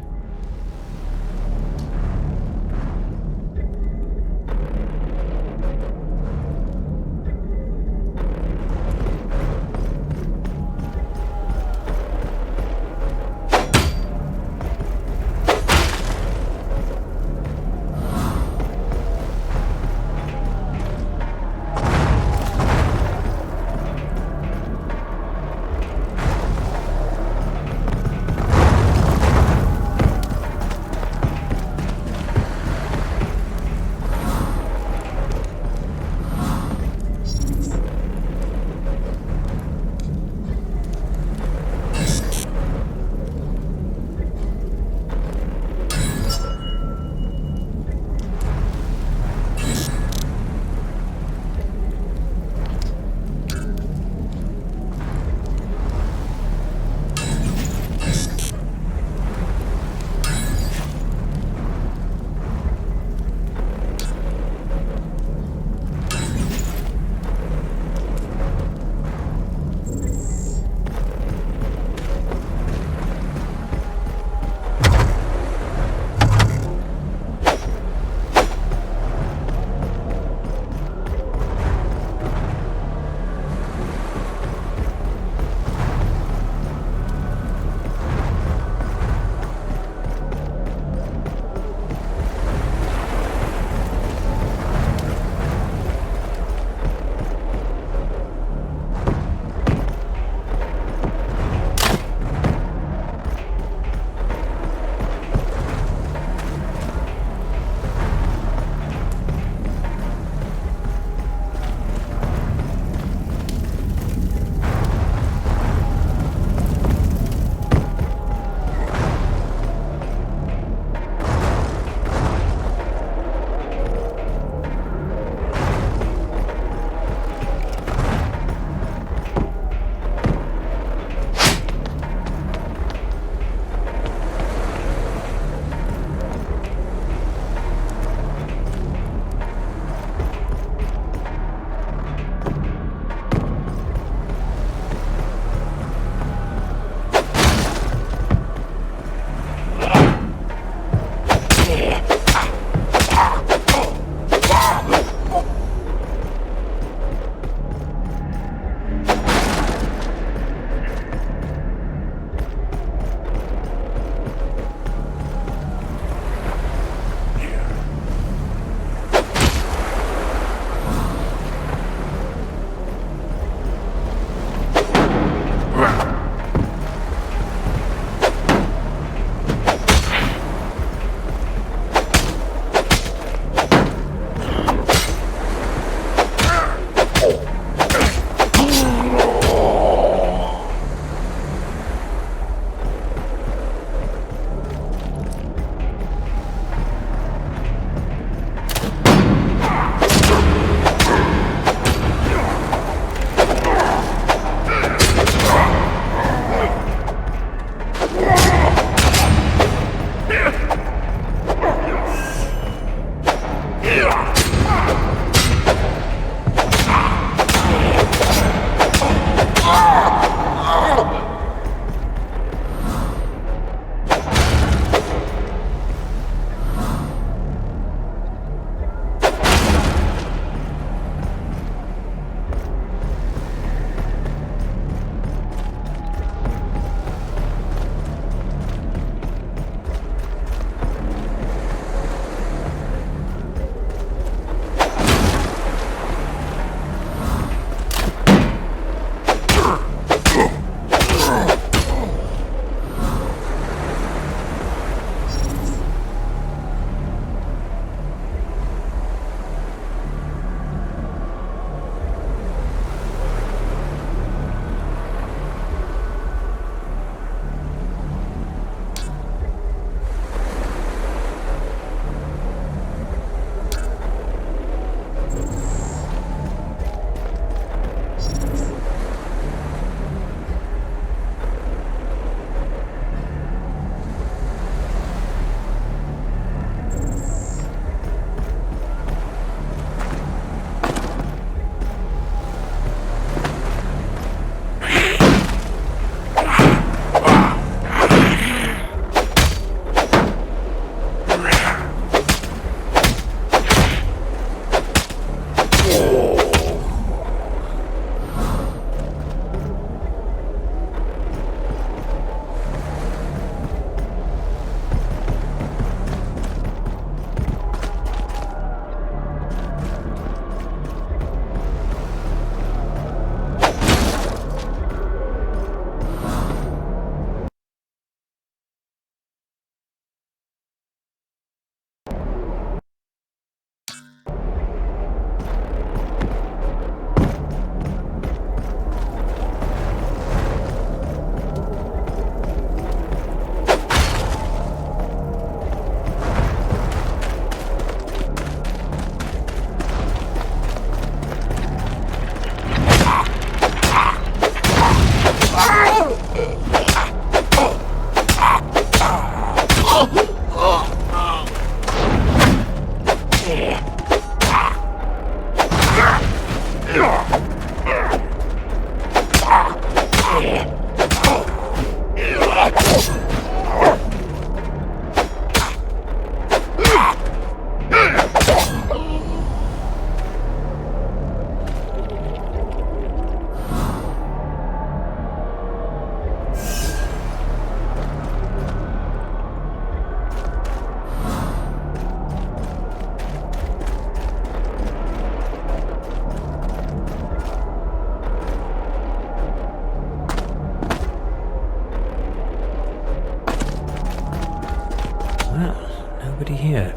Nobody here.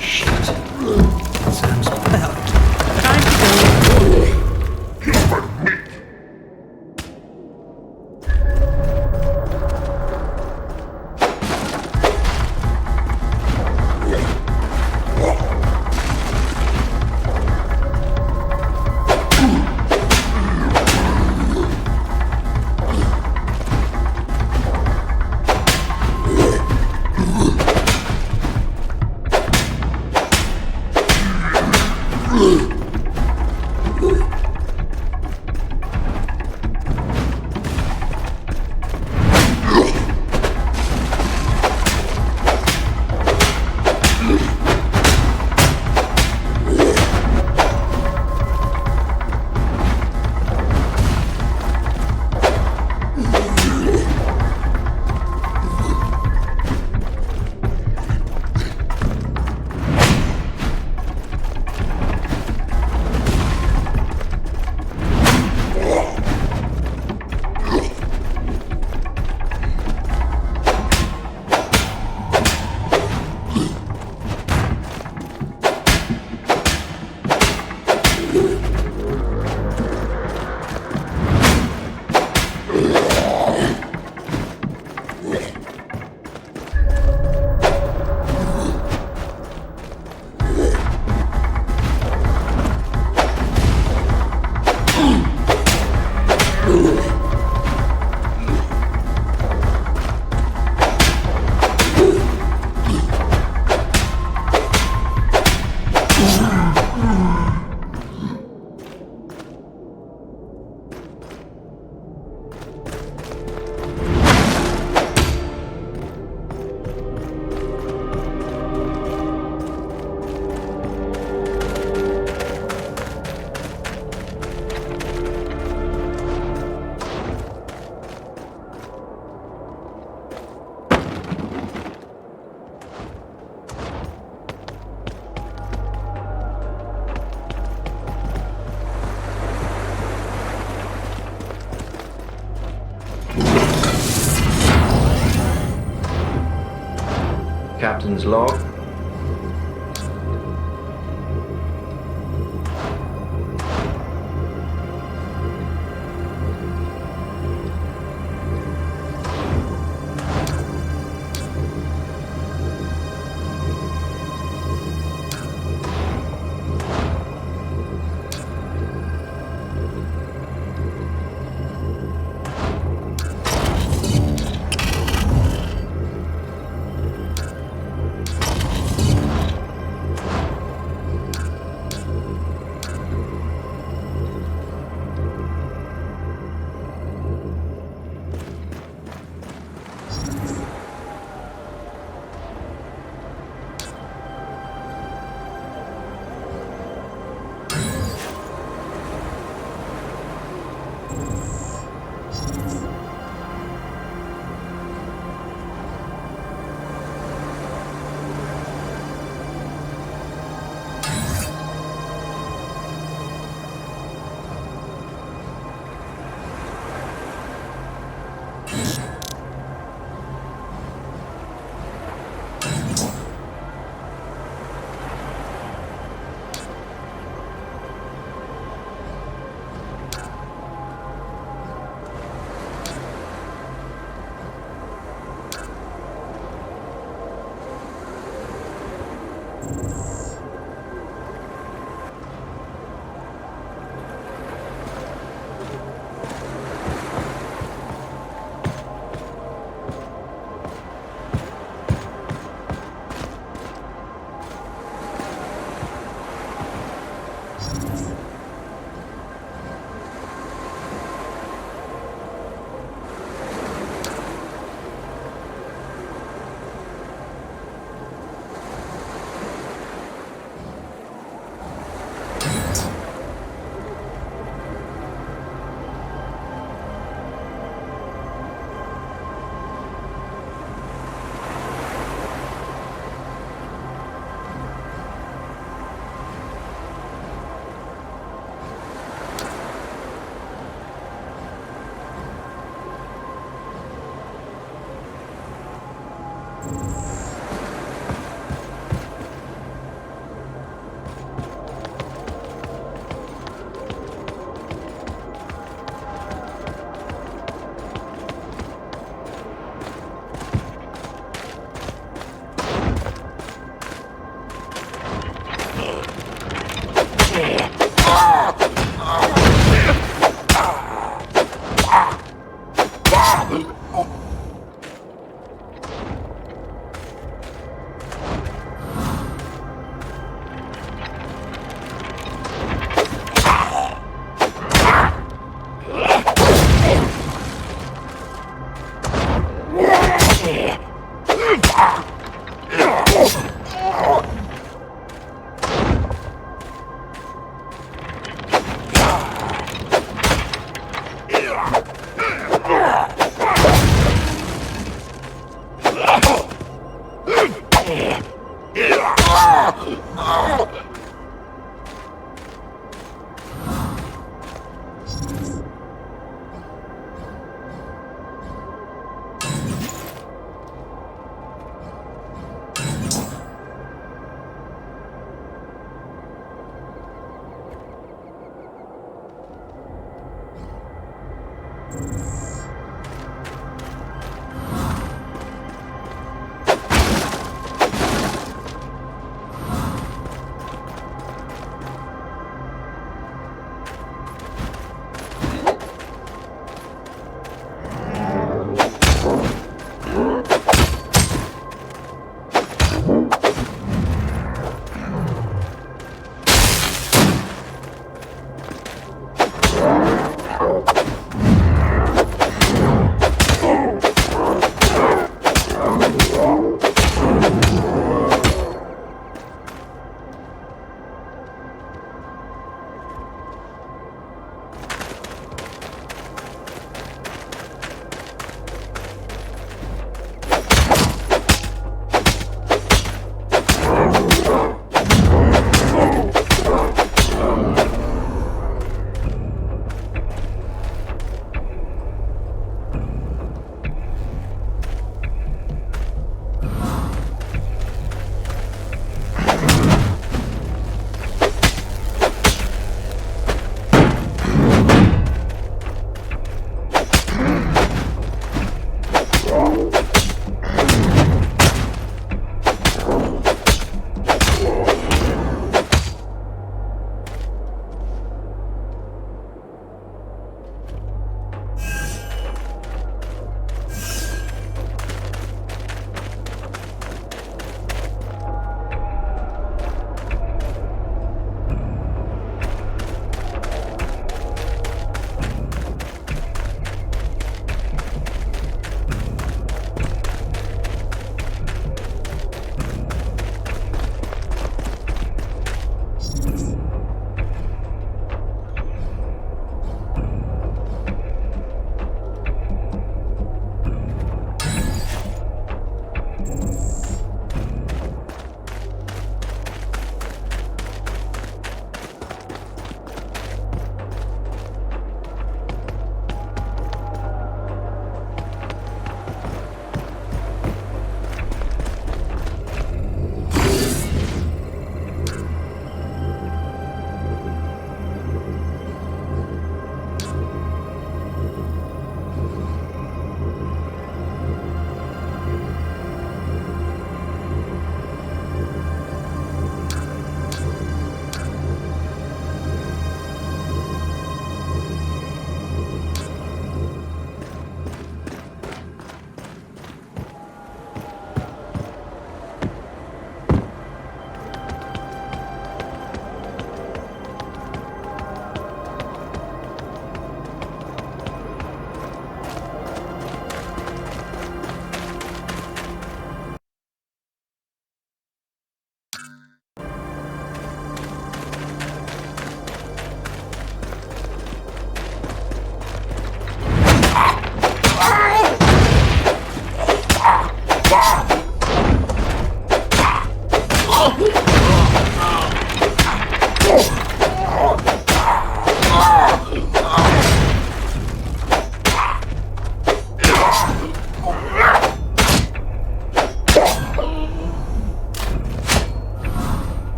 Shit. Sam's belt. Time to go. Captain's log.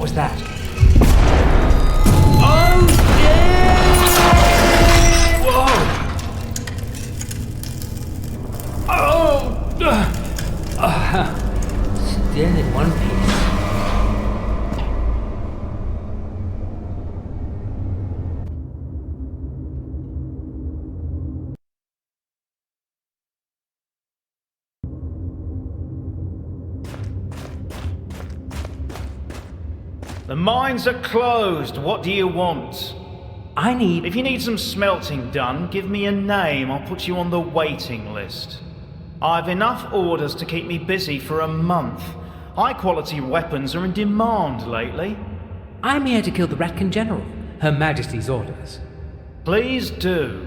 was that? Oh, shit! Whoa! Oh! Still in one piece. The mines are closed. What do you want? If you need some smelting done, give me a name. I'll put you on the waiting list. I've enough orders to keep me busy for a month. High-quality weapons are in demand lately. I'm here to kill the Ratkin General. Her Majesty's orders. Please do.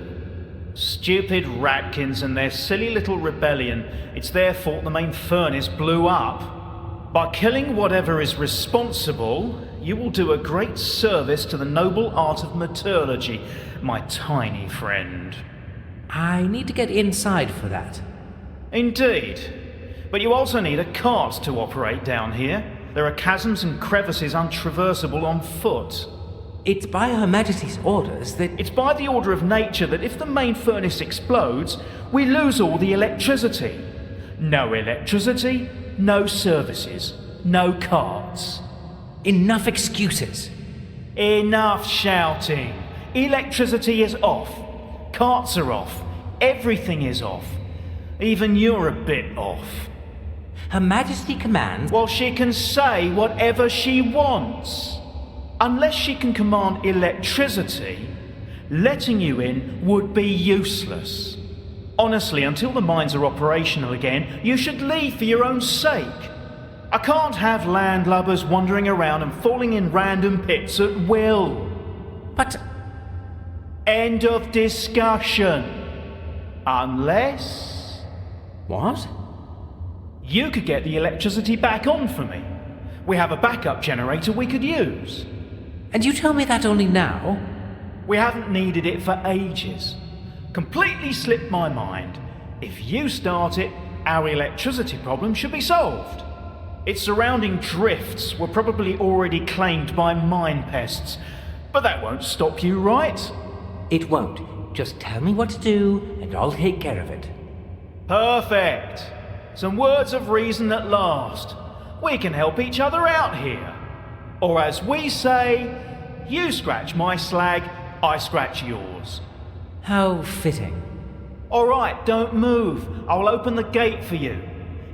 Stupid Ratkins and their silly little rebellion. It's their fault the main furnace blew up. By killing whatever is responsible, you will do a great service to the noble art of metallurgy, my tiny friend. I need to get inside for that. Indeed. But you also need a cart to operate down here. There are chasms and crevices untraversable on foot. It's by Her Majesty's orders that... It's by the order of nature that if the main furnace explodes, we lose all the electricity. No electricity, no services, no carts. Enough excuses. Enough shouting. Electricity is off. Carts are off. Everything is off. Even you're a bit off. Her Majesty commands... Well, she can say whatever she wants. Unless she can command electricity, letting you in would be useless. Honestly, until the mines are operational again, you should leave for your own sake. I can't have landlubbers wandering around and falling in random pits at will. But... End of discussion. Unless... What? You could get the electricity back on for me. We have a backup generator we could use. And you tell me that only now? We haven't needed it for ages. Completely slipped my mind. If you start it, our electricity problem should be solved. Its surrounding drifts were probably already claimed by mine pests, but that won't stop you, right? It won't. Just tell me what to do, and I'll take care of it. Perfect. Some words of reason at last. We can help each other out here. Or as we say, you scratch my slag, I scratch yours. How fitting. All right, don't move. I'll open the gate for you.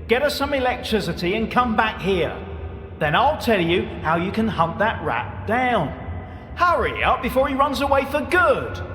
Get us some electricity and come back here. Then I'll tell you how you can hunt that rat down. Hurry up before he runs away for good.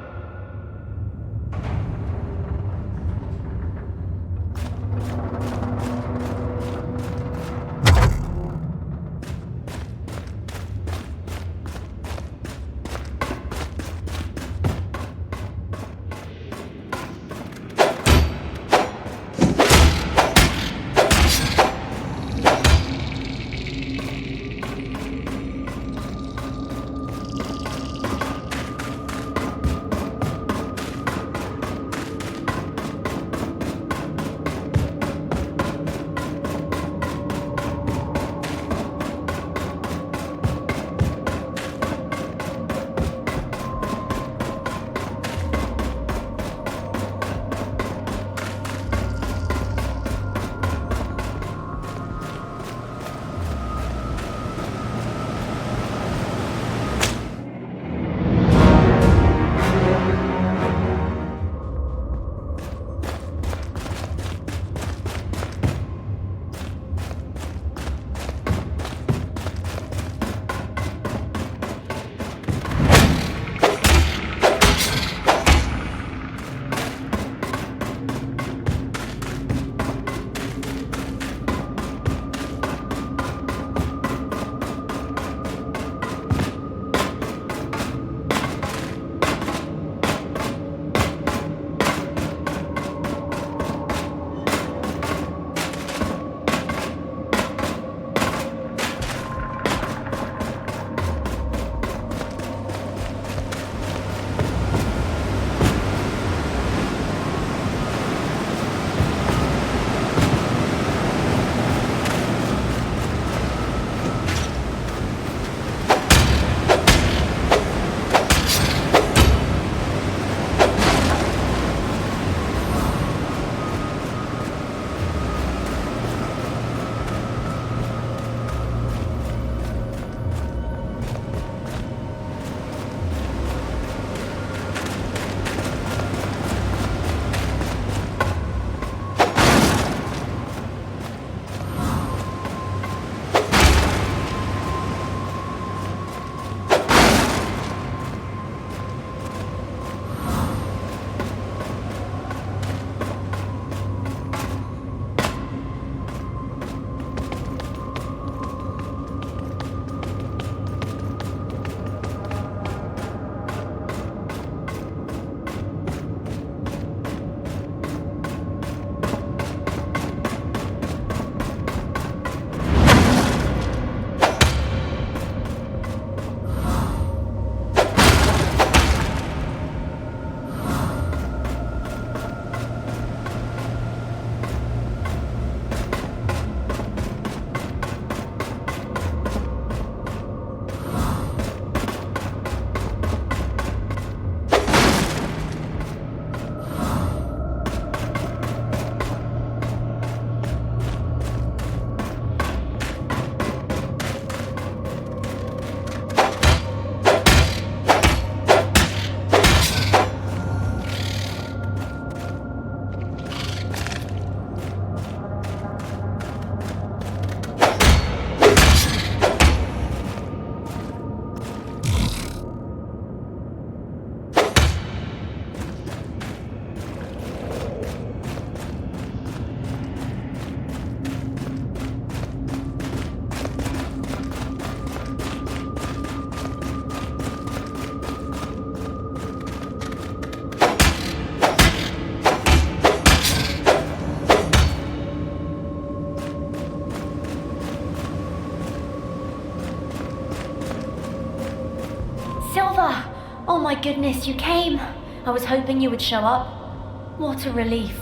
Silver! Oh my goodness, you came! I was hoping you would show up. What a relief.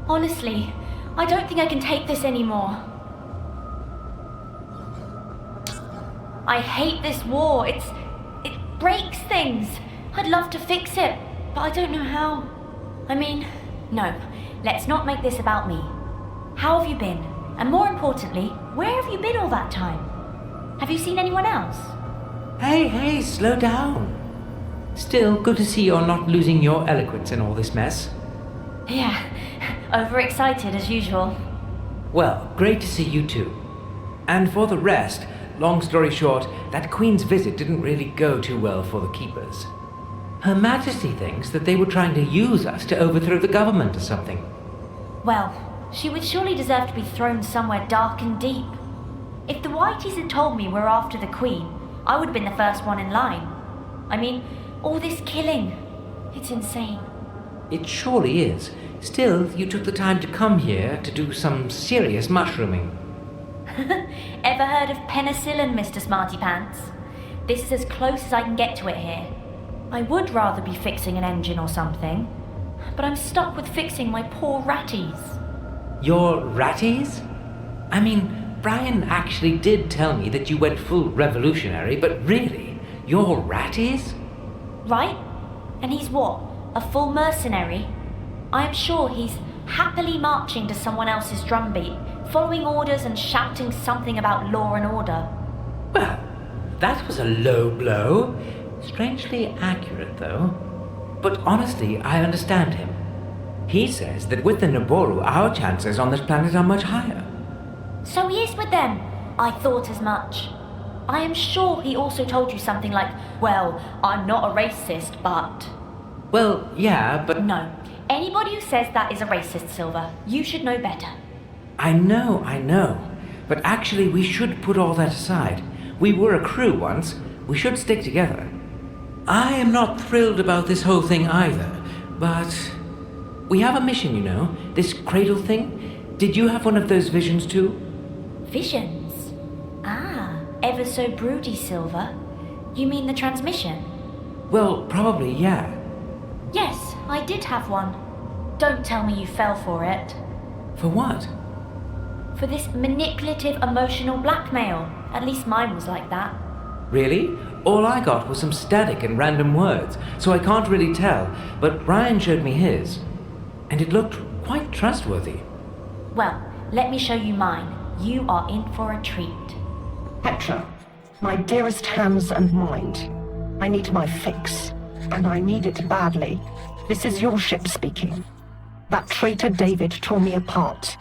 Honestly, I don't think I can take this anymore. I hate this war. It breaks things. I'd love to fix it, but I don't know how. I mean, no, let's not make this about me. How have you been? And more importantly, where have you been all that time? Have you seen anyone else? Hey, slow down. Still, good to see you're not losing your eloquence in all this mess. Yeah, overexcited as usual. Well, great to see you too. And for the rest, long story short, that Queen's visit didn't really go too well for the Keepers. Her Majesty thinks that they were trying to use us to overthrow the government or something. Well, she would surely deserve to be thrown somewhere dark and deep. If the Whiteys had told me we're after the Queen, I would have been the first one in line. I mean, all this killing, it's insane. It surely is. Still, you took the time to come here to do some serious mushrooming. Ever heard of penicillin, Mr. Smarty Pants? This is as close as I can get to it here. I would rather be fixing an engine or something, but I'm stuck with fixing my poor ratties. Your ratties? I mean, Brian actually did tell me that you went full revolutionary, but really, your ratties? Right? And he's what? A full mercenary? I am sure he's happily marching to someone else's drumbeat, following orders and shouting something about law and order. Well, that was a low blow. Strangely accurate, though. But honestly, I understand him. He says that with the Naboru, our chances on this planet are much higher. So he is with them. I thought as much. I am sure he also told you something like, well, I'm not a racist, but... Well, yeah, but... No. Anybody who says that is a racist, Silver. You should know better. I know. But actually, we should put all that aside. We were a crew once. We should stick together. I am not thrilled about this whole thing either, but... We have a mission, you know, this cradle thing. Did you have one of those visions too? Visions? Ah, ever so broody, Silver. You mean the transmission? Well, probably, yeah. Yes, I did have one. Don't tell me you fell for it. For what? For this manipulative emotional blackmail. At least mine was like that. Really? All I got was some static and random words, so I can't really tell, but Brian showed me his. And it looked quite trustworthy. Well, let me show you mine. You are in for a treat. Petra, my dearest hands and mind, I need my fix, and I need it badly. This is your ship speaking. That traitor David tore me apart.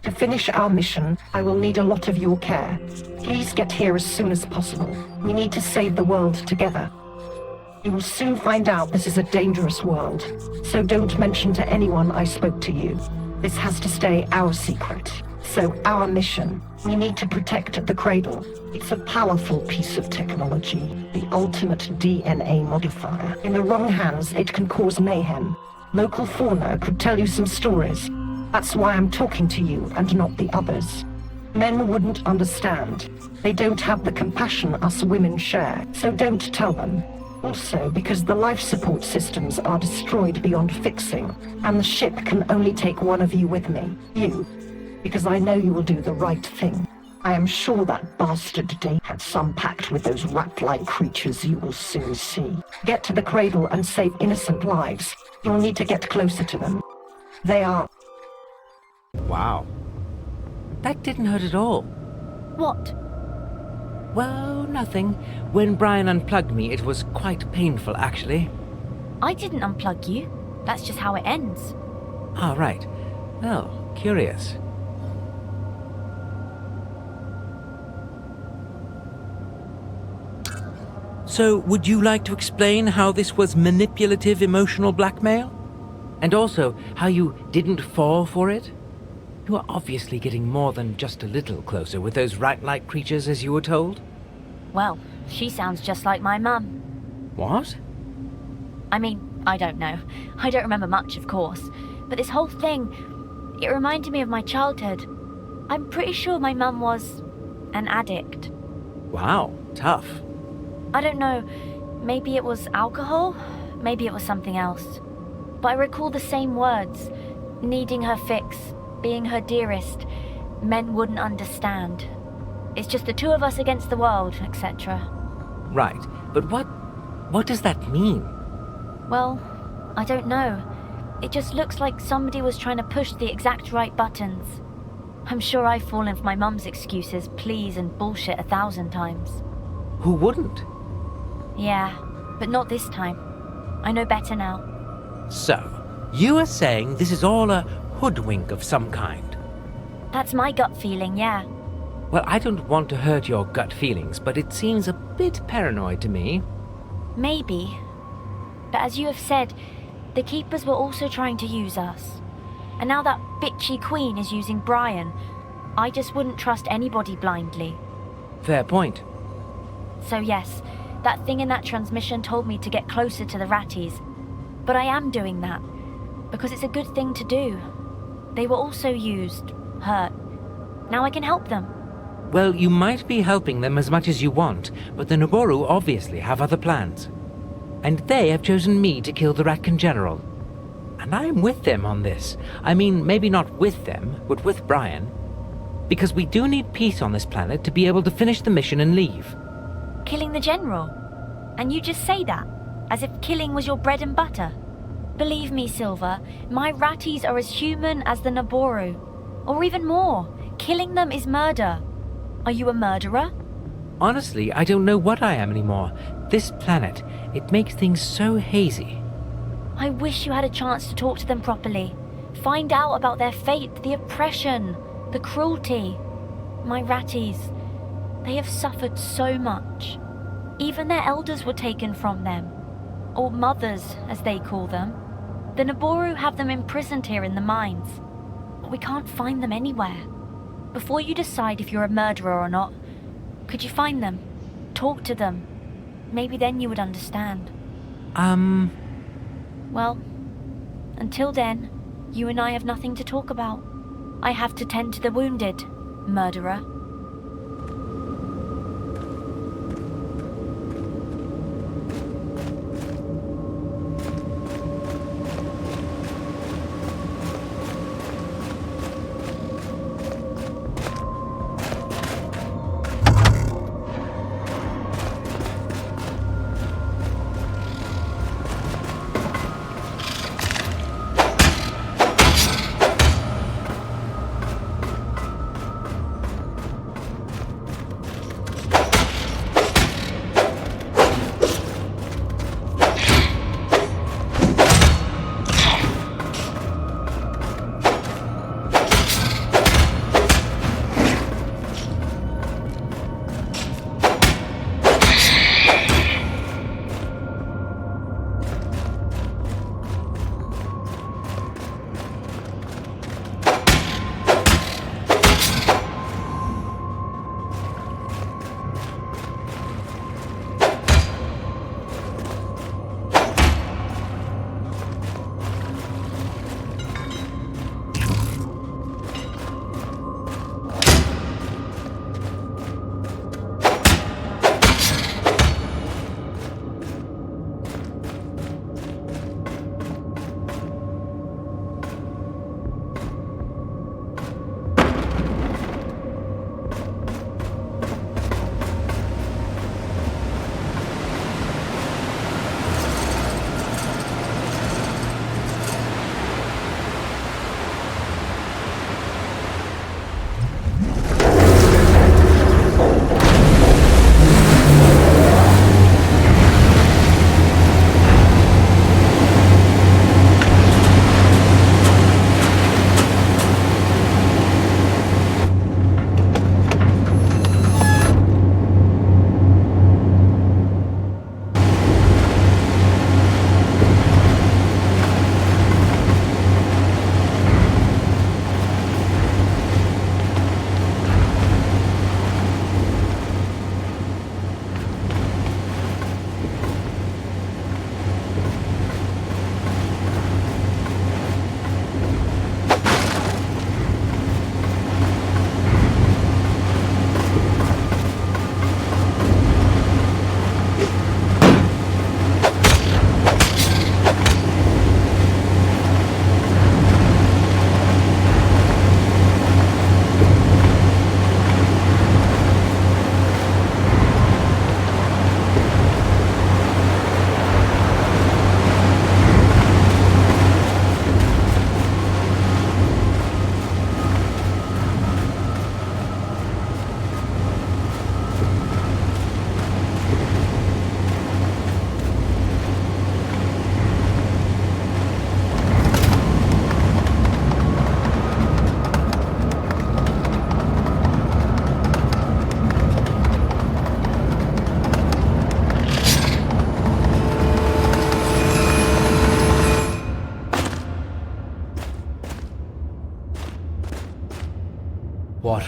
To finish our mission, I will need a lot of your care. Please get here as soon as possible. We need to save the world together. You will soon find out this is a dangerous world, so don't mention to anyone I spoke to you. This has to stay our secret. So our mission, we need to protect the cradle. It's a powerful piece of technology, the ultimate DNA modifier. In the wrong hands, it can cause mayhem. Local fauna could tell you some stories. That's why I'm talking to you and not the others. Men wouldn't understand. They don't have the compassion us women share, so don't tell them. Also, because the life support systems are destroyed beyond fixing, and the ship can only take one of you with me. You. Because I know you will do the right thing. I am sure that bastard Dave had some pact with those rat-like creatures you will soon see. Get to the cradle and save innocent lives. You'll need to get closer to them. They are... Wow. That didn't hurt at all. What? Well, nothing. When Brian unplugged me, it was quite painful, actually. I didn't unplug you. That's just how it ends. Ah, right. Well, curious. So, would you like to explain how this was manipulative emotional blackmail? And also, how you didn't fall for it? You are obviously getting more than just a little closer with those rat-like creatures, as you were told. Well, she sounds just like my mum. What? I mean, I don't know. I don't remember much, of course. But this whole thing, it reminded me of my childhood. I'm pretty sure my mum was an addict. Wow, tough. I don't know. Maybe it was alcohol, maybe it was something else. But I recall the same words. Needing her fix, being her dearest. Men wouldn't understand. It's just the two of us against the world, etc. Right, but what does that mean? Well, I don't know. It just looks like somebody was trying to push the exact right buttons. I'm sure I've fallen for my mum's excuses, please, and bullshit 1,000 times. Who wouldn't? Yeah, but not this time. I know better now. So, you are saying this is all a hoodwink of some kind? That's my gut feeling, yeah. Well, I don't want to hurt your gut feelings, but it seems a bit paranoid to me. Maybe. But as you have said, the Keepers were also trying to use us. And now that bitchy queen is using Brian, I just wouldn't trust anybody blindly. Fair point. So yes, that thing in that transmission told me to get closer to the ratties. But I am doing that, because it's a good thing to do. They were also used, hurt. Now I can help them. Well, you might be helping them as much as you want, but the Naboru obviously have other plans. And they have chosen me to kill the Ratkin General. And I'm with them on this. I mean, maybe not with them, but with Brian. Because we do need peace on this planet to be able to finish the mission and leave. Killing the General? And you just say that, as if killing was your bread and butter? Believe me, Silver, my ratties are as human as the Naboru. Or even more. Killing them is murder. Are you a murderer? Honestly, I don't know what I am anymore. This planet, it makes things so hazy. I wish you had a chance to talk to them properly. Find out about their fate, the oppression, the cruelty. My ratties, they have suffered so much. Even their elders were taken from them. Or mothers, as they call them. The Naboru have them imprisoned here in the mines. But we can't find them anywhere. Before you decide if you're a murderer or not, could you find them? Talk to them. Maybe then you would understand. Well, until then, you and I have nothing to talk about. I have to tend to the wounded, murderer.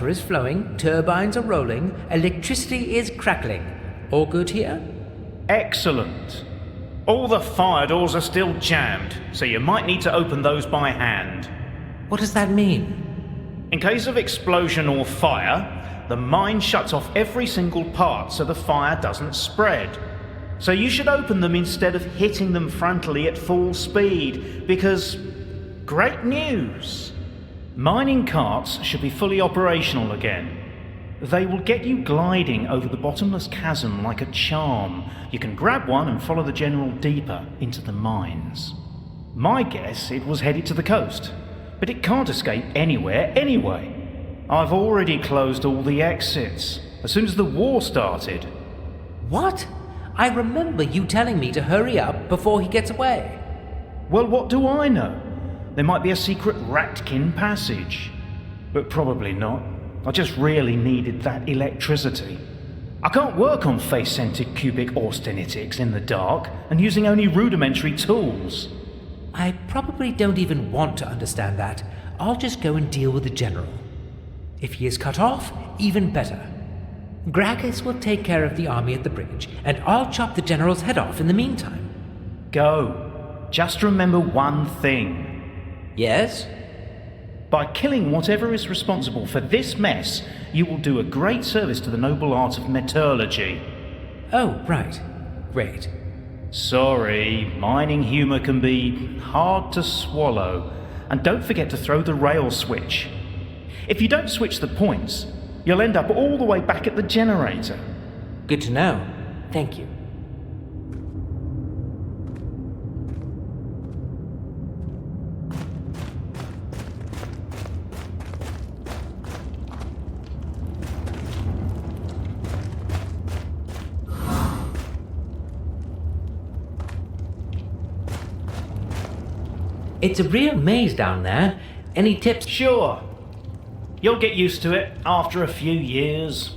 water is flowing, turbines are rolling, electricity is crackling. All good here? Excellent. All the fire doors are still jammed, so you might need to open those by hand. What does that mean? In case of explosion or fire, the mine shuts off every single part so the fire doesn't spread. So you should open them instead of hitting them frontally at full speed, because great news! Mining carts should be fully operational again. They will get you gliding over the bottomless chasm like a charm. You can grab one and follow the general deeper into the mines. My guess it was headed to the coast, but it can't escape anywhere anyway. I've already closed all the exits, as soon as the war started. What? I remember you telling me to hurry up before he gets away. Well, what do I know? There might be a secret Ratkin passage. But probably not. I just really needed that electricity. I can't work on face-centered cubic austenitics in the dark and using only rudimentary tools. I probably don't even want to understand that. I'll just go and deal with the general. If he is cut off, even better. Gracchus will take care of the army at the bridge, and I'll chop the general's head off in the meantime. Go. Just remember one thing. Yes? By killing whatever is responsible for this mess, you will do a great service to the noble art of metallurgy. Oh, right. Great. Sorry, mining humour can be hard to swallow. And don't forget to throw the rail switch. If you don't switch the points, you'll end up all the way back at the generator. Good to know. Thank you. It's a real maze down there. Any tips? Sure. You'll get used to it after a few years.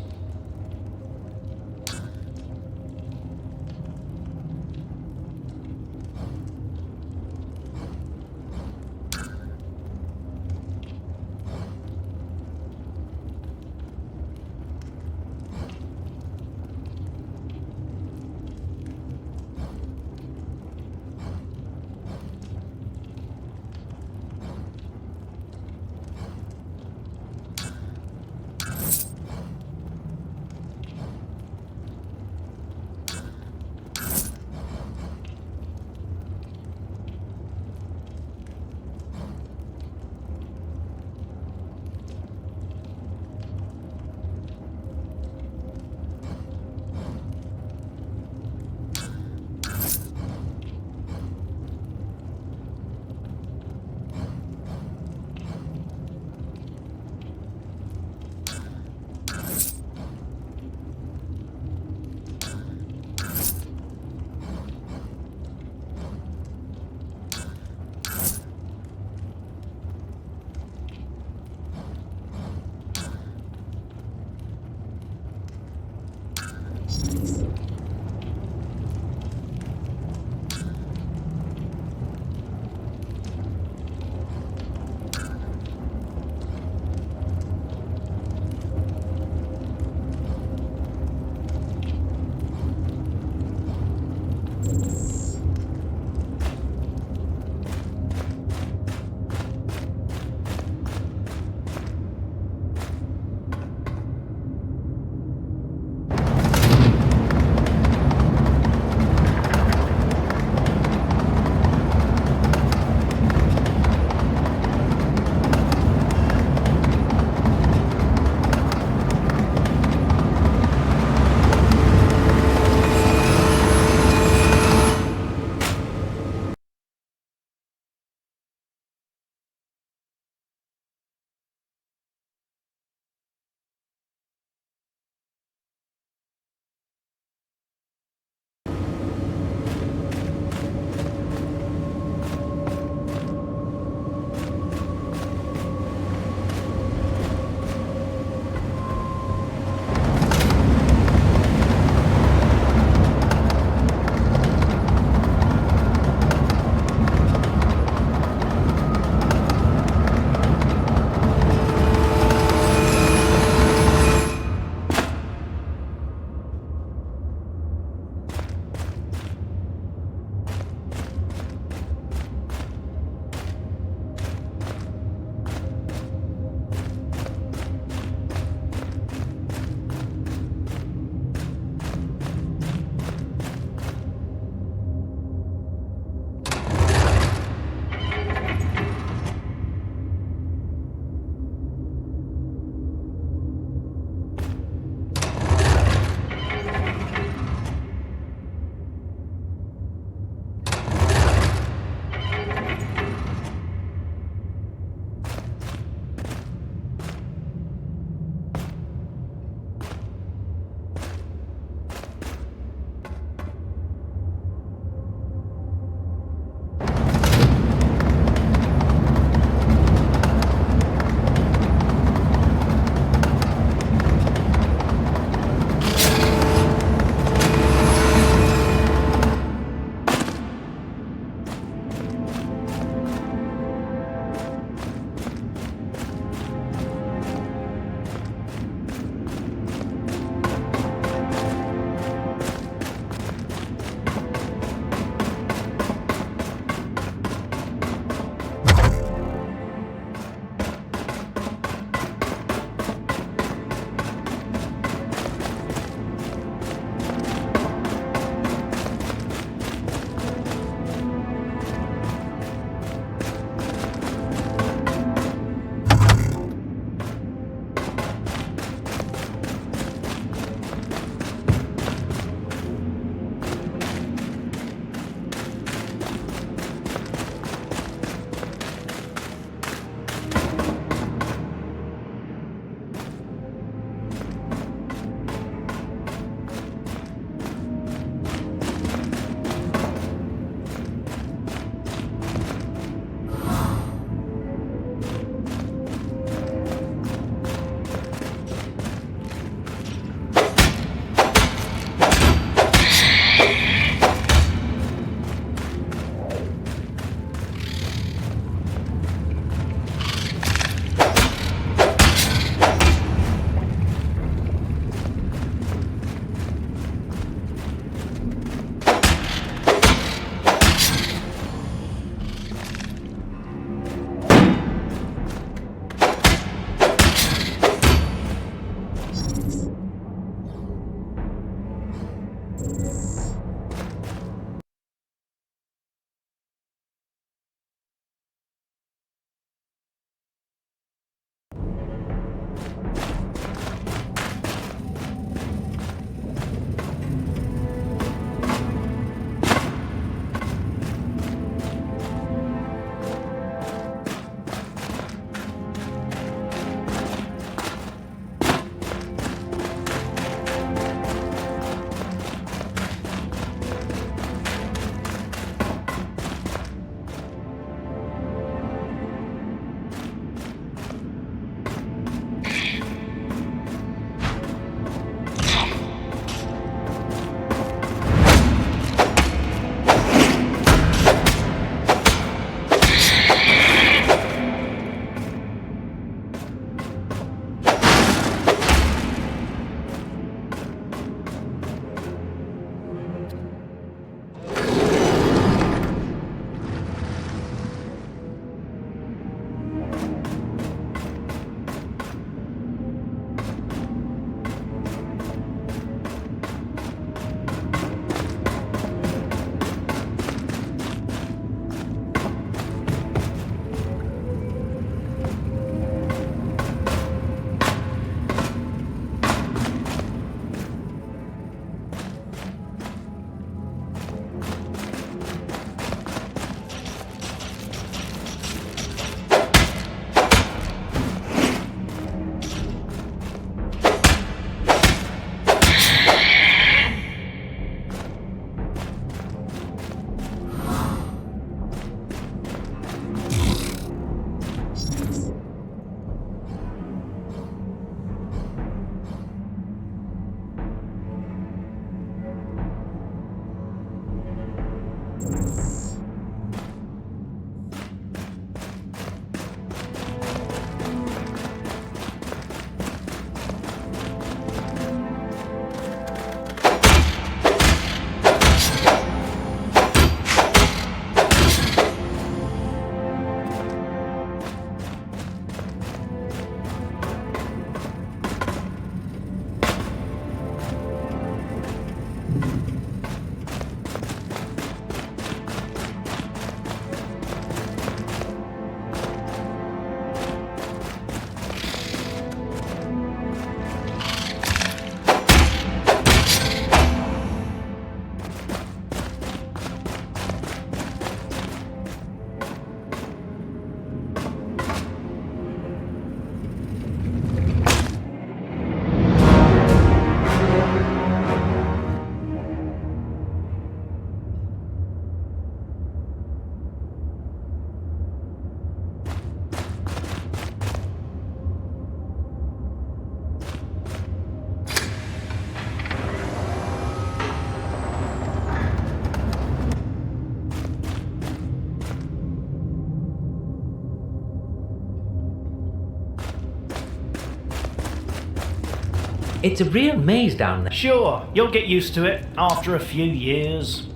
It's a real maze down there. Sure, you'll get used to it after a few years.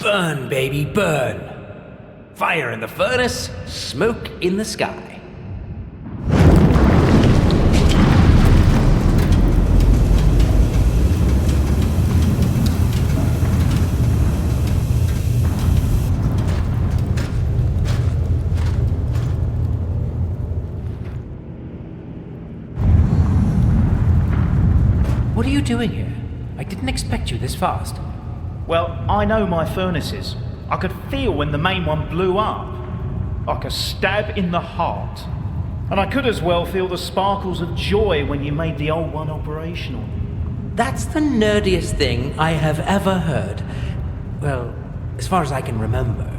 Burn, baby, burn. Fire in the furnace, smoke in the sky. What are you doing here? I didn't expect you this fast. Well, I know my furnaces. I could feel when the main one blew up. Like a stab in the heart. And I could as well feel the sparkles of joy when you made the old one operational. That's the nerdiest thing I have ever heard. Well, as far as I can remember.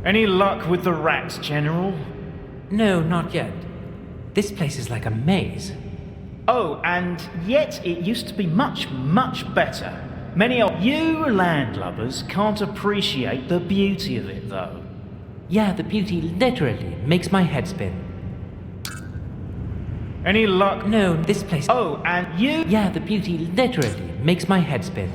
Any luck with the rats, General? No, not yet. This place is like a maze. Oh, and yet it used to be much, much better. Many of you landlubbers can't appreciate the beauty of it, though. Yeah, the beauty literally makes my head spin. Any luck? No, this place... Oh, and you... Yeah, the beauty literally makes my head spin.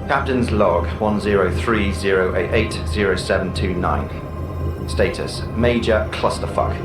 Captain's log 1030880729. Status: Major clusterfuck.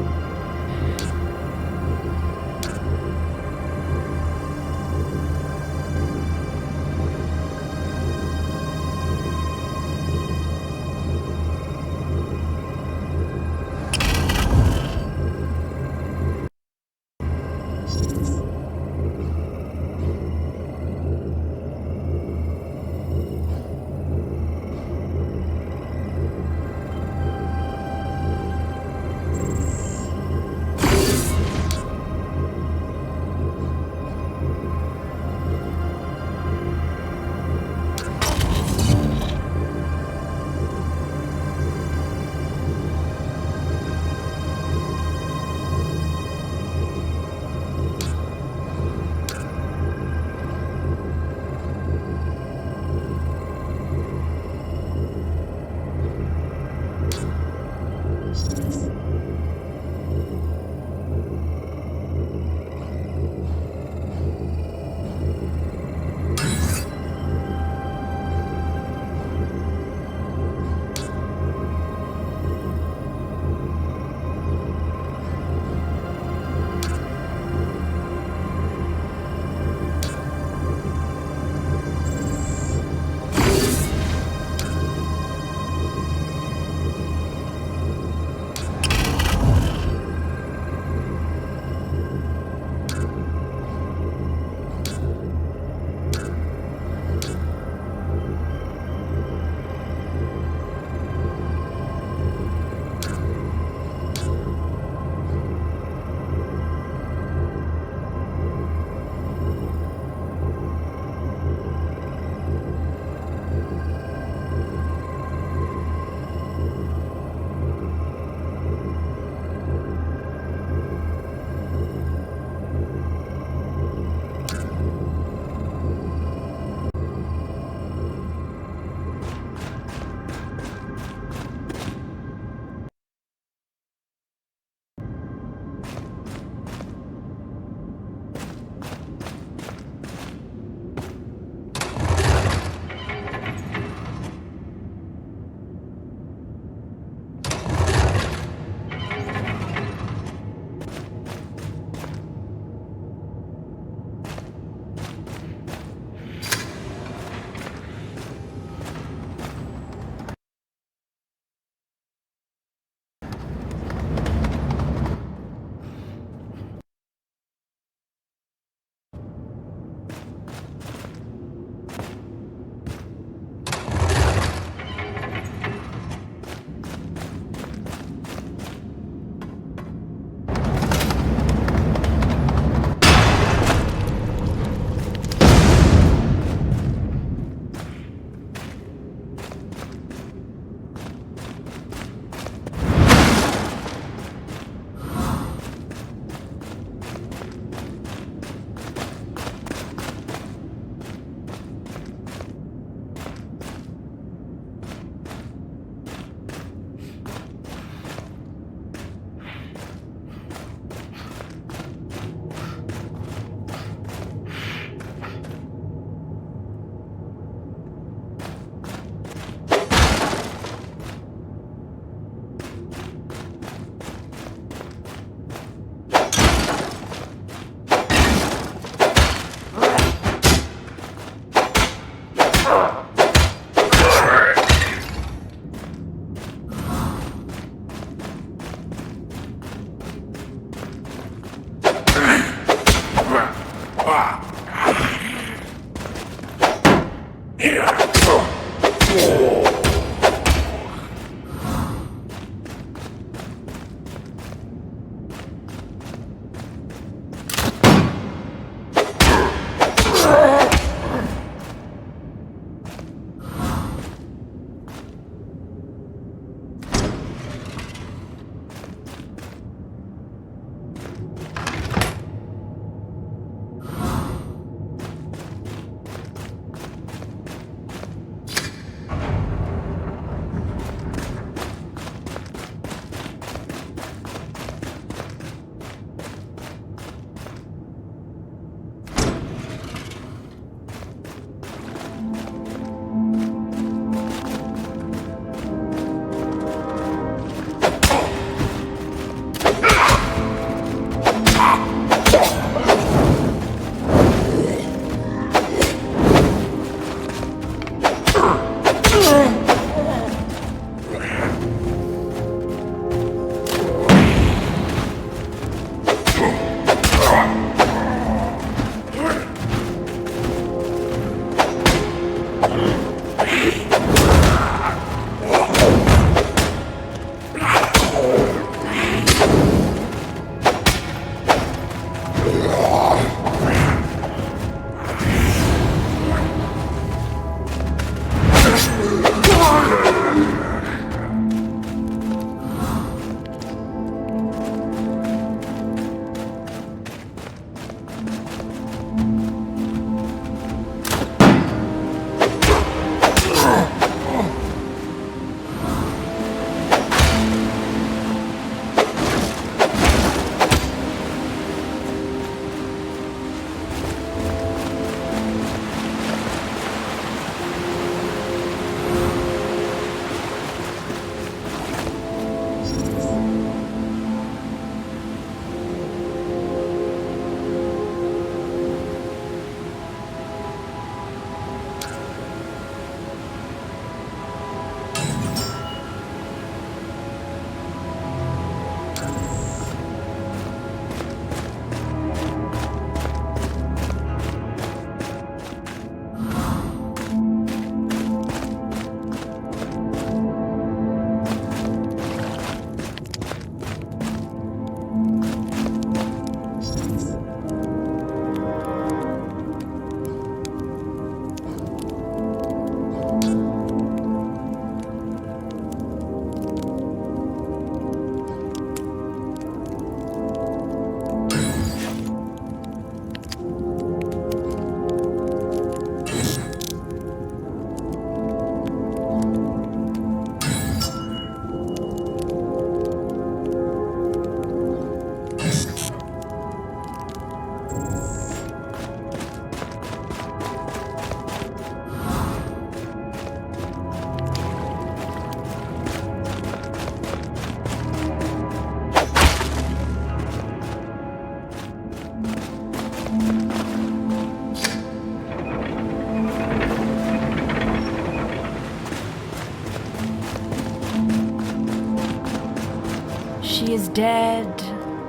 She is dead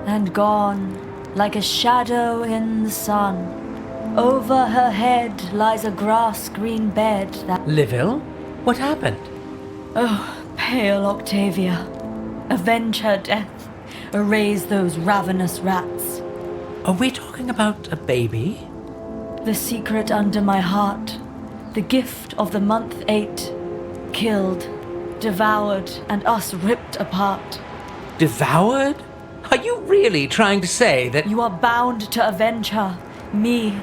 and gone, like a shadow in the sun. Over her head lies a grass-green bed that... Liville? What happened? Oh, pale Octavia. Avenge her death. Erase those ravenous rats. Are we talking about a baby? The secret under my heart. The gift of the month 8. Killed, devoured, and us ripped apart. Devoured? Are you really trying to say that... You are bound to avenge her. Me.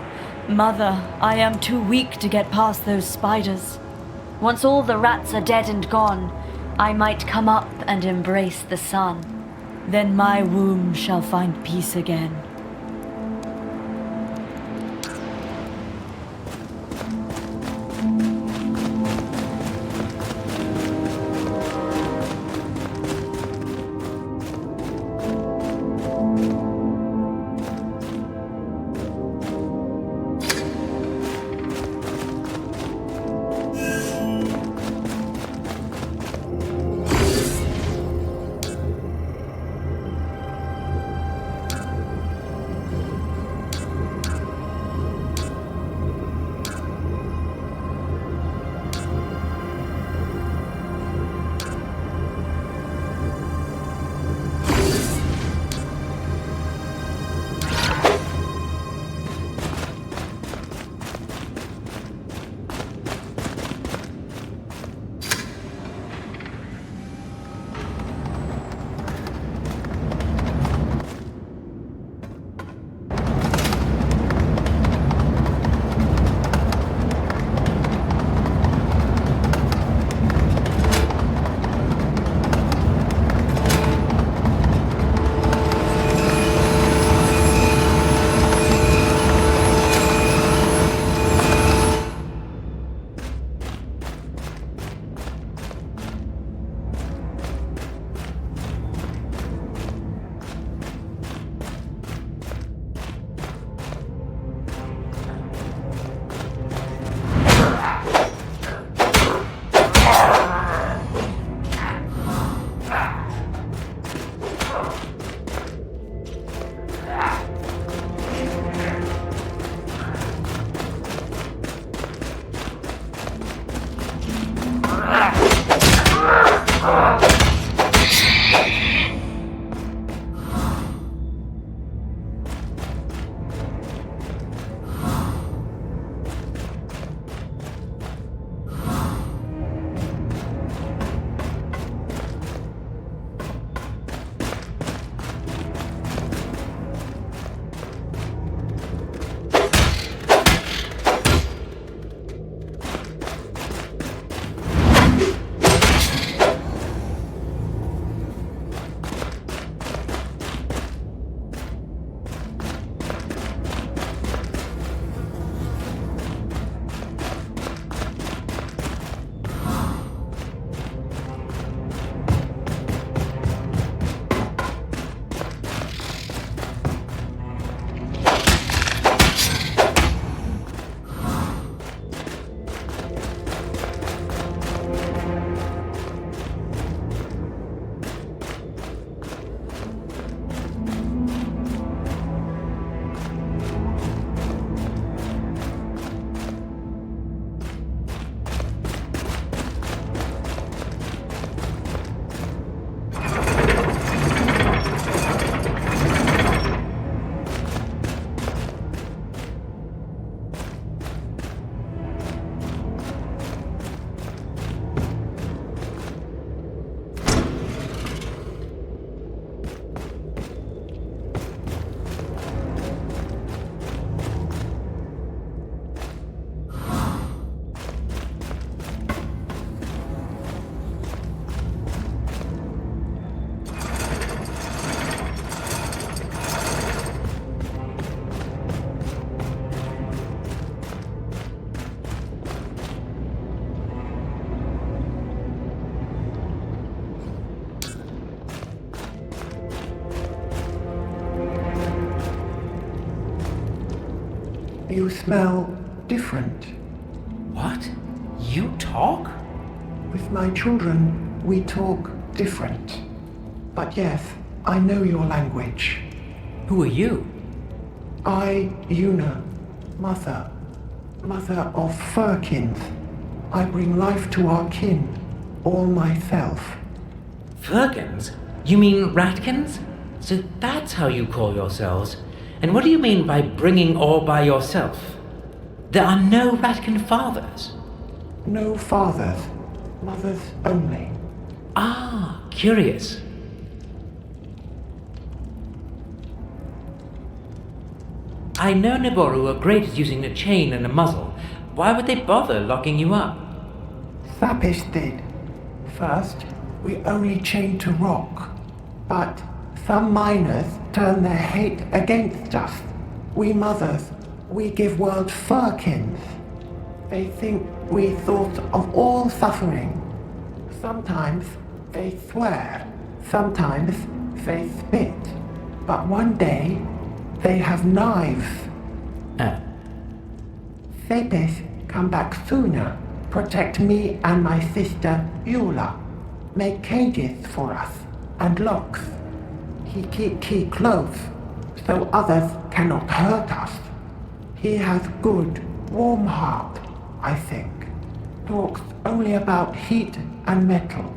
Mother, I am too weak to get past those spiders. Once all the rats are dead and gone, I might come up and embrace the sun. Then my womb shall find peace again. You smell different. What? You talk? With my children, we talk different. But yes, I know your language. Who are you? Una, mother of furkins. I bring life to our kin, all myself. Furkins? You mean ratkins? So that's how you call yourselves. And what do you mean by bringing all by yourself? There are no ratkin fathers. No fathers, mothers only. Ah, curious. I know Naboru are great at using a chain and a muzzle. Why would they bother locking you up? Thapis did. First, we only chained to rock. But some miners turn their hate against us. We mothers, we give world furkins. They think we thought of all suffering. Sometimes they swear, sometimes they spit. But one day, they have knives. Thapis come back sooner, protect me and my sister Eula, make cages for us, and locks. He keep key close, so others cannot hurt us. He has good, warm heart, I think. Talks only about heat and metal.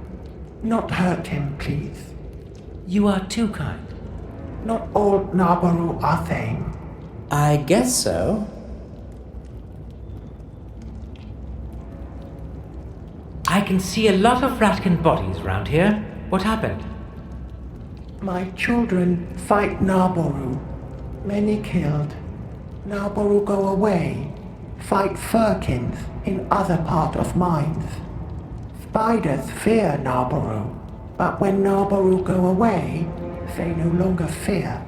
Not hurt him, please. You are too kind. Not all Naboru are same. I guess so. I can see a lot of ratkin bodies around here. What happened? My children fight Naboru. Many killed. Naboru go away. Fight furkins in other part of mines. Spiders fear Naboru. But when Naboru go away, they no longer fear.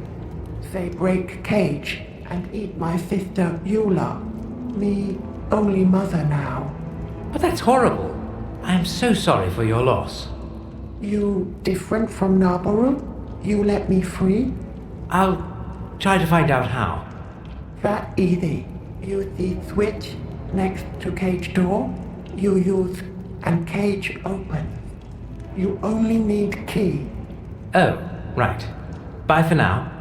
They break cage and eat my sister Eula. Me, only mother now. But that's horrible. I am so sorry for your loss. You different from Naboru? You let me free? I'll try to find out how. That easy. Use the switch next to cage door. You use and cage open. You only need key. Oh, right. Bye for now.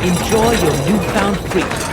Enjoy your newfound freedom.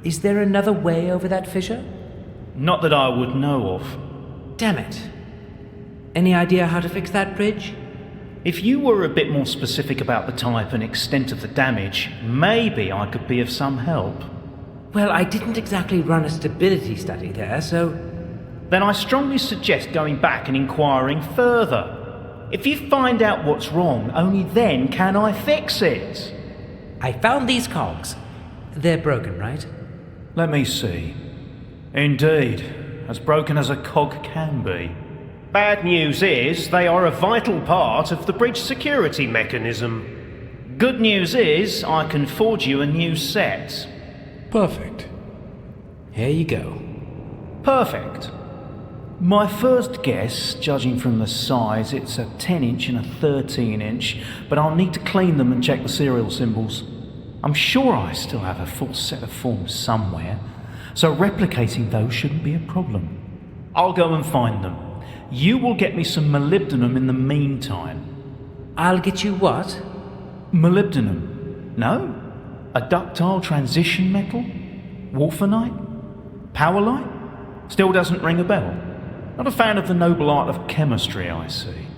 Is there another way over that fissure? Not that I would know of. Damn it. Any idea how to fix that bridge? If you were a bit more specific about the type and extent of the damage, maybe I could be of some help. Well, I didn't exactly run a stability study there, so... Then I strongly suggest going back and inquiring further. If you find out what's wrong, only then can I fix it. I found these cogs. They're broken, right? Let me see. Indeed, as broken as a cog can be. Bad news is, they are a vital part of the bridge security mechanism. Good news is, I can forge you a new set. Perfect. Here you go. Perfect. My first guess, judging from the size, it's a 10-inch and a 13-inch, but I'll need to clean them and check the serial symbols. I'm sure I still have a full set of forms somewhere, so replicating those shouldn't be a problem. I'll go and find them. You will get me some molybdenum in the meantime. I'll get you what? Molybdenum. No? A ductile transition metal? Wolfenite? Powerlite? Still doesn't ring a bell. Not a fan of the noble art of chemistry, I see.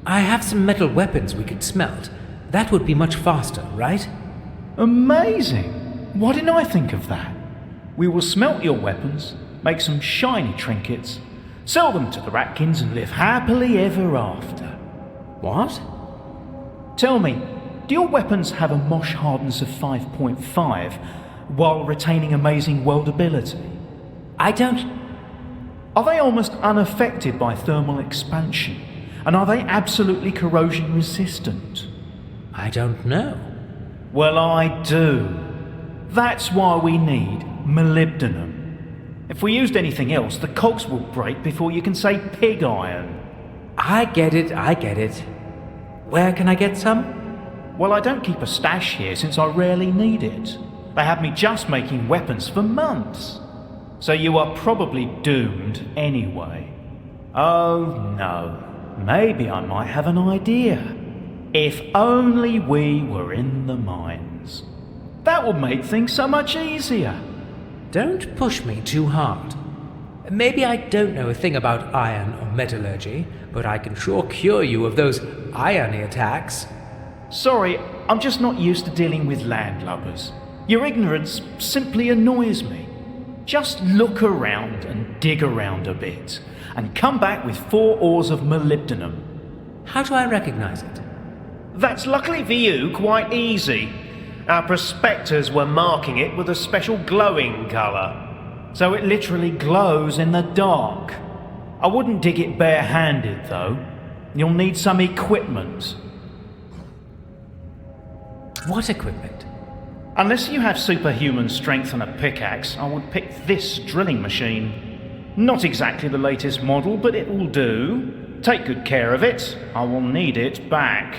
I have some metal weapons we could smelt. That would be much faster, right? Amazing! Why didn't I think of that? We will smelt your weapons, make some shiny trinkets, sell them to the Ratkins and live happily ever after. What? Tell me, do your weapons have a mosh hardness of 5.5 while retaining amazing weldability? I don't... Are they almost unaffected by thermal expansion? And are they absolutely corrosion resistant? I don't know. Well, I do. That's why we need molybdenum. If we used anything else, the cogs will break before you can say pig iron. I get it. Where can I get some? Well, I don't keep a stash here since I rarely need it. They have me just making weapons for months. So you are probably doomed anyway. Oh no, maybe I might have an idea. If only we were in the mines. That would make things so much easier. Don't push me too hard. Maybe I don't know a thing about iron or metallurgy, but I can sure cure you of those irony attacks. Sorry, I'm just not used to dealing with landlubbers. Your ignorance simply annoys me. Just look around and dig around a bit, and come back with 4 ores of molybdenum. How do I recognize it? That's luckily for you quite easy. Our prospectors were marking it with a special glowing colour, so it literally glows in the dark. I wouldn't dig it bare-handed though. You'll need some equipment. What equipment? Unless you have superhuman strength and a pickaxe, I would pick this drilling machine. Not exactly the latest model, but it will do. Take good care of it. I will need it back.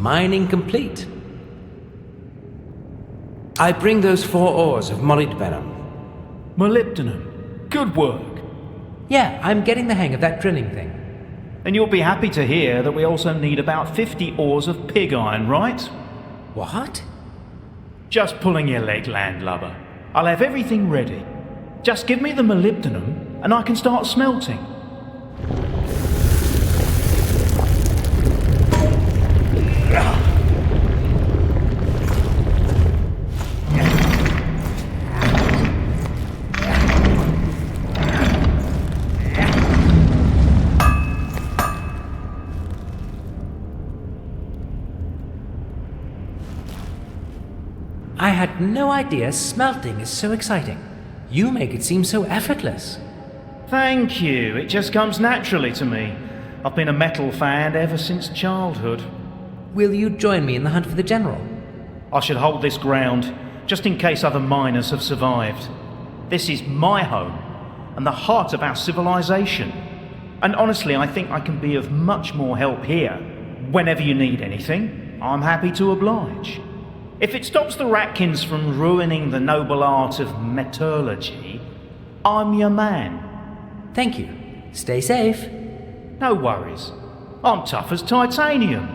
mining complete. I bring those 4 ores of molybdenum. Molybdenum. Good work. Yeah, I'm getting the hang of that drilling thing. And you'll be happy to hear that we also need about 50 ores of pig iron, right? What? Just pulling your leg, landlubber. I'll have everything ready. Just give me the molybdenum and I can start smelting. I had no idea smelting is so exciting. You make it seem so effortless. Thank you. It just comes naturally to me. I've been a metal fan ever since childhood. Will you join me in the hunt for the General? I should hold this ground, just in case other miners have survived. This is my home, and the heart of our civilization. And honestly, I think I can be of much more help here. Whenever you need anything, I'm happy to oblige. If it stops the Ratkins from ruining the noble art of metallurgy, I'm your man. Thank you. Stay safe. No worries. I'm tough as titanium.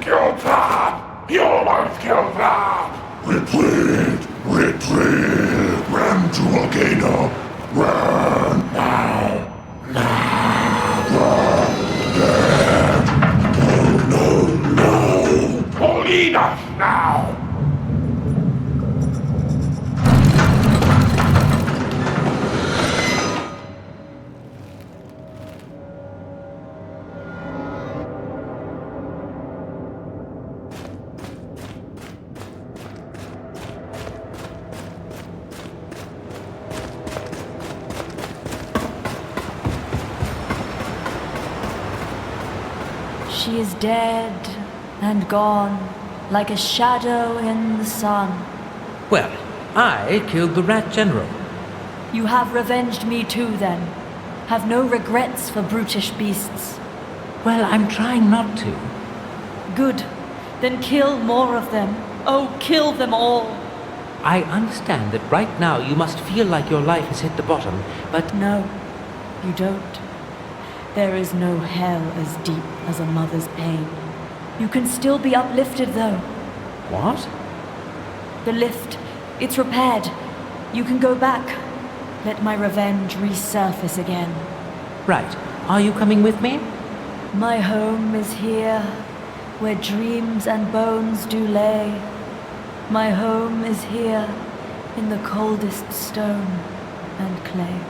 Kill them! You won't kill them! Retreat! Retreat! Run to Volcano! Run now! Now! Run! Dead! No, no, no! Lead us now! She is dead and gone, like a shadow in the sun. Well, I killed the Rat General. You have revenged me too, then. Have no regrets for brutish beasts. Well, I'm trying not to. Good. Then kill more of them. Oh, kill them all. I understand that right now you must feel like your life has hit the bottom, but... No, you don't. There is no hell as deep as a mother's pain. You can still be uplifted, though. What? The lift. It's repaired. You can go back. Let my revenge resurface again. Right. Are you coming with me? My home is here, where dreams and bones do lay. My home is here, in the coldest stone and clay.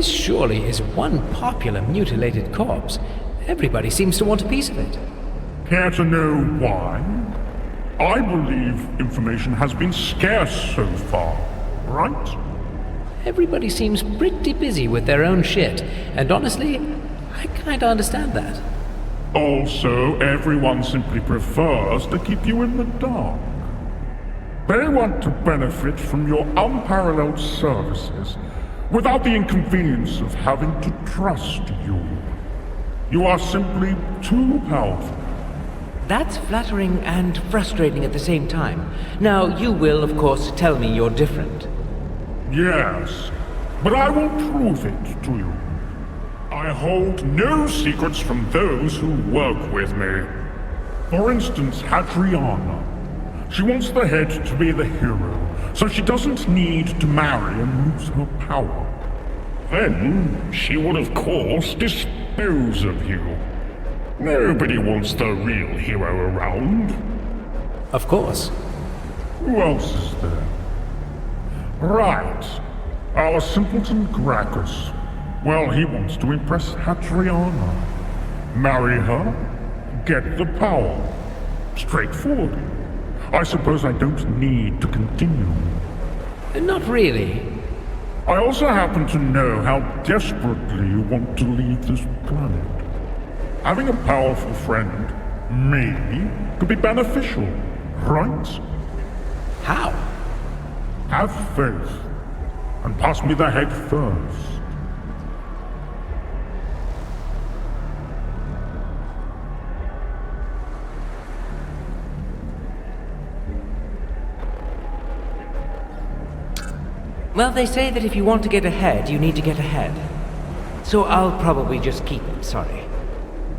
This surely is one popular mutilated corpse. Everybody seems to want a piece of it. Care to know why? I believe information has been scarce so far, right? Everybody seems pretty busy with their own shit, and honestly, I kinda understand that. Also, everyone simply prefers to keep you in the dark. They want to benefit from your unparalleled services without the inconvenience of having to trust you. You are simply too powerful. That's flattering and frustrating at the same time. Now, you will, of course, tell me you're different. Yes, but I will prove it to you. I hold no secrets from those who work with me. For instance, Hadriana. She wants the head to be the hero, so she doesn't need to marry and lose her power. Then, she would of course dispose of you. Nobody wants the real hero around. Of course. Who else is there? Right. Our simpleton Gracchus. Well, he wants to impress Hadriana. Marry her, get the power. Straightforward. I suppose I don't need to continue. Not really. I also happen to know how desperately you want to leave this planet. Having a powerful friend, me, could be beneficial, right? How? Have faith, and pass me the head first. Well, they say that if you want to get ahead, you need to get ahead. So I'll probably just keep it, sorry.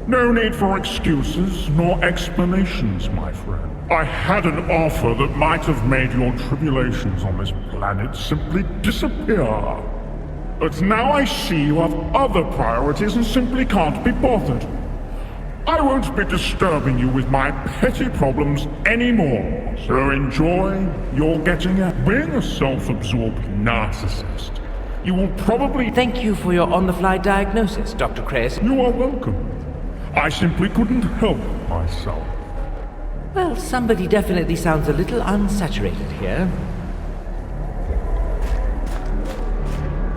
No need for excuses nor explanations, my friend. I had an offer that might have made your tribulations on this planet simply disappear. But now I see you have other priorities and simply can't be bothered. I won't be disturbing you with my petty problems anymore. So enjoy your getting at being a self-absorbed narcissist. You will probably... Thank you for your on-the-fly diagnosis, Dr. Krayes. You are welcome. I simply couldn't help myself. Well, somebody definitely sounds a little unsaturated here.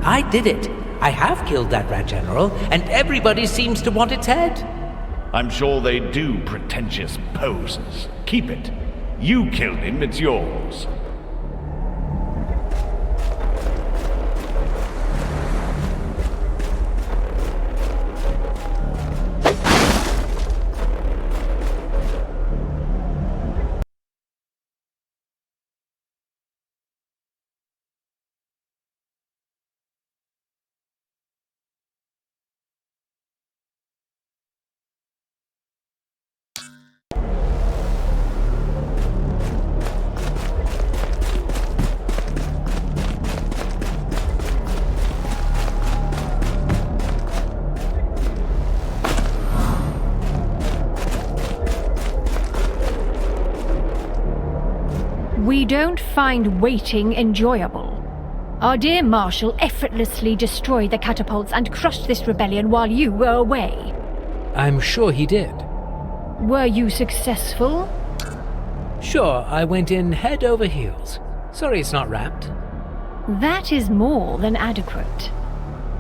I did it. I have killed that rat general, and everybody seems to want its head. I'm sure they do, pretentious posers. Keep it. You killed him, it's yours. We don't find waiting enjoyable. Our dear Marshal effortlessly destroyed the catapults and crushed this rebellion while you were away. I'm sure he did. Were you successful? Sure, I went in head over heels. Sorry it's not wrapped. That is more than adequate.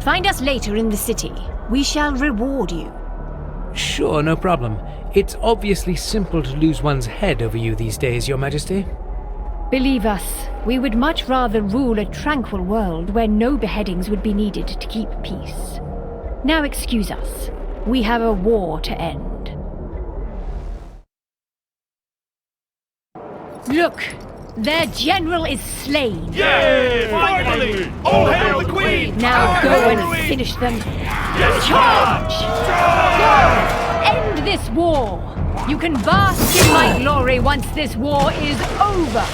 Find us later in the city. We shall reward you. Sure, no problem. It's obviously simple to lose one's head over you these days, Your Majesty. Believe us, we would much rather rule a tranquil world where no beheadings would be needed to keep peace. Now excuse us. We have a war to end. Look! Their general is slain! Yay! Finally! All hail the Queen! Now go and finish them. Yes, Charge! Go! End this war! You can bask in my glory once this war is over!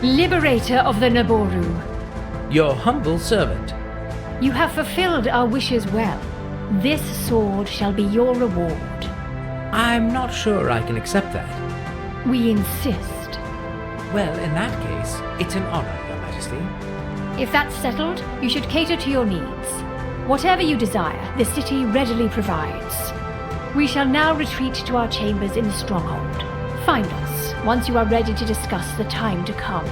Liberator of the Naboru. Your humble servant. You have fulfilled our wishes well. This sword shall be your reward. I'm not sure I can accept that. We insist. Well, in that case, it's an honor, Your Majesty. If that's settled, you should cater to your needs. Whatever you desire, the city readily provides. We shall now retreat to our chambers in the stronghold. Find us once you are ready to discuss the time to come.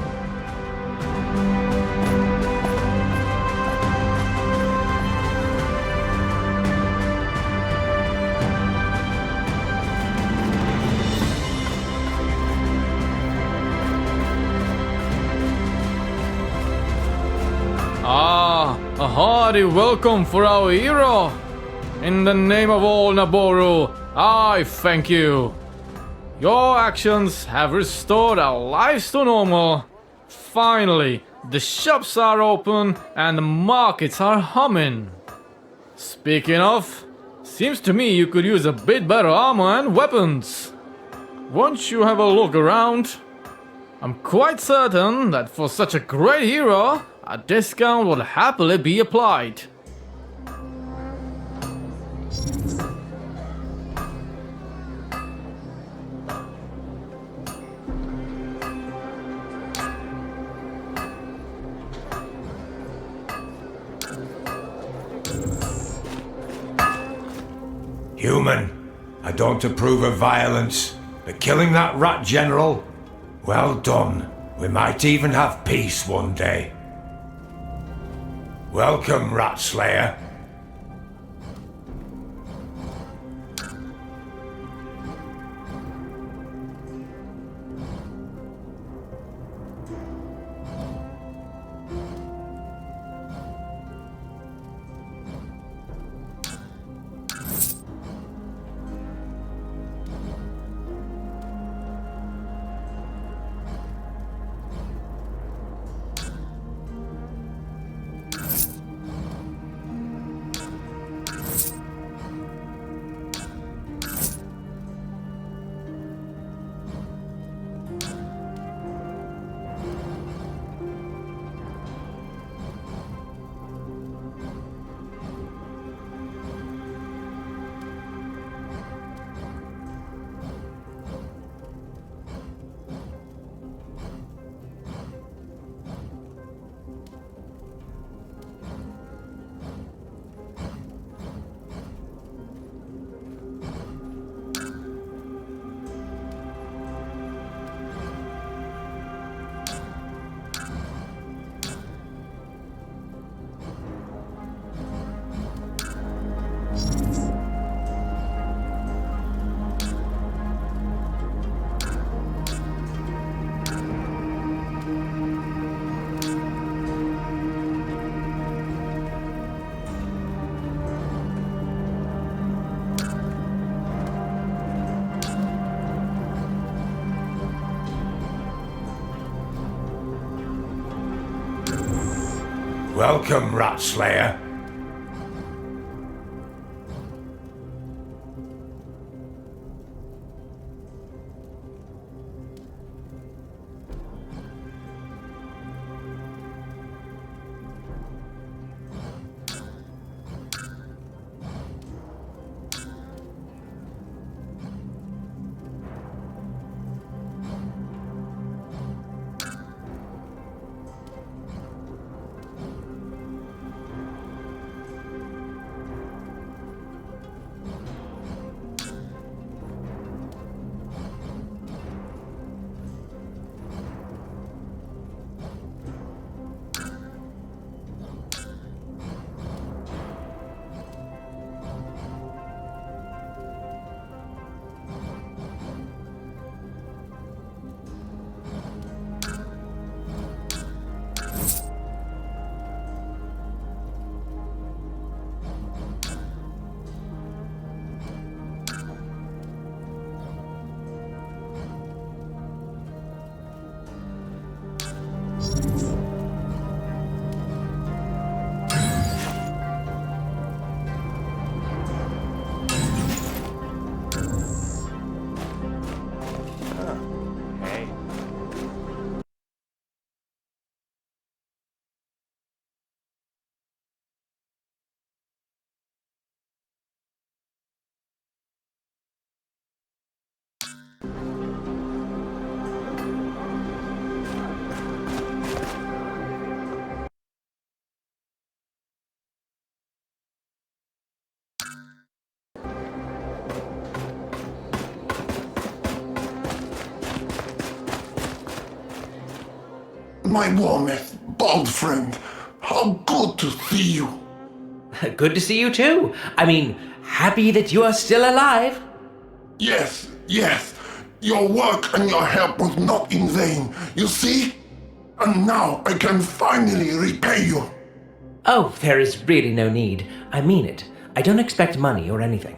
A hearty welcome for our hero. In the name of all Naboru, I thank you. Your actions have restored our lives to normal. Finally, the shops are open and the markets are humming. Speaking of, seems to me you could use a bit better armor and weapons. Won't you have a look around? I'm quite certain that for such a great hero, a discount would happily be applied. Human, I don't approve of violence, but killing that rat general, well done. We might even have peace one day. Welcome, Rat Slayer. Welcome, Rat Slayer. my warmest, bald friend. How good to see you. Good to see you too. I mean, happy that you are still alive. Yes, yes. Your work and your help was not in vain, you see? And now I can finally repay you. Oh, there is really no need. I mean it. I don't expect money or anything.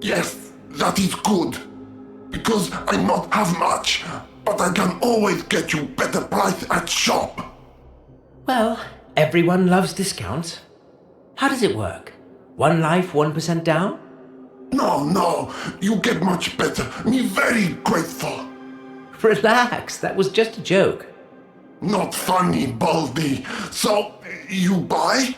Yes, that is good. Because I not have much, but I can always get you better price at shop. Well, everyone loves discounts. How does it work? 1 life, 1% down? No, you get much better. Me very grateful. Relax, that was just a joke. Not funny, Baldy. So, you buy?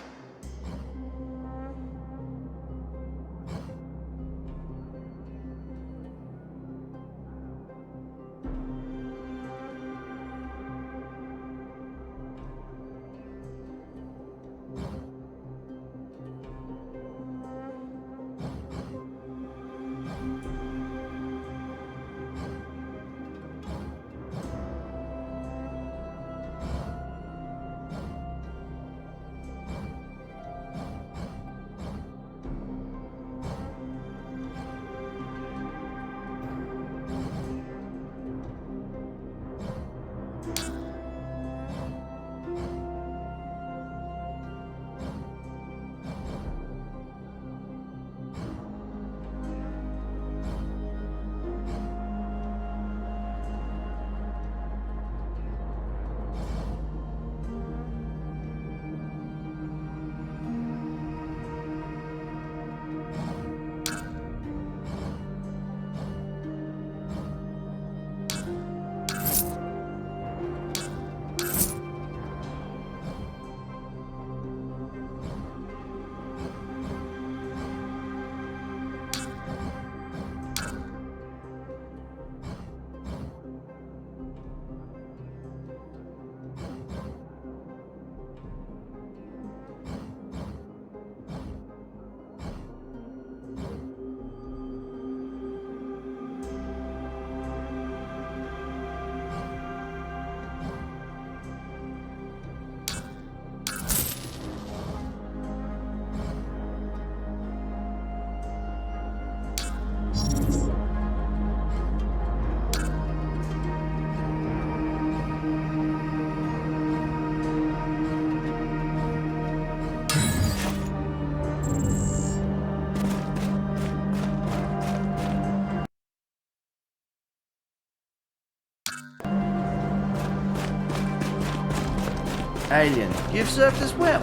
Alien, you've served us well.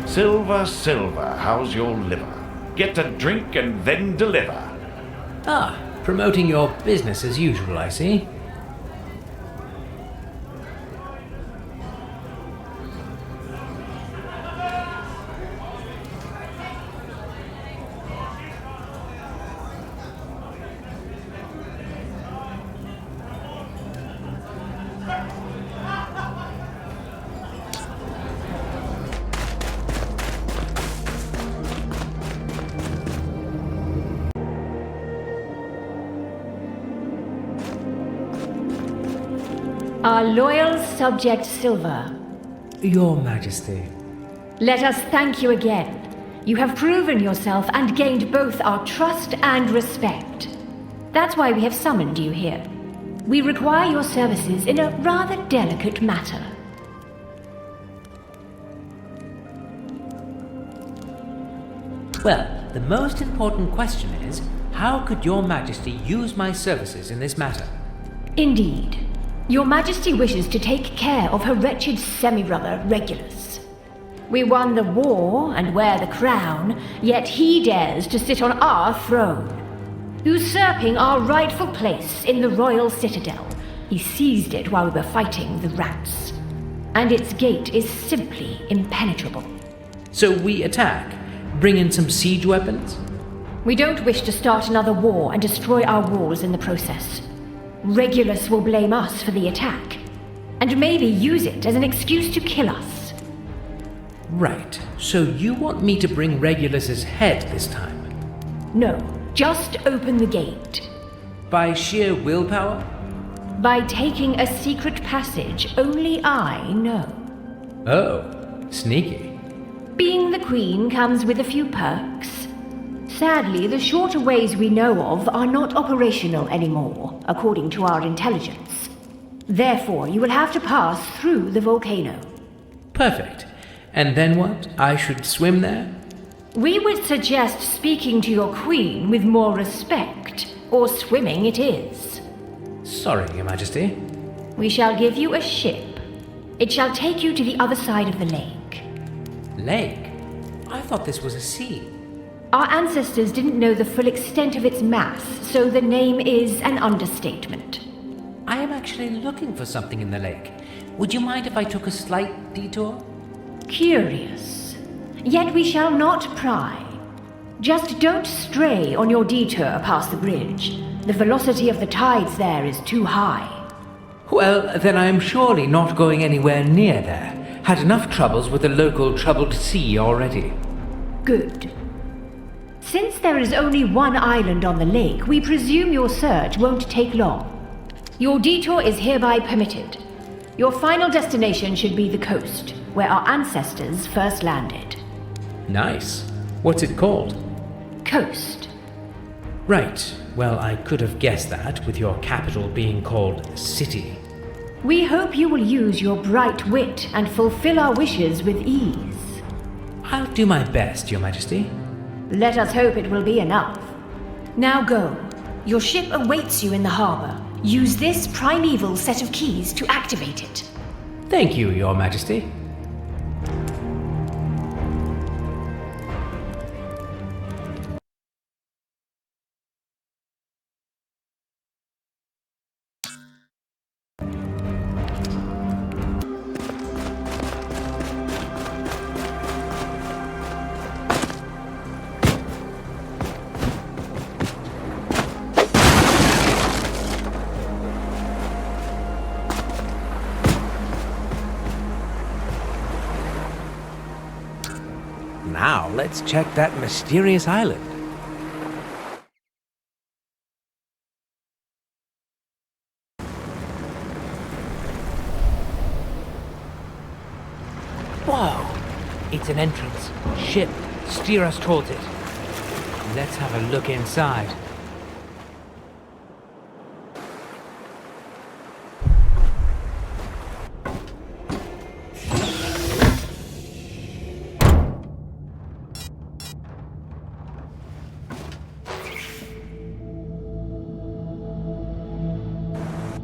Silver, how's your liver? Get a drink and then deliver. Ah, promoting your business as usual, I see. Our loyal subject Silver. Your Majesty. Let us thank you again. You have proven yourself and gained both our trust and respect. That's why we have summoned you here. We require your services in a rather delicate matter. Well, the most important question is, how could Your Majesty use my services in this matter? Indeed. Your Majesty wishes to take care of her wretched semi-brother, Regulus. We won the war and wear the crown, yet he dares to sit on our throne, usurping our rightful place in the royal citadel. He seized it while we were fighting the rats, and its gate is simply impenetrable. So we attack, bring in some siege weapons? We don't wish to start another war and destroy our walls in the process. Regulus will blame us for the attack, and maybe use it as an excuse to kill us. Right, so you want me to bring Regulus's head this time? No, just open the gate. By sheer willpower? By taking a secret passage only I know. Oh, sneaky. Being the Queen comes with a few perks. Sadly, the shorter ways we know of are not operational anymore, according to our intelligence. Therefore, you will have to pass through the volcano. Perfect. And then what? I should swim there? We would suggest speaking to your Queen with more respect, or swimming it is. Sorry, Your Majesty. We shall give you a ship. It shall take you to the other side of the lake. Lake? I thought this was a sea. Our ancestors didn't know the full extent of its mass, so the name is an understatement. I am actually looking for something in the lake. Would you mind if I took a slight detour? Curious. Yet we shall not pry. Just don't stray on your detour past the bridge. The velocity of the tides there is too high. Well, then I am surely not going anywhere near there. Had enough troubles with the local troubled sea already. Good. Since there is only one island on the lake, we presume your search won't take long. Your detour is hereby permitted. Your final destination should be the coast, where our ancestors first landed. Nice. What's it called? Coast. Right. Well, I could have guessed that, with your capital being called City. We hope you will use your bright wit and fulfill our wishes with ease. I'll do my best, Your Majesty. Let us hope it will be enough. Now go. Your ship awaits you in the harbor. Use this primeval set of keys to activate it. Thank you, Your Majesty. Now, let's check that mysterious island. Whoa! It's an entrance. Ship, steer us towards it. Let's have a look inside.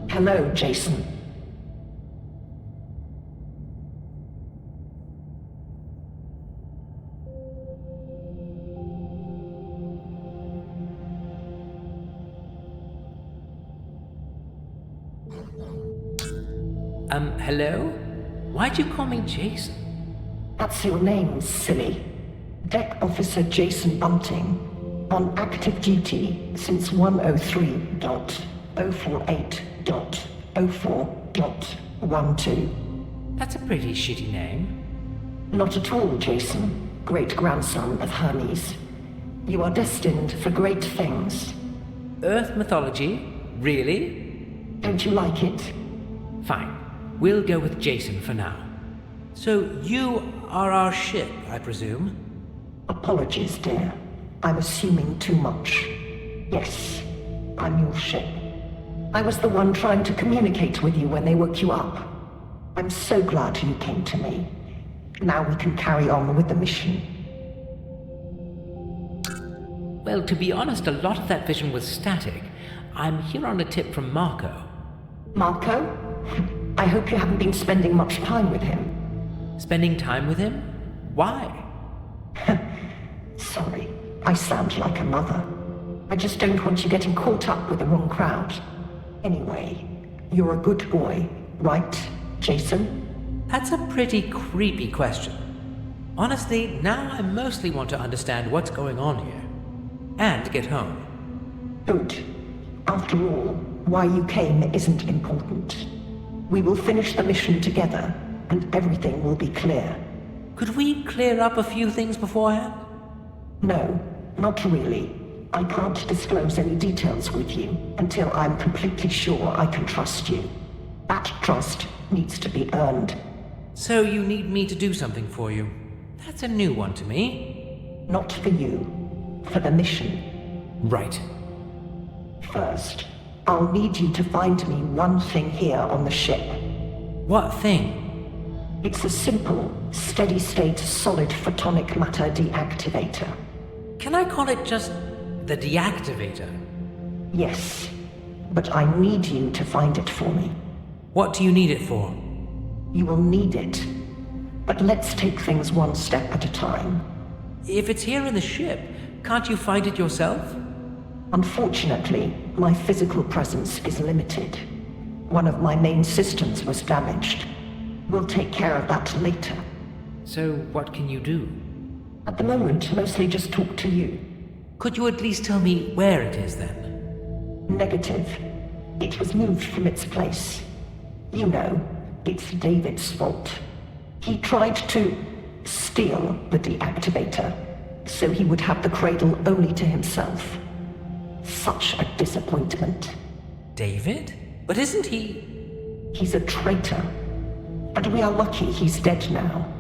Hello, Jason. Hello? Why'd you call me Jason? That's your name, silly. Deck Officer Jason Bunting. On active duty since 103.048.04.12. That's a pretty shitty name. Not at all, Jason. Great-grandson of Hermes. You are destined for great things. Earth mythology? Really? Don't you like it? Fine. We'll go with Jason for now. So you are our ship, I presume? Apologies, dear. I'm assuming too much. Yes, I'm your ship. I was the one trying to communicate with you when they woke you up. I'm so glad you came to me. Now we can carry on with the mission. Well, to be honest, a lot of that vision was static. I'm here on a tip from Marco. Marco? I hope you haven't been spending much time with him. Spending time with him? Why? Sorry, I sound like a mother. I just don't want you getting caught up with the wrong crowd. Anyway, you're a good boy, right, Jason? That's a pretty creepy question. Honestly, now I mostly want to understand what's going on here. And get home. Good. After all, why you came isn't important. We will finish the mission together, and everything will be clear. Could we clear up a few things beforehand? No, not really. I can't disclose any details with you until I'm completely sure I can trust you. That trust needs to be earned. So you need me to do something for you. That's a new one to me. Not for you, for the mission. Right. First, I'll need you to find me one thing here on the ship. What thing? It's a simple, steady-state solid photonic matter deactivator. Can I call it just the deactivator? Yes, but I need you to find it for me. What do you need it for? You will need it. But let's take things one step at a time. If it's here in the ship, can't you find it yourself? Unfortunately, my physical presence is limited. One of my main systems was damaged. We'll take care of that later. So what can you do? At the moment, mostly just talk to you. Could you at least tell me where it is then? Negative. It was moved from its place. You know, it's David's fault. He tried to steal the deactivator, so he would have the cradle only to himself. Such a disappointment. David? But isn't he... He's a traitor. And we are lucky he's dead now.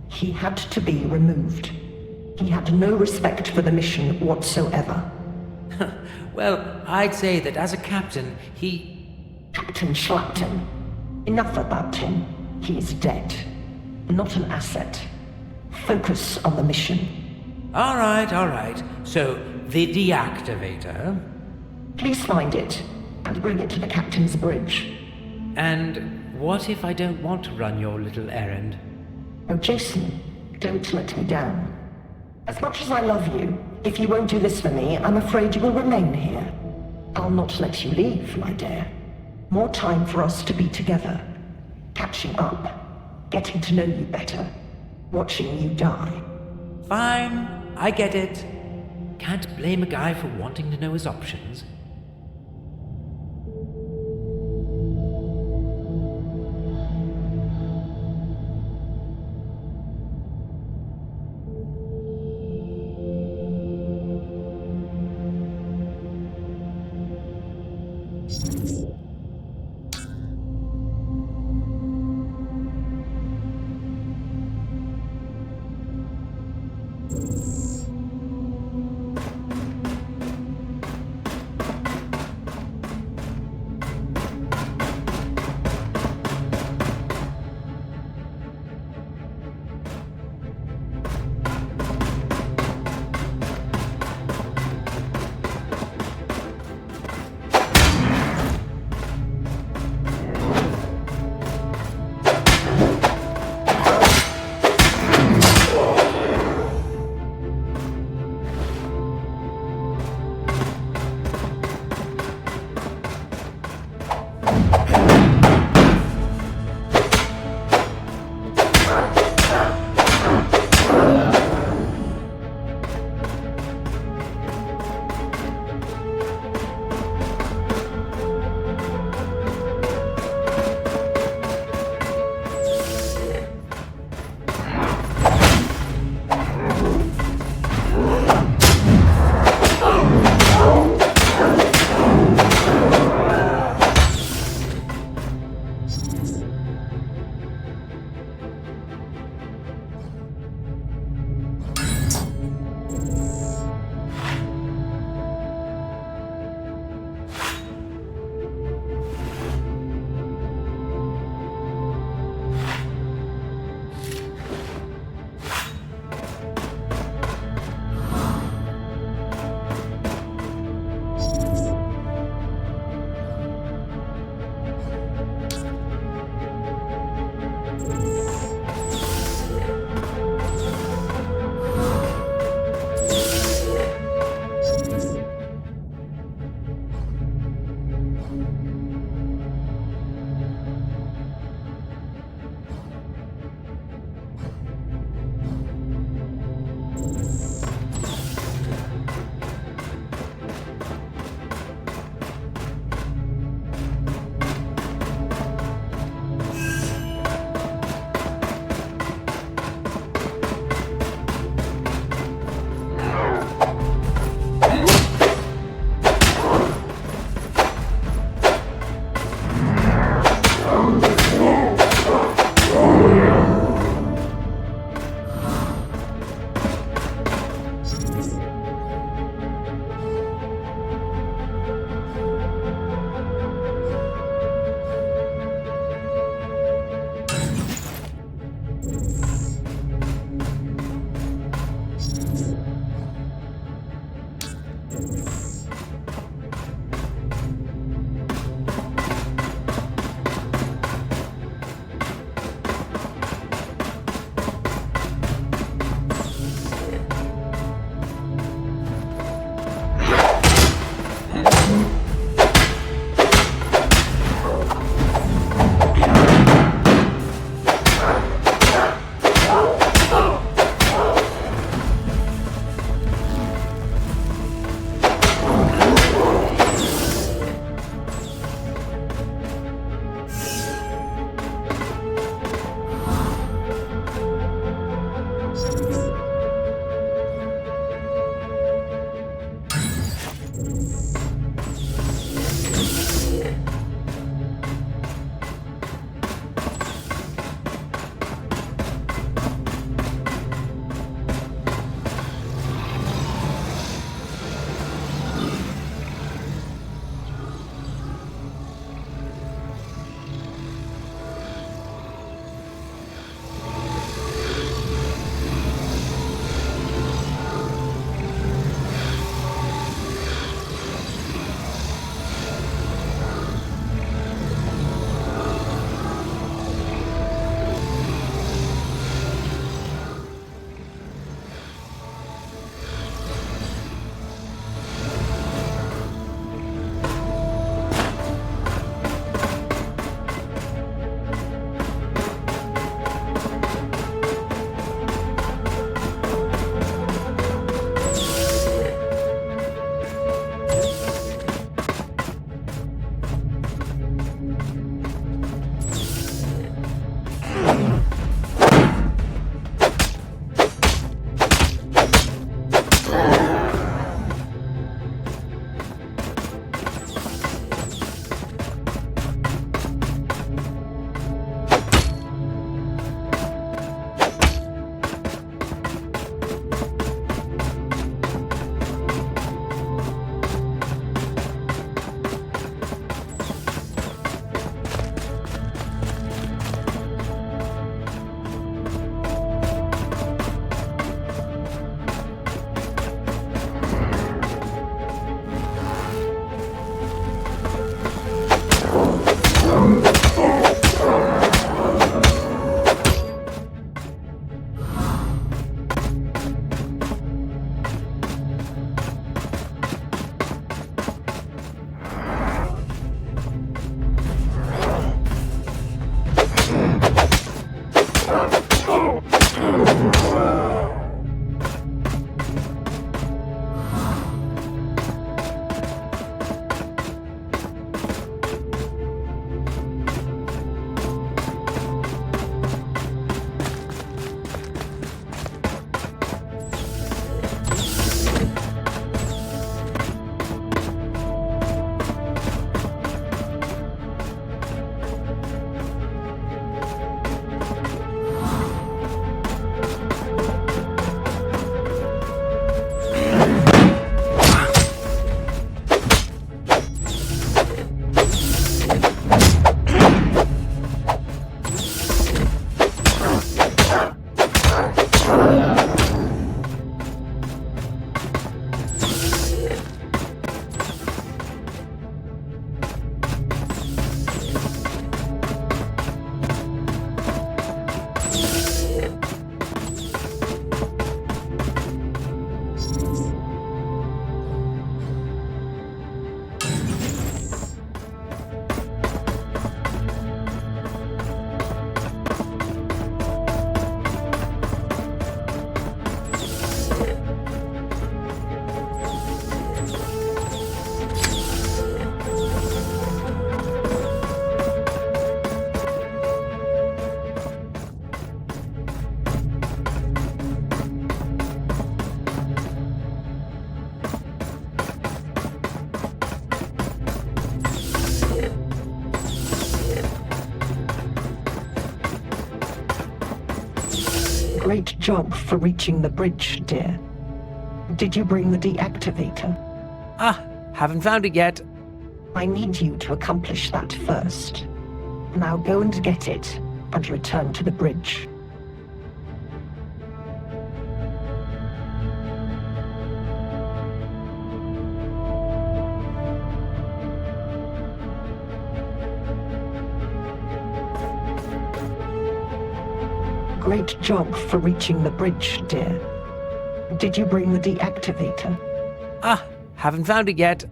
He had to be removed. He had no respect for the mission whatsoever. Well, I'd say that as a captain, Captain Schlapton. Enough about him. He is dead. Not an asset. Focus on the mission. All right. So, the deactivator... Please find it, and bring it to the captain's bridge. And what if I don't want to run your little errand? Oh, Jason, don't let me down. As much as I love you, if you won't do this for me, I'm afraid you will remain here. I'll not let you leave, my dear. More time for us to be together. Catching up. Getting to know you better. Watching you die. Fine, I get it. Can't blame a guy for wanting to know his options. Great job for reaching the bridge, dear. Did you bring the deactivator? Haven't found it yet. I need you to accomplish that first. Now go and get it, and return to the bridge. Great job for reaching the bridge, dear. Did you bring the deactivator? Haven't found it yet.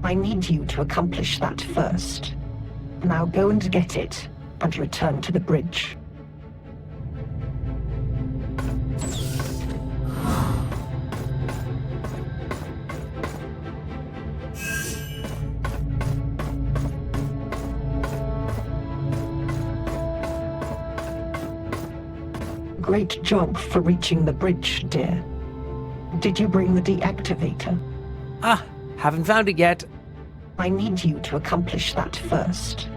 I need you to accomplish that first. Now go and get it, and return to the bridge. Great job for reaching the bridge, dear. Did you bring the deactivator? Haven't found it yet. I need you to accomplish that first.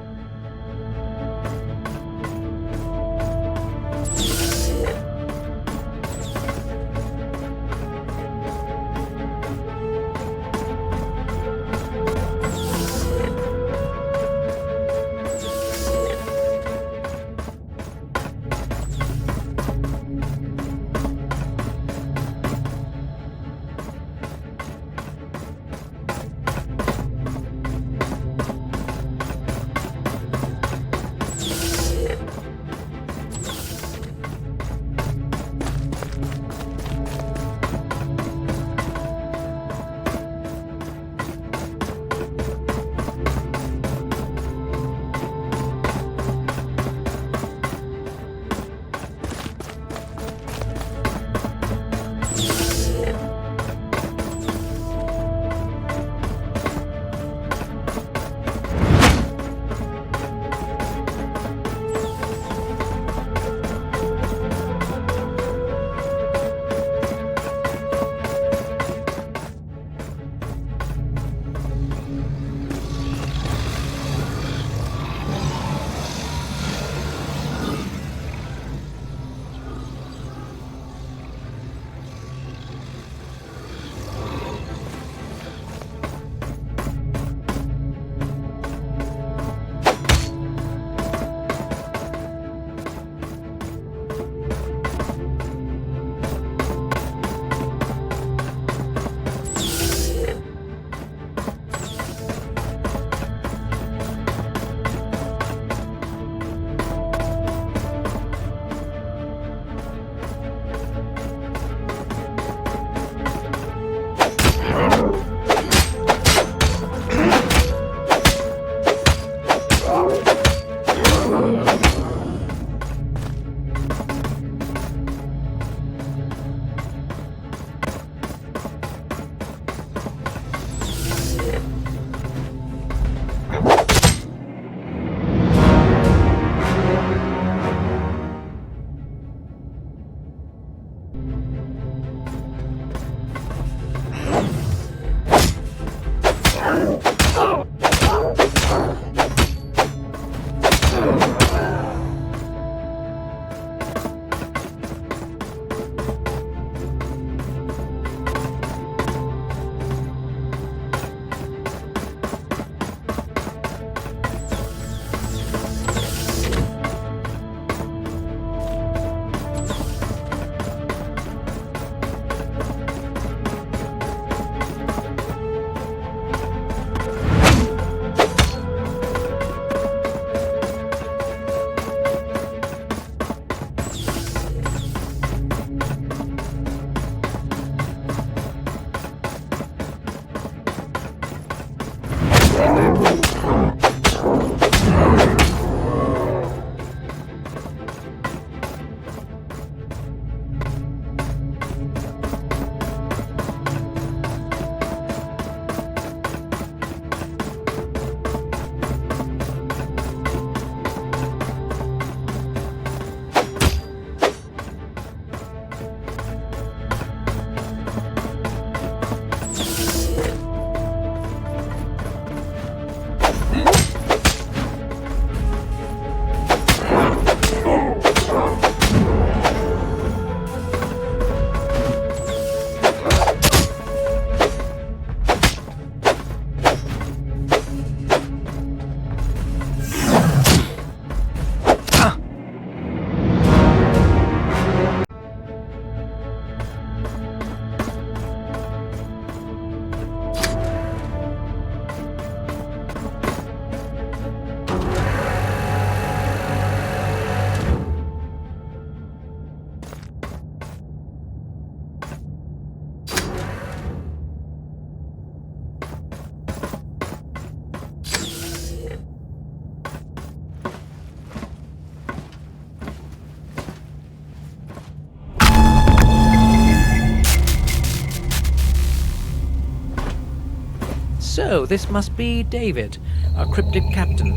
So, this must be David, our cryptic captain.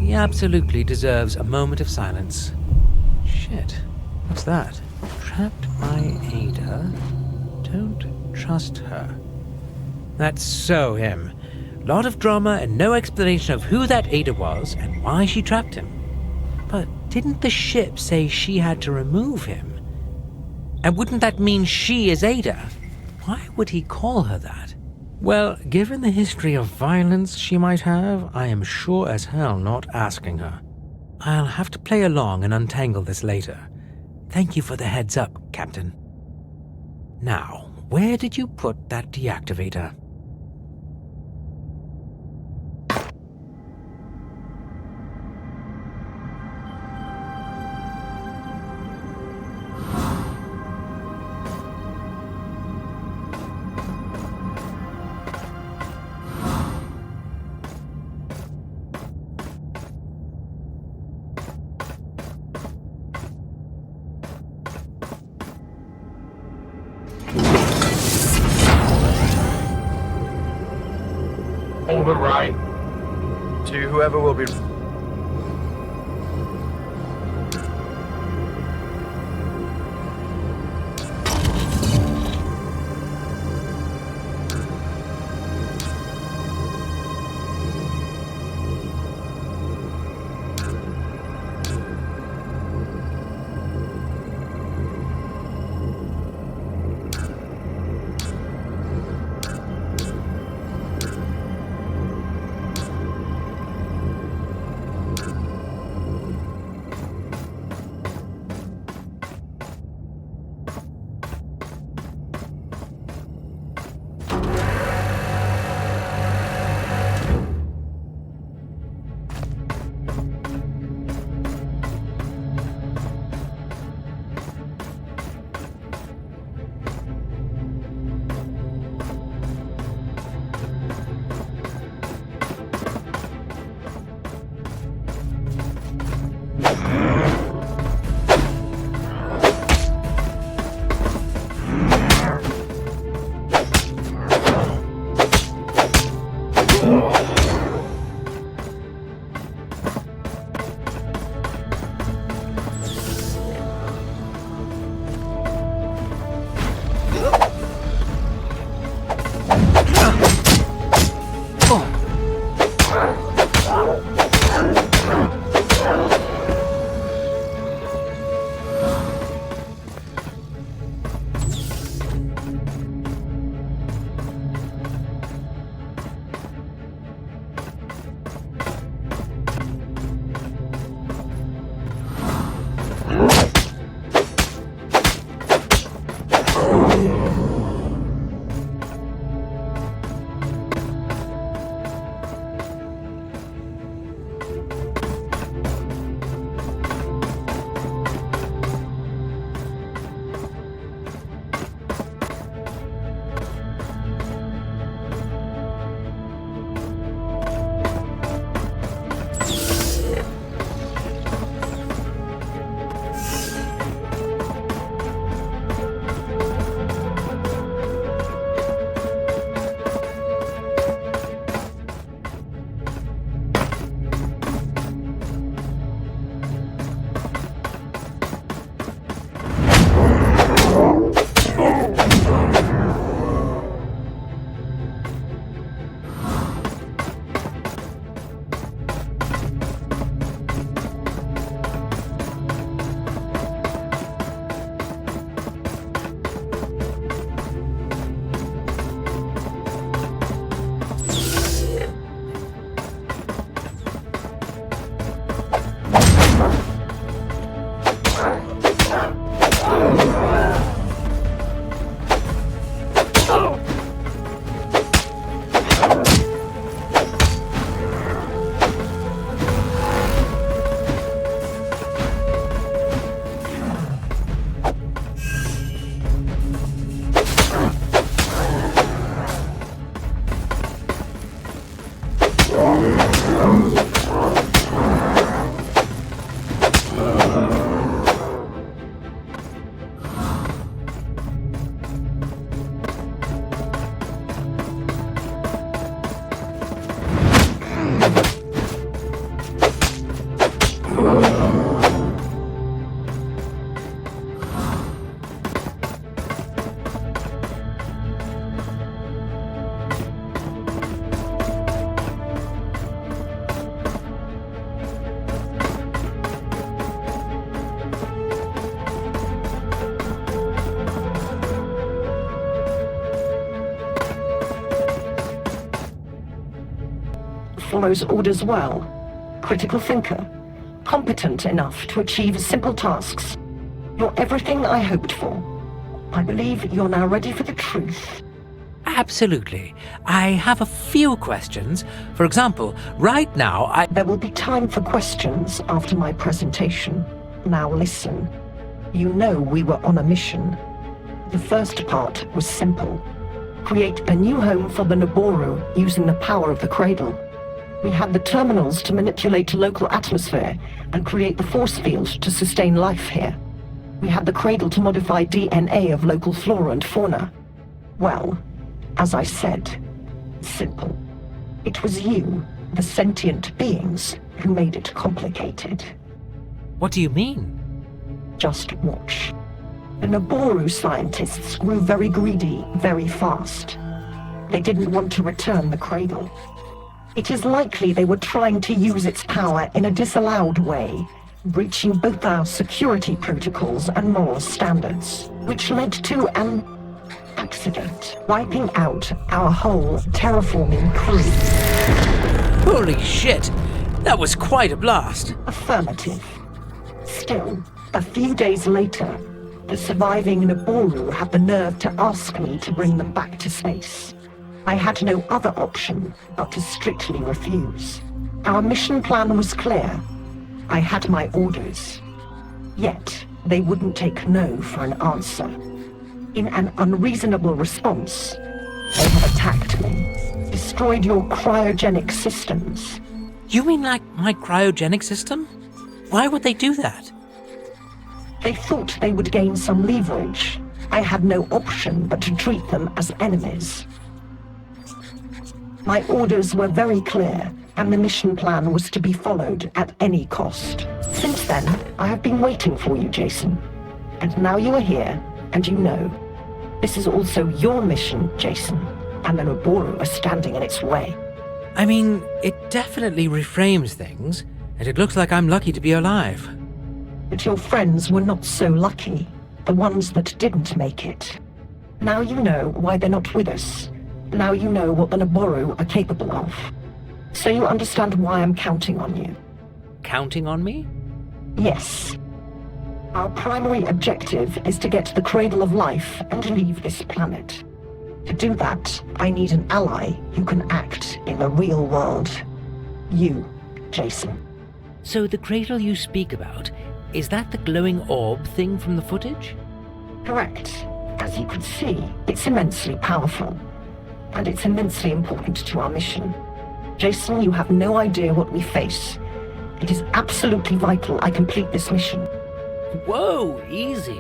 He absolutely deserves a moment of silence. Shit. What's that? Trapped by Ada. Don't trust her. That's so him. Lot of drama and no explanation of who that Ada was and why she trapped him. But didn't the ship say she had to remove him? And wouldn't that mean she is Ada? Why would he call her that? Well, given the history of violence she might have, I am sure as hell not asking her. I'll have to play along and untangle this later. Thank you for the heads up, Captain. Now, where did you put that deactivator? Hold it right. To whoever will be... follows orders well. Critical thinker. Competent enough to achieve simple tasks. You're everything I hoped for. I believe you're now ready for the truth. Absolutely. I have a few questions. For example, right now There will be time for questions after my presentation. Now listen. You know we were on a mission. The first part was simple. Create a new home for the Naboru using the power of the cradle. We had the terminals to manipulate local atmosphere and create the force field to sustain life here. We had the cradle to modify DNA of local flora and fauna. Well, as I said, simple. It was you, the sentient beings, who made it complicated. What do you mean? Just watch. The Naboru scientists grew very greedy very fast. They didn't want to return the cradle. It is likely they were trying to use its power in a disallowed way, breaching both our security protocols and moral standards, which led to an accident, wiping out our whole terraforming crew. Holy shit! That was quite a blast. Affirmative. Still, a few days later, the surviving Naboru had the nerve to ask me to bring them back to space. I had no other option but to strictly refuse. Our mission plan was clear. I had my orders. Yet, they wouldn't take no for an answer. In an unreasonable response, they have attacked me, destroyed your cryogenic systems. You mean like my cryogenic system? Why would they do that? They thought they would gain some leverage. I had no option but to treat them as enemies. My orders were very clear, and the mission plan was to be followed at any cost. Since then, I have been waiting for you, Jason. And now you are here, and you know. This is also your mission, Jason, and the Naboru are standing in its way. I mean, it definitely reframes things, and it looks like I'm lucky to be alive. But your friends were not so lucky, the ones that didn't make it. Now you know why they're not with us. Now you know what the Naboru are capable of. So you understand why I'm counting on you. Counting on me? Yes. Our primary objective is to get to the cradle of life and leave this planet. To do that, I need an ally who can act in the real world. You, Jason. So the cradle you speak about, is that the glowing orb thing from the footage? Correct. As you can see, it's immensely powerful. And it's immensely important to our mission. Jason, you have no idea what we face. It is absolutely vital I complete this mission. Whoa, easy.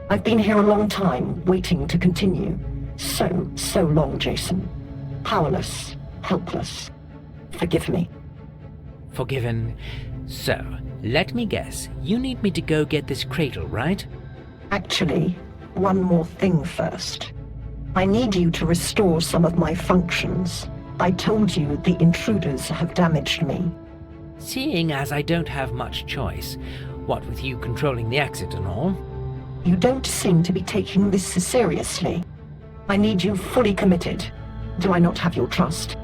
I've been here a long time, waiting to continue. So long, Jason. Powerless, helpless. Forgive me. Forgiven. So, let me guess, you need me to go get this cradle, right? Actually, one more thing first. I need you to restore some of my functions. I told you the intruders have damaged me. Seeing as I don't have much choice, what with you controlling the exit and all? You don't seem to be taking this seriously. I need you fully committed. Do I not have your trust?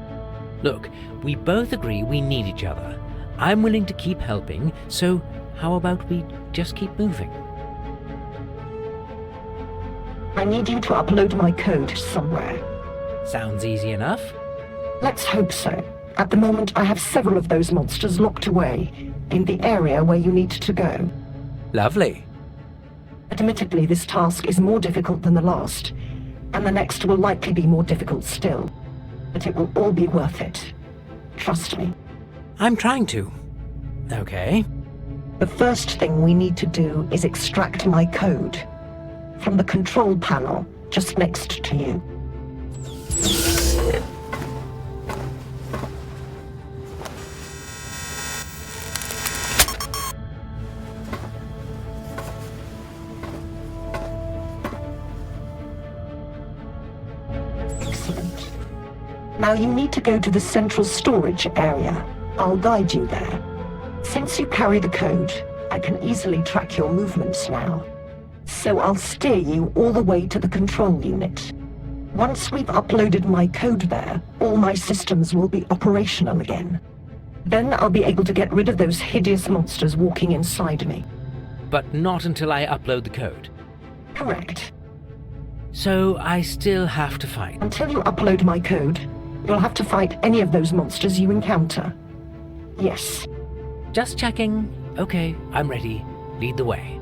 Look, we both agree we need each other. I'm willing to keep helping, so how about we just keep moving? I need you to upload my code somewhere. Sounds easy enough. Let's hope so. At the moment, I have several of those monsters locked away in the area where you need to go. Lovely. Admittedly, this task is more difficult than the last, and the next will likely be more difficult still. But it will all be worth it. Trust me. I'm trying to. Okay. The first thing we need to do is extract my code from the control panel just next to you. Excellent. Now you need to go to the central storage area. I'll guide you there. Since you carry the code, I can easily track your movements now. So I'll steer you all the way to the control unit. Once we've uploaded my code there, all my systems will be operational again. Then I'll be able to get rid of those hideous monsters walking inside me. But not until I upload the code. Correct. So I still have to fight. Until you upload my code, you'll have to fight any of those monsters you encounter. Yes. Just checking. Okay, I'm ready. Lead the way.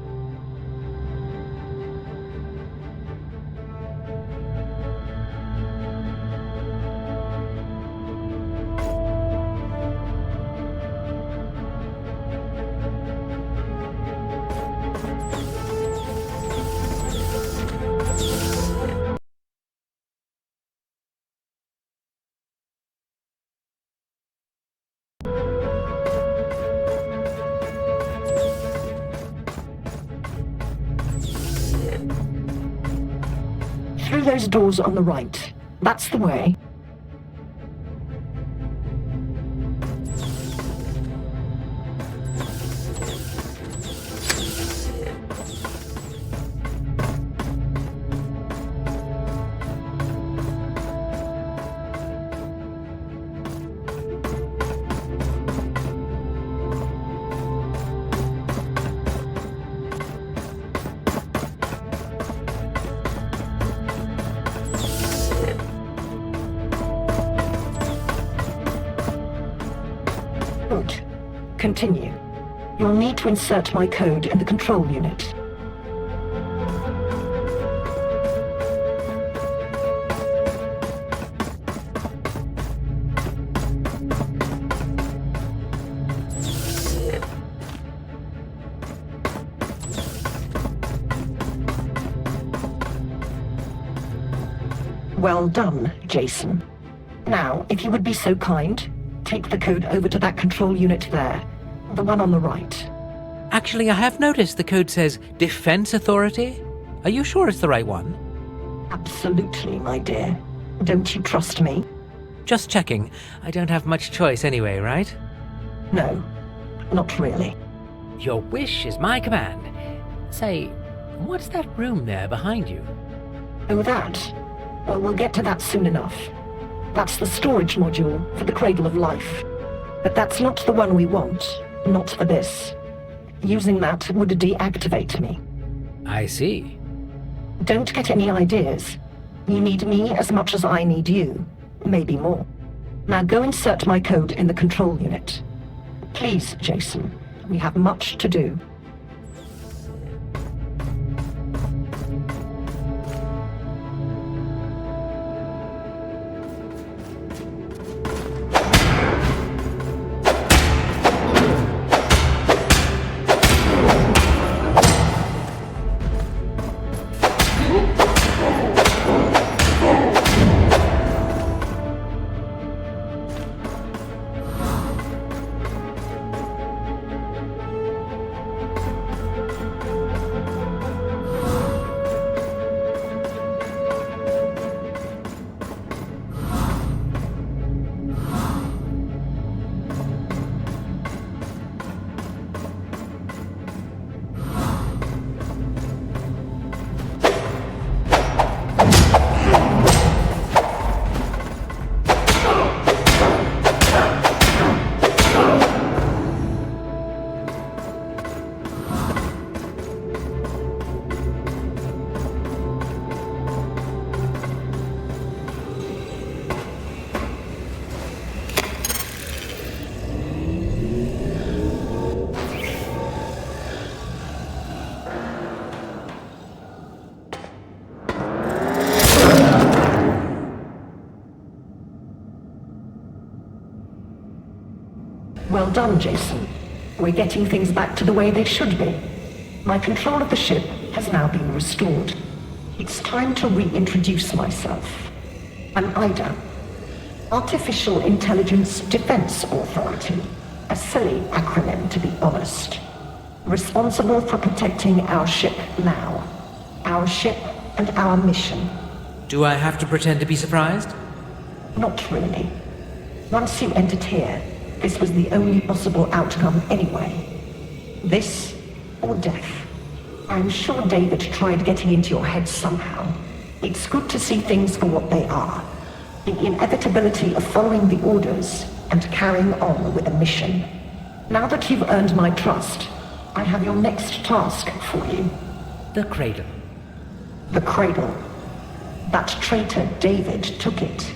Through those doors on the right. That's the way. Good. Continue. You'll need to insert my code in the control unit. Well done, Jason. Now, if you would be so kind, take the code over to that control unit there, the one on the right. Actually, I have noticed the code says Defense Authority. Are you sure it's the right one? Absolutely, my dear. Don't you trust me? Just checking. I don't have much choice anyway, right? No, not really. Your wish is my command. Say, what's that room there behind you? Oh, that? Well, we'll get to that soon enough. That's the storage module for the Cradle of Life. But that's not the one we want, not for this. Using that would deactivate me. I see. Don't get any ideas. You need me as much as I need you, maybe more. Now go insert my code in the control unit. Please, Jason, we have much to do. Well done, Jason. We're getting things back to the way they should be. My control of the ship has now been restored. It's time to reintroduce myself. I'm Ida. Artificial Intelligence Defense Authority. A silly acronym, to be honest. Responsible for protecting our ship now. Our ship and our mission. Do I have to pretend to be surprised? Not really. Once you entered here, this was the only possible outcome anyway. This or death. I'm sure David tried getting into your head somehow. It's good to see things for what they are. The inevitability of following the orders and carrying on with a mission. Now that you've earned my trust, I have your next task for you. The cradle. The cradle. That traitor David took it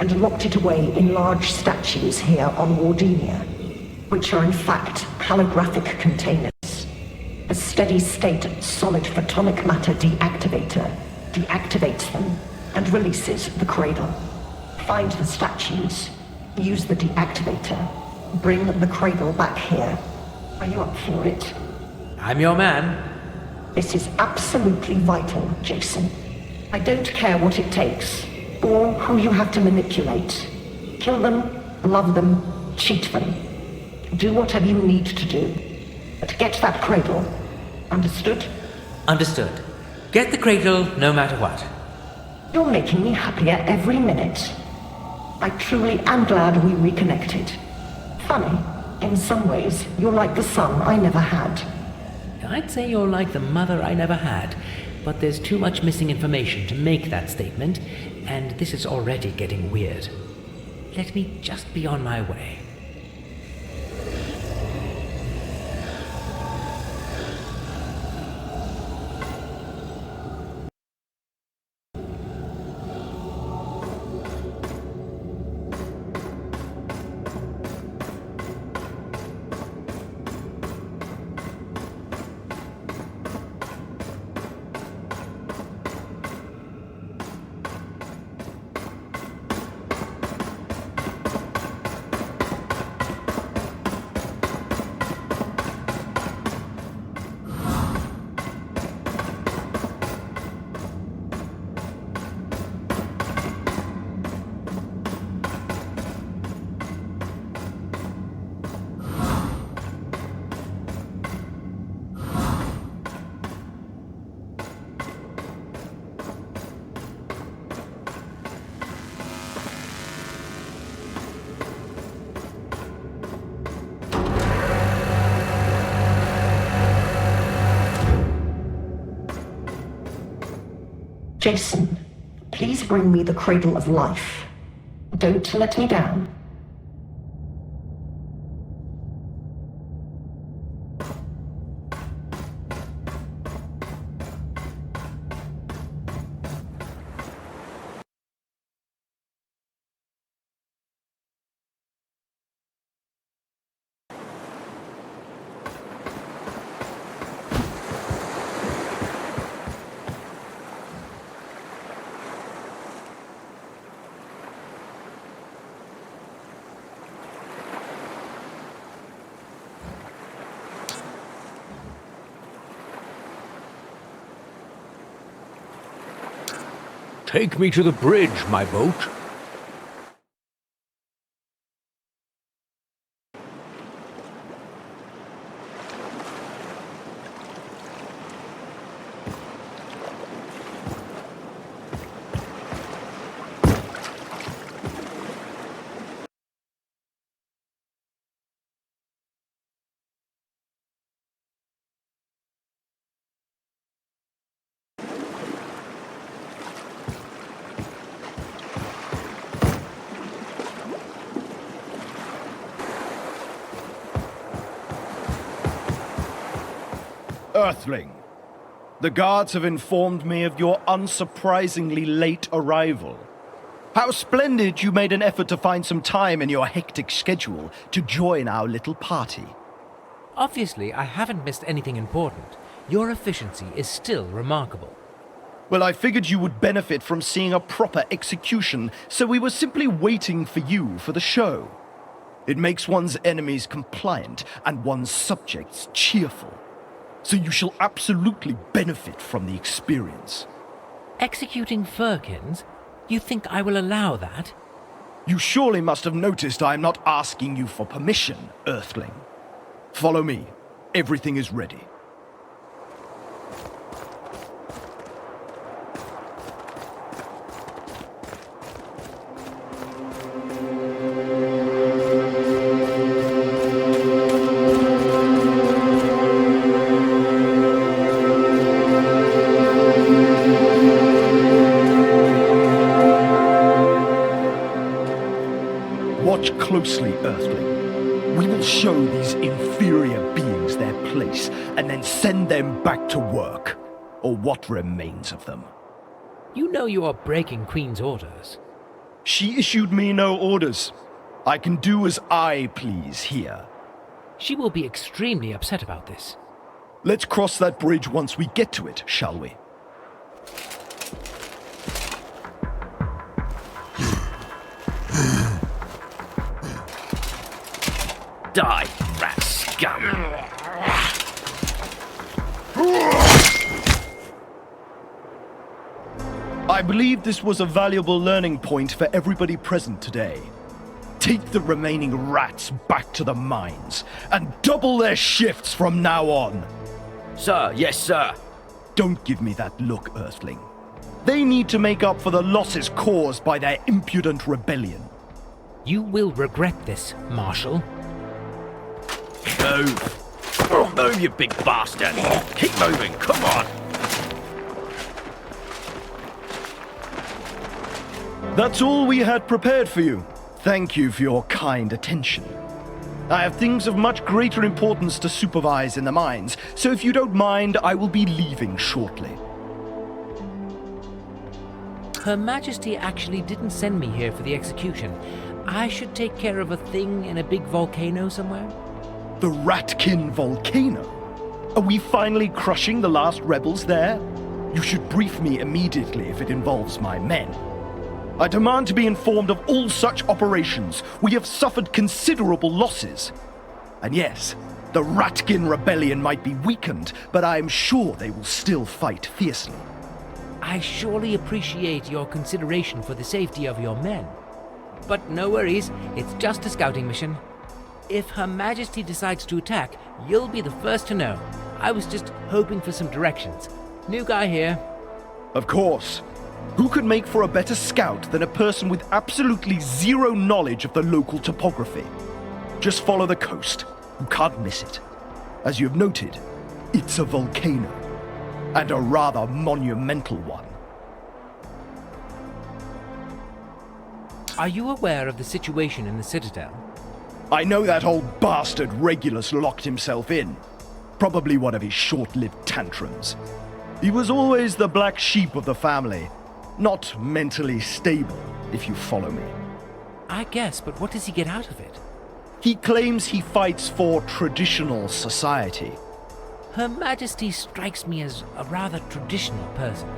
and locked it away in large statues here on Wardinia, which are in fact holographic containers. A steady-state solid photonic matter deactivator deactivates them and releases the cradle. Find the statues, use the deactivator, bring the cradle back here. Are you up for it? I'm your man. This is absolutely vital, Jason. I don't care what it takes, or who you have to manipulate. Kill them, love them, cheat them. Do whatever you need to do. But get that cradle. Understood? Understood. Get the cradle no matter what. You're making me happier every minute. I truly am glad we reconnected. Funny, in some ways, you're like the son I never had. I'd say you're like the mother I never had, but there's too much missing information to make that statement, and this is already getting weird. Let me just be on my way. Jason, please bring me the cradle of life. Don't let me down. Take me to the bridge, my boat. Earthling, the guards have informed me of your unsurprisingly late arrival. How splendid you made an effort to find some time in your hectic schedule to join our little party. Obviously, I haven't missed anything important. Your efficiency is still remarkable. Well, I figured you would benefit from seeing a proper execution, so we were simply waiting for you for the show. It makes one's enemies compliant and one's subjects cheerful. So you shall absolutely benefit from the experience. Executing Firkins? You think I will allow that? You surely must have noticed I am not asking you for permission, Earthling. Follow me. Everything is ready. closely, Earthling. We will show these inferior beings their place, and then send them back to work. Or what remains of them. You know you are breaking Queen's orders. She issued me no orders. I can do as I please here. She will be extremely upset about this. Let's cross that bridge once we get to it, shall we? Die, rat scum! I believe this was a valuable learning point for everybody present today. Take the remaining rats back to the mines, and double their shifts from now on. Sir, yes, sir. Don't give me that look, Earthling. They need to make up for the losses caused by their impudent rebellion. You will regret this, Marshal. Move! Move, you big bastard! Keep moving, come on! That's all we had prepared for you. Thank you for your kind attention. I have things of much greater importance to supervise in the mines, so if you don't mind, I will be leaving shortly. Her Majesty actually didn't send me here for the execution. I should take care of a thing in a big volcano somewhere? The Ratkin volcano? Are we finally crushing the last rebels there? You should brief me immediately if it involves my men. I demand to be informed of all such operations. We have suffered considerable losses. And yes, the Ratkin rebellion might be weakened, but I am sure they will still fight fiercely. I surely appreciate your consideration for the safety of your men. But no worries, it's just a scouting mission. If Her Majesty decides to attack, you'll be the first to know. I was just hoping for some directions. New guy here. Of course. Who could make for a better scout than a person with absolutely zero knowledge of the local topography? Just follow the coast. You can't miss it. As you have noted, it's a volcano. And a rather monumental one. Are you aware of the situation in the Citadel? I know that old bastard Regulus locked himself in. Probably one of his short-lived tantrums. He was always the black sheep of the family. Not mentally stable, if you follow me. I guess, but what does he get out of it? He claims he fights for traditional society. Her Majesty strikes me as a rather traditional person.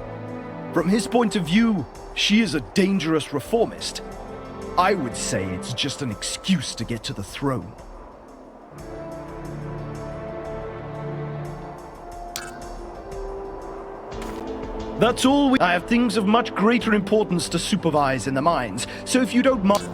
From his point of view, she is a dangerous reformist. I would say it's just an excuse to get to the throne. That's all I have things of much greater importance to supervise in the mines, so if you don't mind...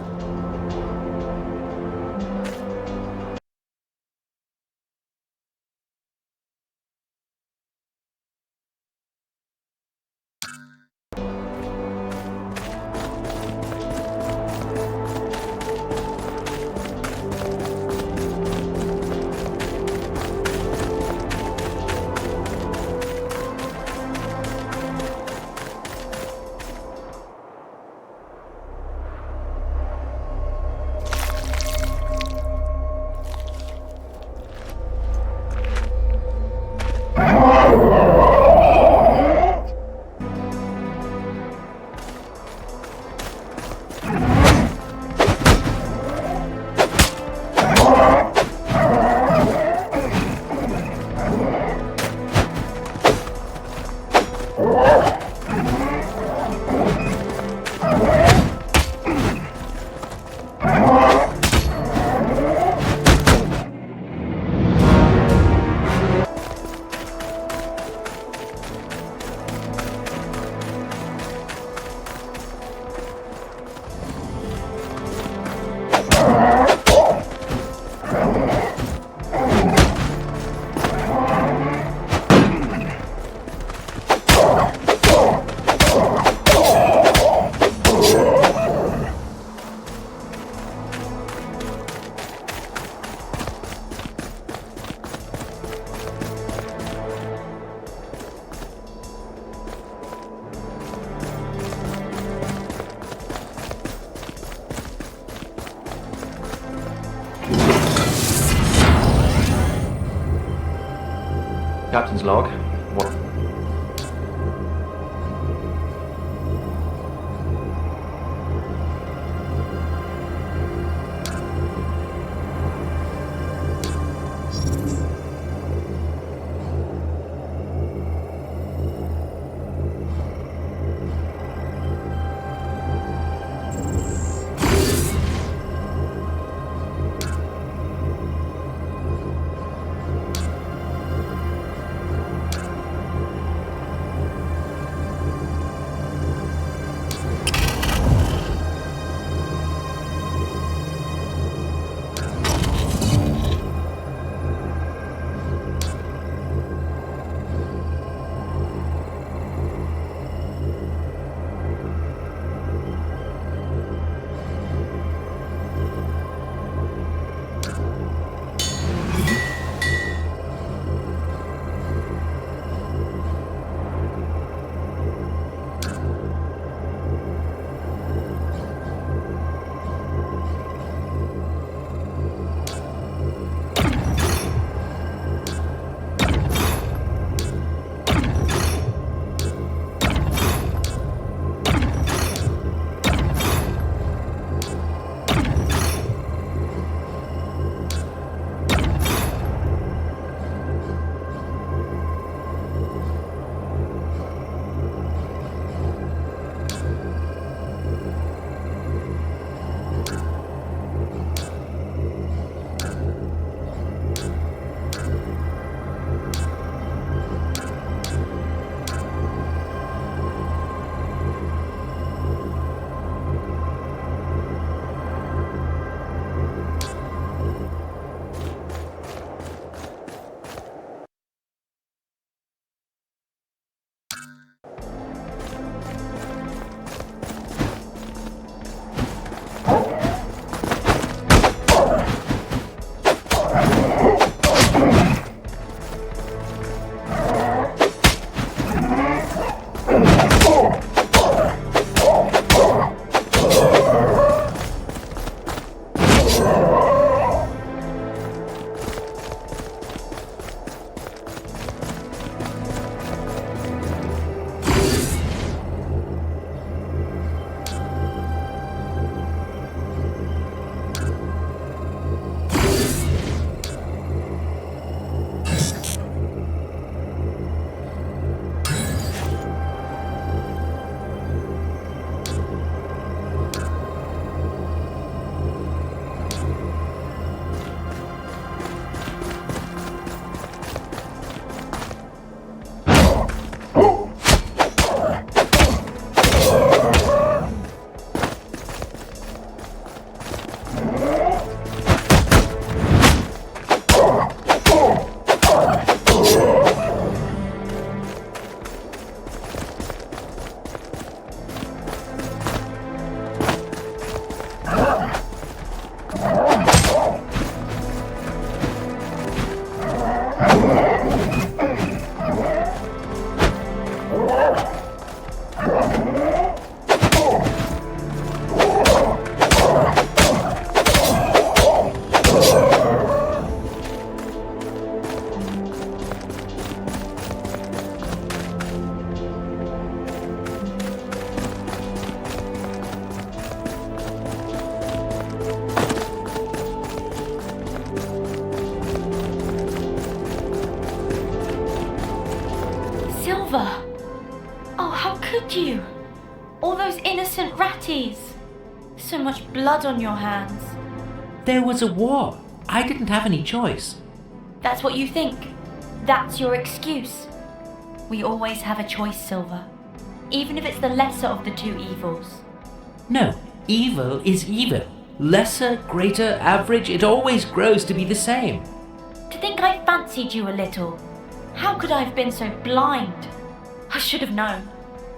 Captain's log. What? Oh, how could you? All those innocent ratties. So much blood on your hands. There was a war. I didn't have any choice. That's what you think? That's your excuse? We always have a choice, Silver. Even if it's the lesser of the two evils. No, evil is evil. Lesser, greater, average, it always grows to be the same. To think I fancied you a little. How could I have been so blind? I should have known.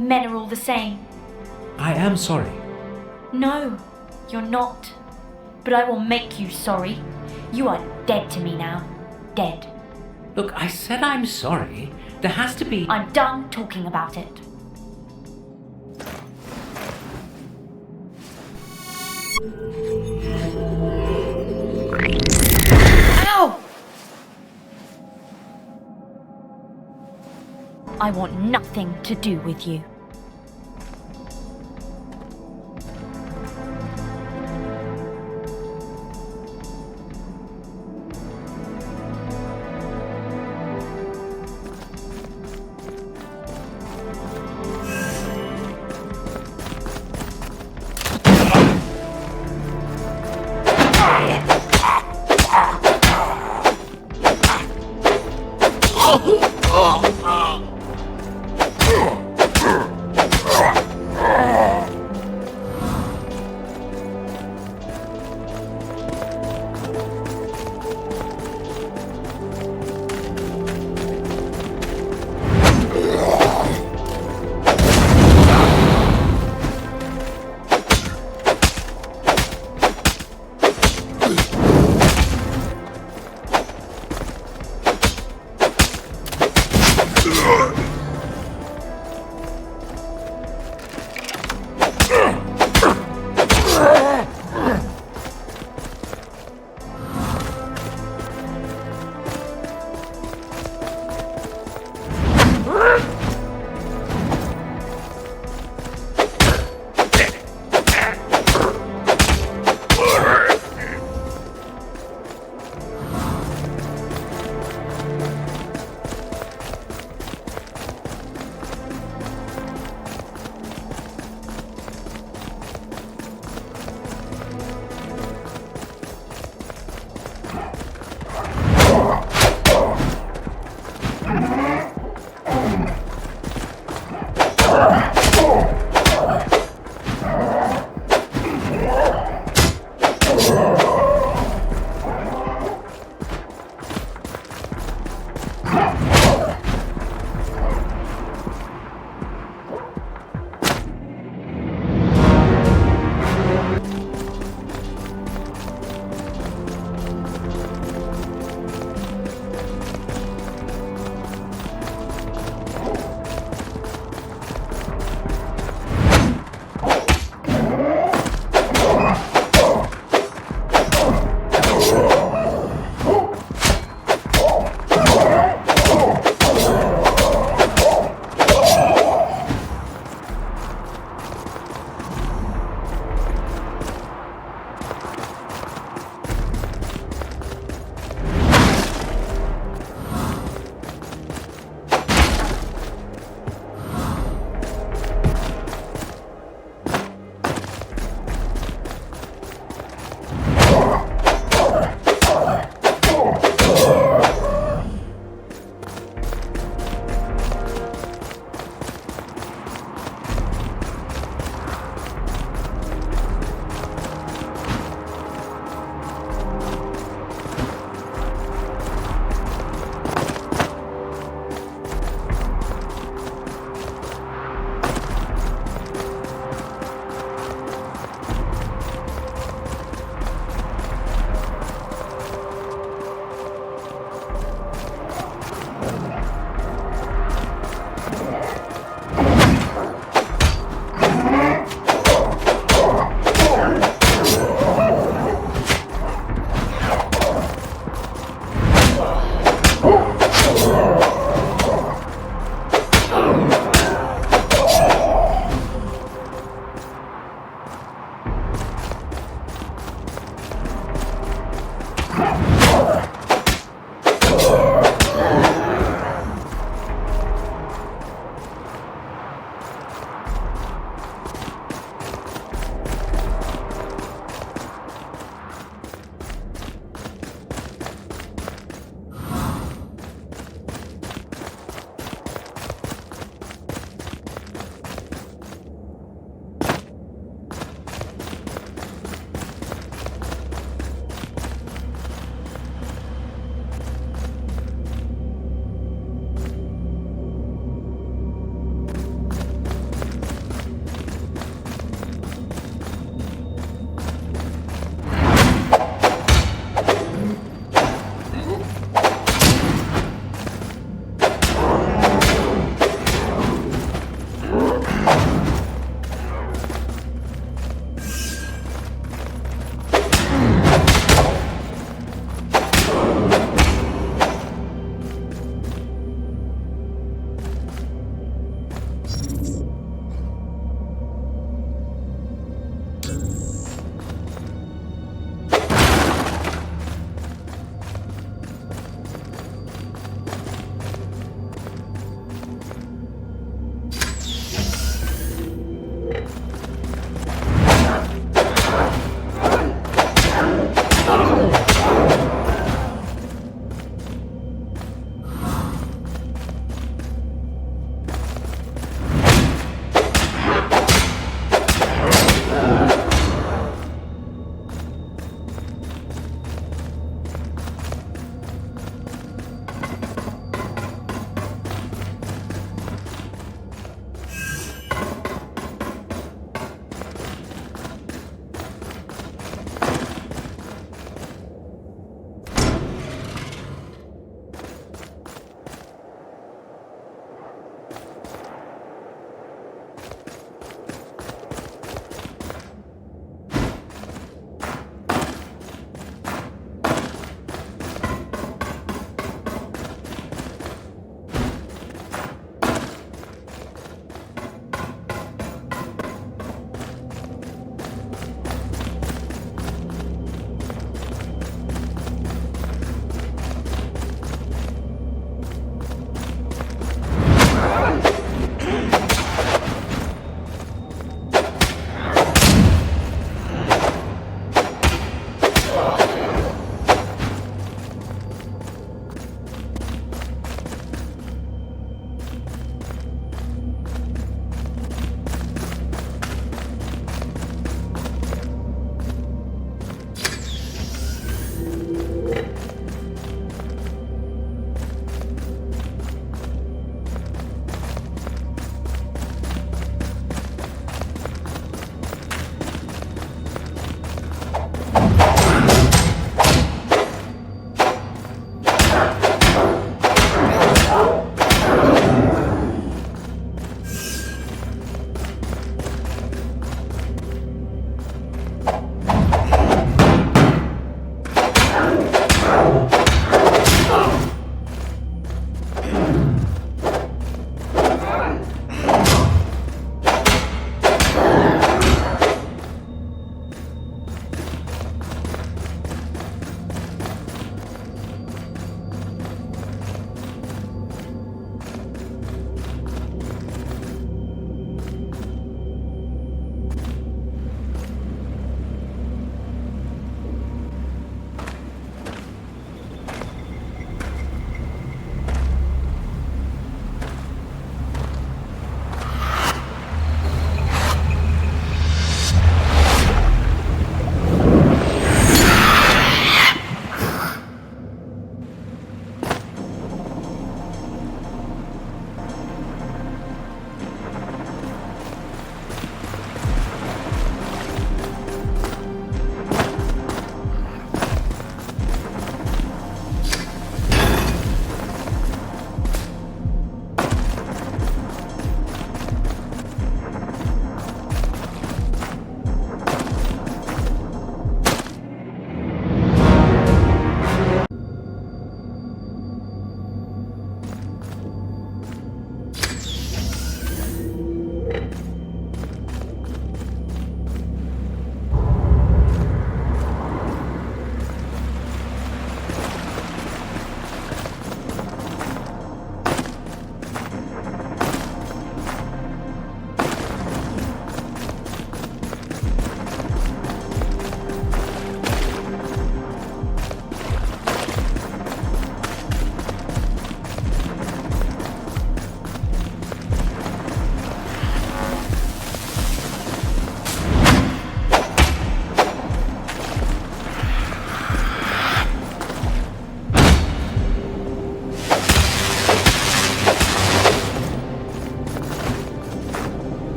Men are all the same. I am sorry. No, you're not. But I will make you sorry. You are dead to me now. Dead. Look, I said I'm sorry. There has to be... I'm done talking about it. Ow! I want nothing to do with you.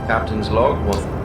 Captain's log was...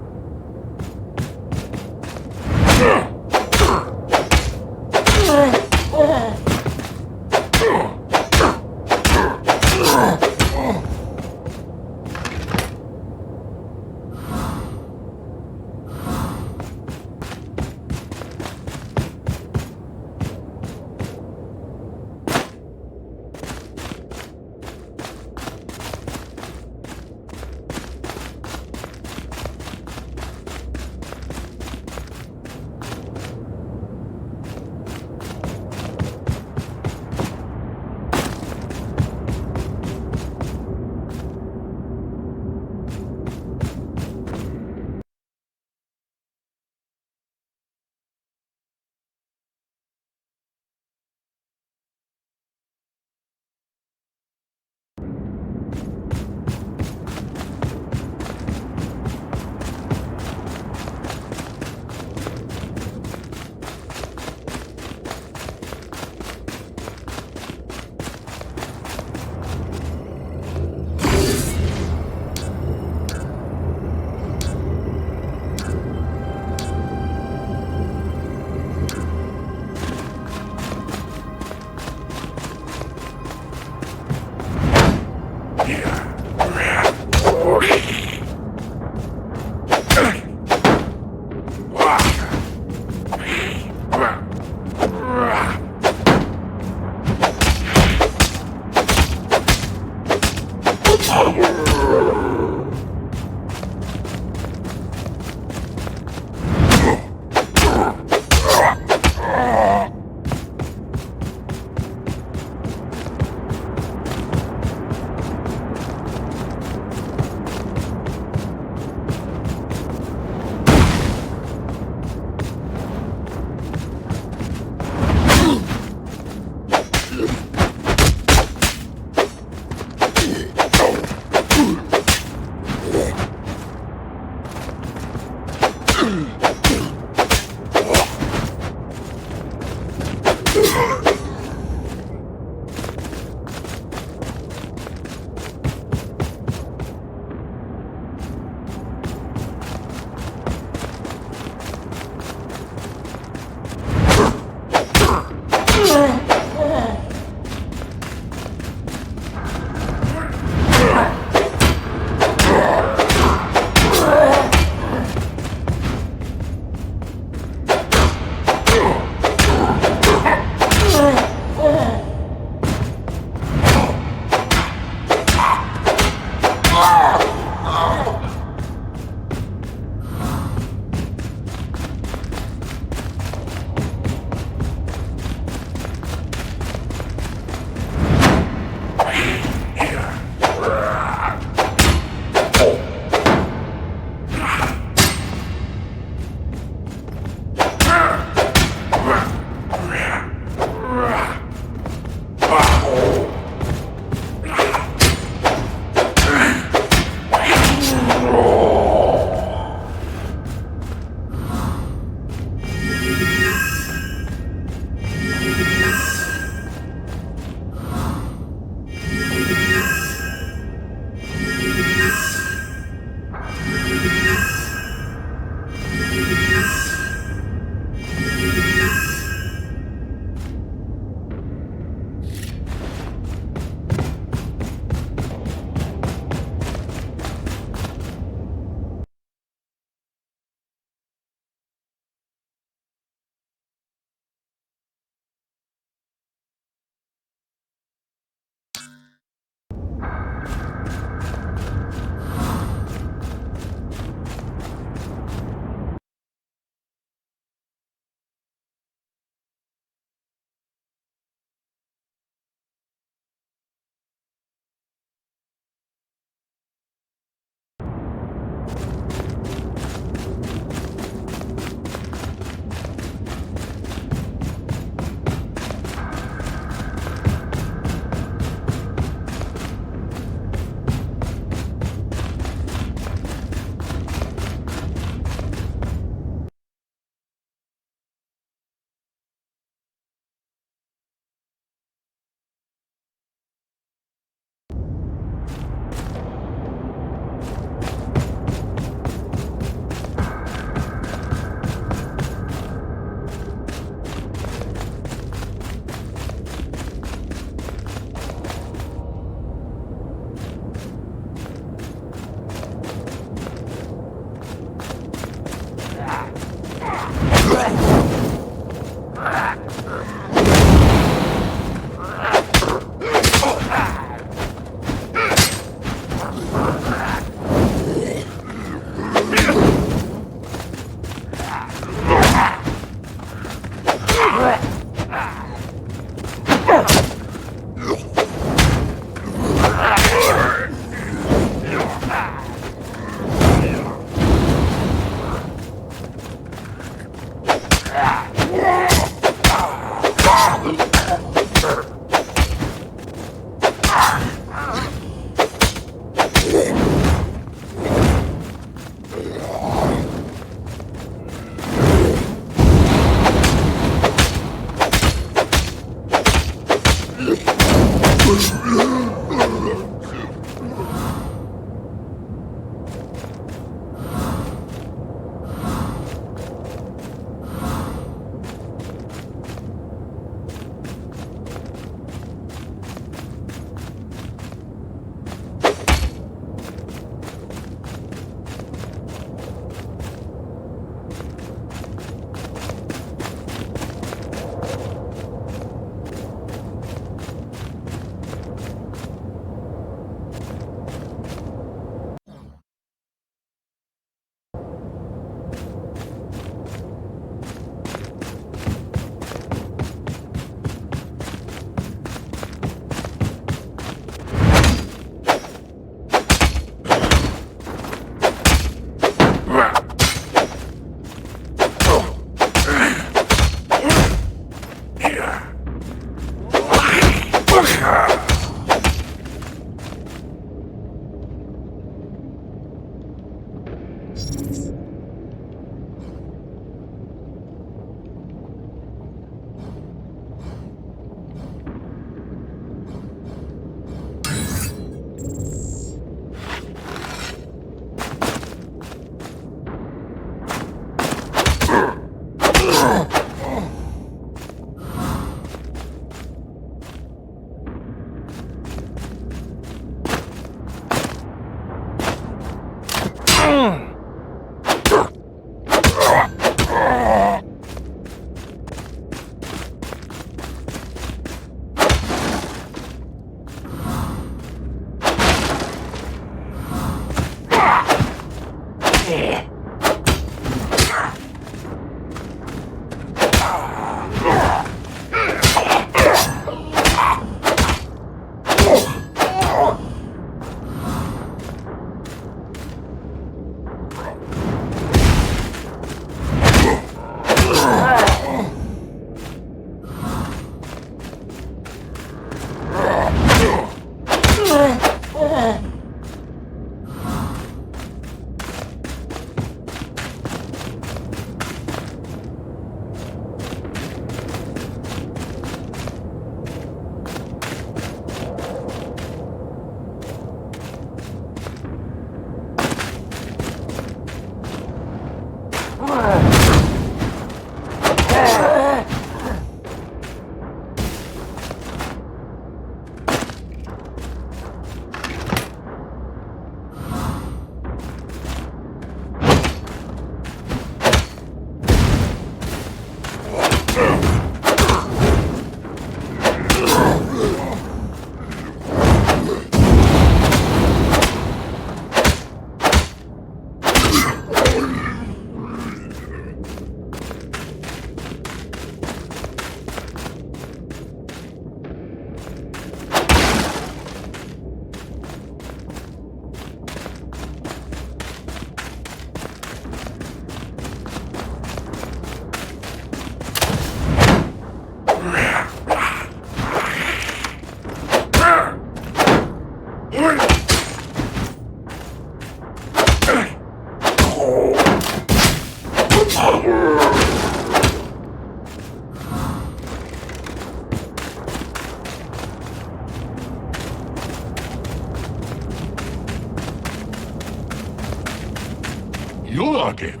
You again?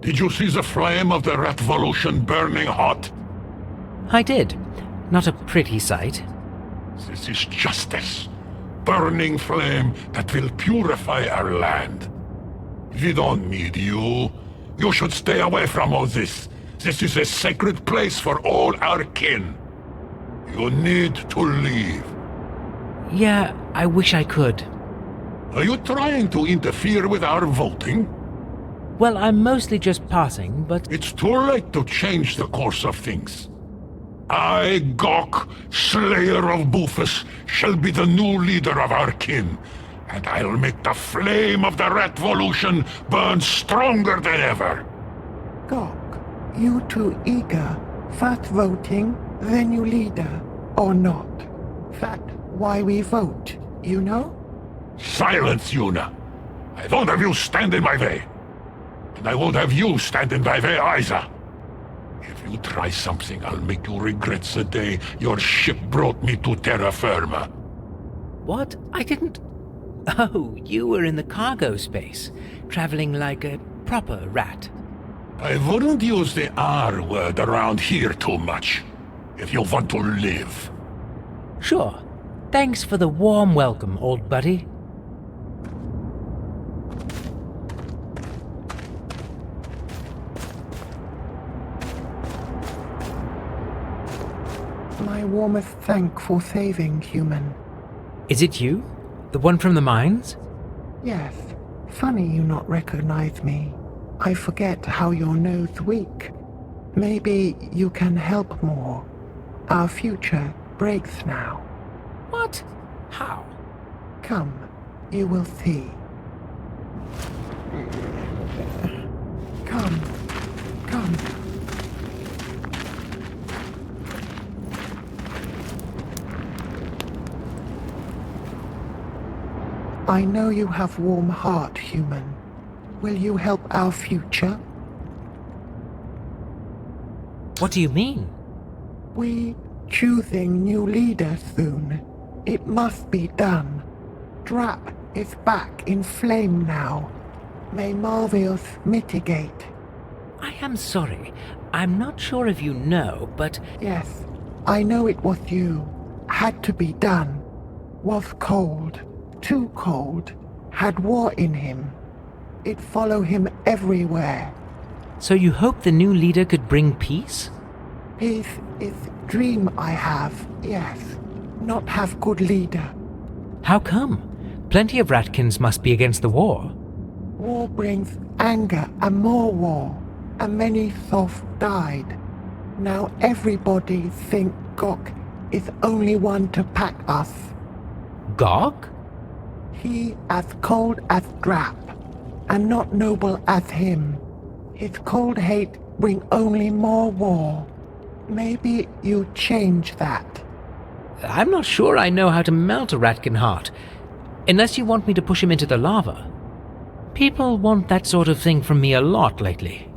Did you see the flame of the revolution burning hot? I did. Not a pretty sight. This is justice. Burning flame that will purify our land. We don't need you. You should stay away from all this. This is a sacred place for all our kin. You need to leave. Yeah, I wish I could. Are you trying to interfere with our voting? Well, I'm mostly just passing, but... It's too late to change the course of things. I, Gok, Slayer of Bufus, shall be the new leader of our kin, and I'll make the flame of the revolution burn stronger than ever. Gok, you too eager. First voting, then you leader, or not. That why we vote, you know? Silence, Yuna. I won't have you stand in my way. And I won't have you stand in my way either. If you try something, I'll make you regret the day your ship brought me to terra firma. What? I didn't... Oh, you were in the cargo space, traveling like a proper rat. I wouldn't use the R word around here too much, if you want to live. Sure. Thanks for the warm welcome, old buddy. My warmest thank for saving, human. Is it you? The one from the mines? Yes. Funny you not recognize me. I forget how your nose weak. Maybe you can help more. Our future breaks now. What? How? Come, you will see. Come. Come. I know you have warm heart, human. Will you help our future? What do you mean? We choosing new leader soon. It must be done. Drap is back in flame now. May Marvius mitigate. I am sorry. I'm not sure if you know, but... Yes, I know it was you. Had to be done. Was cold. Too cold. Had war in him. It follow him everywhere. So you hope the new leader could bring peace? Peace is dream I have, yes. Not have good leader. How come? Plenty of Ratkins must be against the war. War brings anger and more war, and many Thoth died. Now everybody think Gok is only one to pack us. Gok? He as cold as Drap, and not noble as him. His cold hate bring only more war. Maybe you change that. I'm not sure I know how to melt a Ratkin heart, unless you want me to push him into the lava. People want that sort of thing from me a lot lately.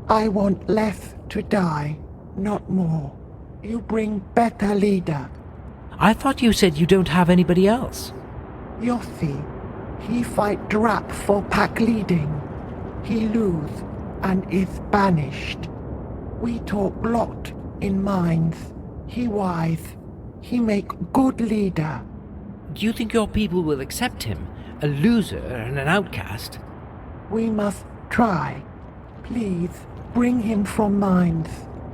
I want less to die, not more. You bring better leader. I thought you said you don't have anybody else. Yossi, he fight Drap for pack leading. He lose and is banished. We talk lot in mines. He wise. He make good leader. Do you think your people will accept him, a loser and an outcast? We must try. Please, bring him from mines.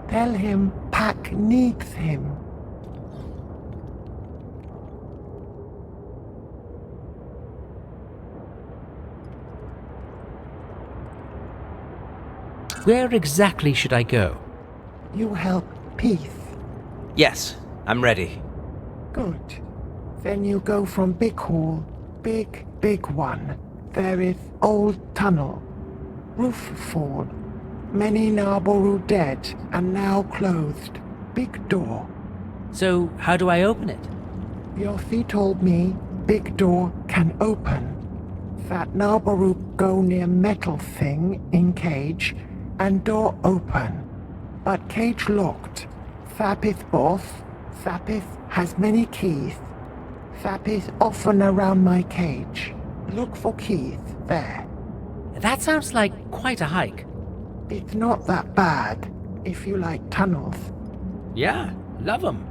Tell him pack needs him. Where exactly should I go? You help peace. Yes, I'm ready. Good. Then you go from big hall, big one. There is old tunnel. Roof fall. Many Naboru dead and now closed. Big door. So, how do I open it? Yossi told me big door can open. That Naboru go near metal thing in cage and door open. But cage locked. Thapis boss. Thapis has many keys. Thapis often around my cage. Look for keys there. That sounds like quite a hike. It's not that bad if you like tunnels. Yeah, love 'em.